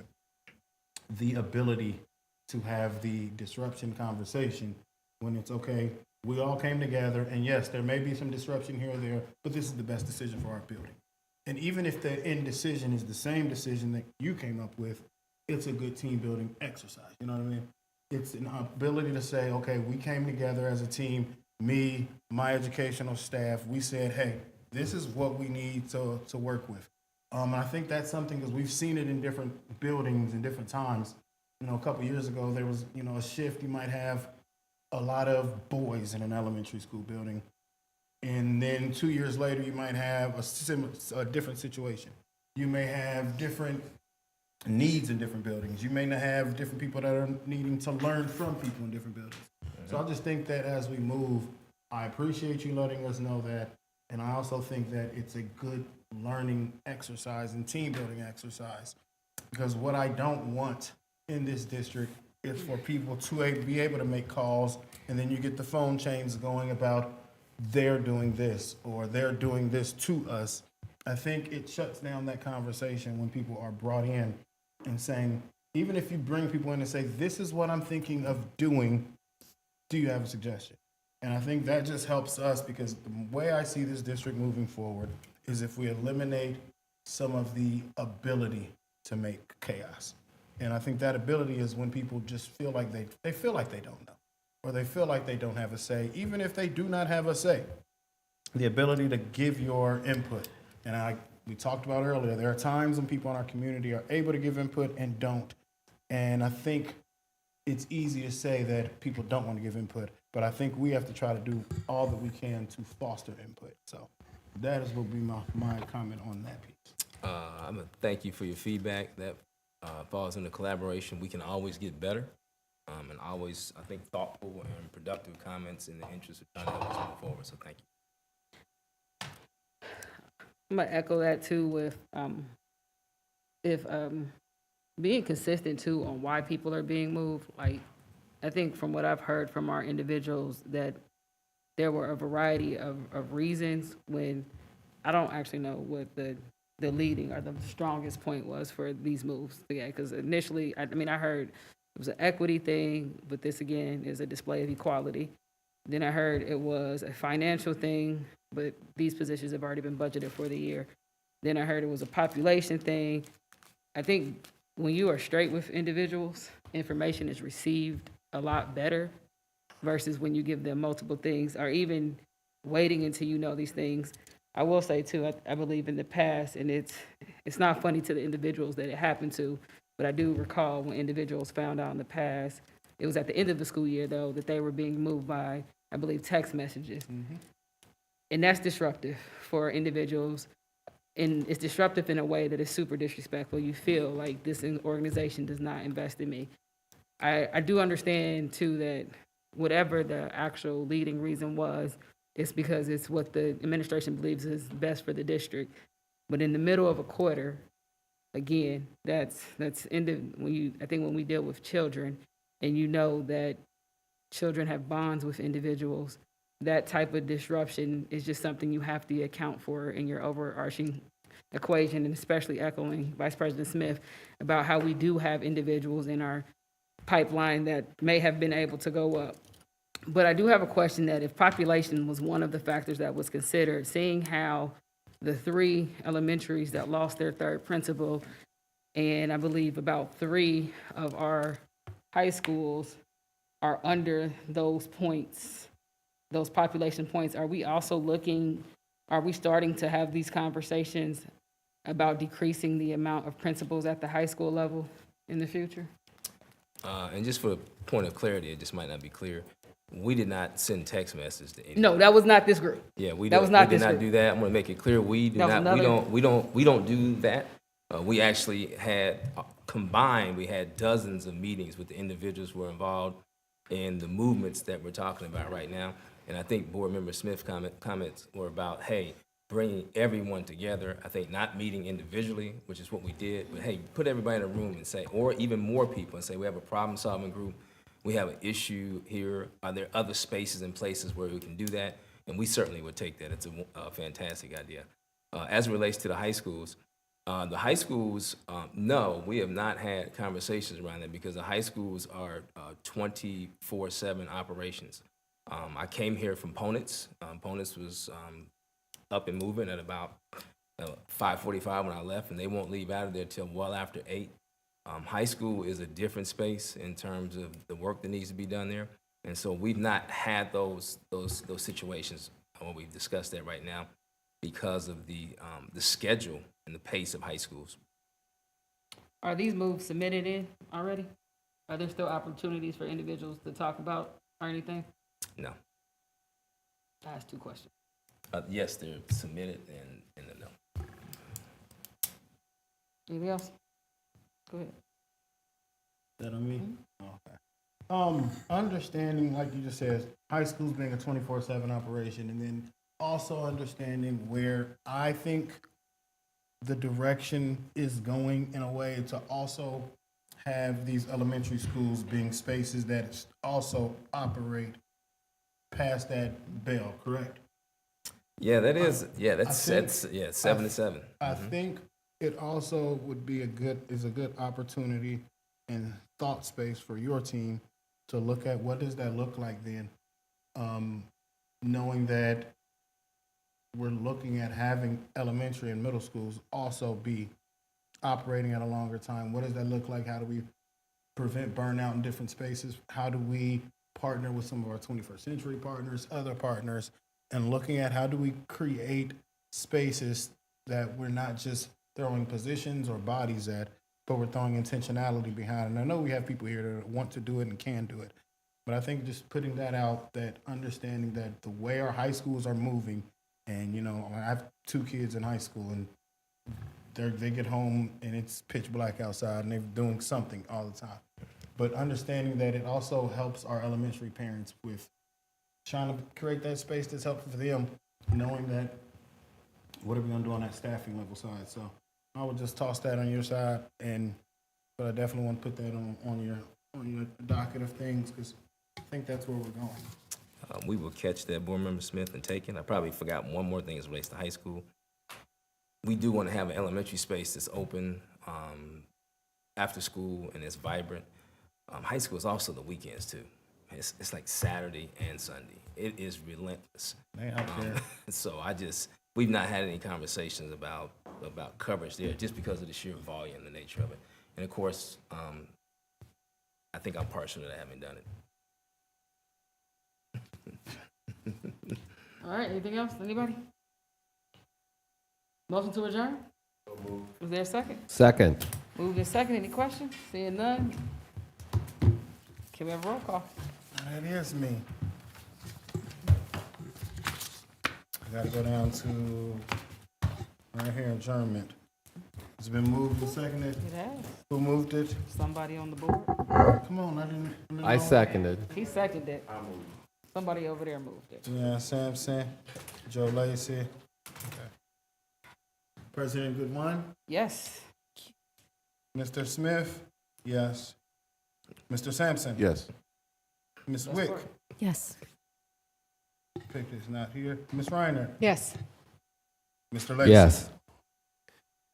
the ability to have the disruption conversation when it's okay, we all came together, and yes, there may be some disruption here or there, but this is the best decision for our building. And even if the end decision is the same decision that you came up with, it's a good team building exercise, you know what I mean? It's an ability to say, okay, we came together as a team, me, my educational staff, we said, hey, this is what we need to work with. I think that's something, because we've seen it in different buildings and different times. You know, a couple years ago, there was, you know, a shift. You might have a lot of boys in an elementary school building. And then 2 years later, you might have a different situation. You may have different needs in different buildings. You may not have different people that are needing to learn from people in different buildings. So I just think that as we move, I appreciate you letting us know that. And I also think that it's a good learning exercise and team building exercise. Because what I don't want in this district is for people to be able to make calls and then you get the phone chains going about they're doing this or they're doing this to us. I think it shuts down that conversation when people are brought in and saying, even if you bring people in and say, this is what I'm thinking of doing, do you have a suggestion? And I think that just helps us, because the way I see this district moving forward is if we eliminate some of the ability to make chaos. And I think that ability is when people just feel like they feel like they don't know, or they feel like they don't have a say, even if they do not have a say. The ability to give your input. And we talked about earlier, there are times when people in our community are able to give input and don't. And I think it's easy to say that people don't want to give input, but I think we have to try to do all that we can to foster input. So that is what would be my comment on that piece. I'm gonna thank you for your feedback. That falls into collaboration. We can always get better, and always, I think, thoughtful and productive comments in the interest of trying to help us move forward. So thank you. I'm gonna echo that too with if being consistent too on why people are being moved. Like, I think from what I've heard from our individuals that there were a variety of reasons, when I don't actually know what the leading or the strongest point was for these moves. Yeah, because initially, I heard it was an equity thing, but this again is a display of equality. Then I heard it was a financial thing, but these positions have already been budgeted for the year. Then I heard it was a population thing. I think when you are straight with individuals, information is received a lot better versus when you give them multiple things or even waiting until you know these things. I will say too, I believe in the past, and it's not funny to the individuals that it happened to, but I do recall when individuals found out in the past, it was at the end of the school year though, that they were being moved by, I believe, text messages. Mm-hmm. And that's disruptive for individuals. And it's disruptive in a way that is super disrespectful. You feel like this organization does not invest in me. I do understand too that whatever the actual leading reason was, it's because it's what the administration believes is best for the district. But in the middle of a quarter, again, I think when we deal with children and you know that children have bonds with individuals, that type of disruption is just something you have to account for in your overarching equation, and especially echoing Vice President Smith about how we do have individuals in our pipeline that may have been able to go up. But I do have a question that if population was one of the factors that was considered, seeing how the 3 elementaries that lost their 3rd principal, and I believe about 3 of our high schools are under those points, those population points, are we starting to have these conversations about decreasing the amount of principals at the high school level? in the future? And just for a point of clarity, it just might not be clear. We did not send text messages to anyone. No, that was not this group. Yeah, we That did, was not we did this not group. do that. I'm going to make it clear. We do That was not. We another- don't do that. We actually had combined. We had dozens of meetings with the individuals who were involved in the movements that we're talking about right now. And I think Board Member Smith's comments were about, hey, bringing everyone together. I think not meeting individually, which is what we did, but hey, put everybody in a room and say, or even more people, and say we have a problem-solving group. We have an issue here. Are there other spaces and places where we can do that? And we certainly would take that. It's a fantastic idea. As it relates to the high schools, no, we have not had conversations around that because the high schools are 24/7 operations. I came here from Ponitz. Ponitz was up and moving at about 5:45 when I left, and they won't leave out of there till well after 8. High school is a different space in terms of the work that needs to be done there, and so we've not had those situations. We've discussed that right now because of the schedule and the pace of high schools. Are these moves submitted in already? Are there still opportunities for individuals to talk about or anything? No. I asked 2 questions. Yes, they're submitted and no. Anything else? Go ahead. That on me? Okay. Understanding, like you just said, high schools being a 24/7 operation, and then also understanding where I think the direction is going in a way to also have these elementary schools being spaces that also operate past that bell, correct? Yeah, that is. Yeah, I think- it's 7 to 7. I think it also would be a good opportunity and thought space for your team to look at what does that look like then, knowing that we're looking at having elementary and middle schools also be operating at a longer time. What does that look like? How do we prevent burnout in different spaces? How do we partner with some of our 21st century partners, other partners, and looking at how do we create spaces that we're not just throwing positions or bodies at, but we're throwing intentionality behind. And I know we have people here that want to do it and can do it, but I think just putting that out, that understanding that the way our high schools are moving, and you know, I have 2 kids in high school, and they get home and it's pitch black outside, and they're doing something all the time. But understanding that it also helps our elementary parents with trying to create that space that's helpful for them, knowing that what are we gonna do on that staffing level side. So I would just toss that on your side, but I definitely want to put that on your docket of things, because I think that's where we're going. We will catch that, Board Member Smith, and take it. I probably forgot one more thing as it relates to high school. We do want to have an elementary space that's open after school and it's vibrant. High school is also the weekends too. It's like Saturday and Sunday. It is relentless. They out there. So we've not had any conversations about coverage there just because of the sheer volume and the nature of it. And of course, I think I'm partial to having done it. All right, anything else? Anybody? Motion to adjourn? Is there a second? Second. Moved and second. Any questions? Seeing none? Can we have a roll call? That is me. I gotta go down to right here, adjournment. It's been moved and seconded. It has. Who moved it? Somebody on the board? Come on, I didn't I know. seconded. He seconded. Somebody over there moved it. Yeah, Sampson, Joe Lacy. Okay. President Goodwin? Yes. Mr. Smith? Yes. Mr. Sampson? Yes. Ms. Wick? Yes. Pick is not here. Ms. Reiner? Yes. Mr. Lacy? Yes.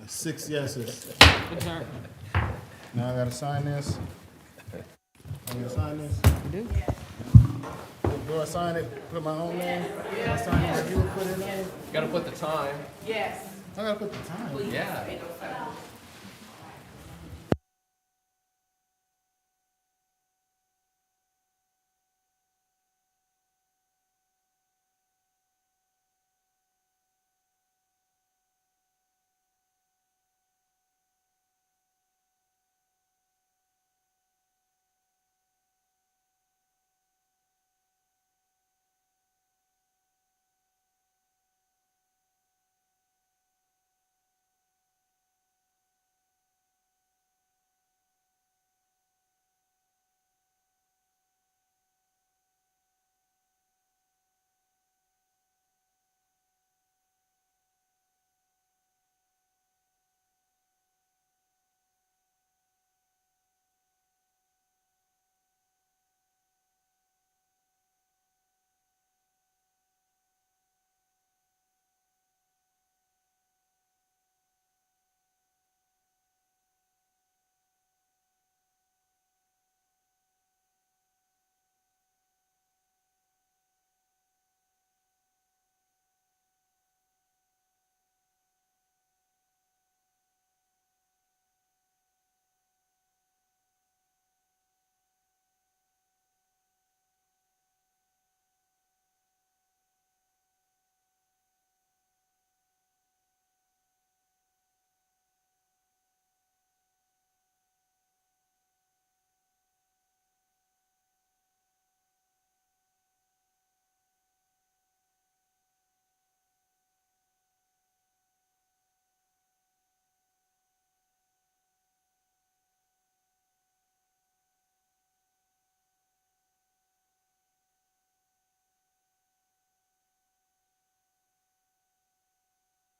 6 yeses. Adjourn. Now I gotta sign this. I gotta sign this. You do? Do I sign it, put my own name? Do I sign it, you would put it in? You gotta put the time. Yes. I gotta put the time. Yeah.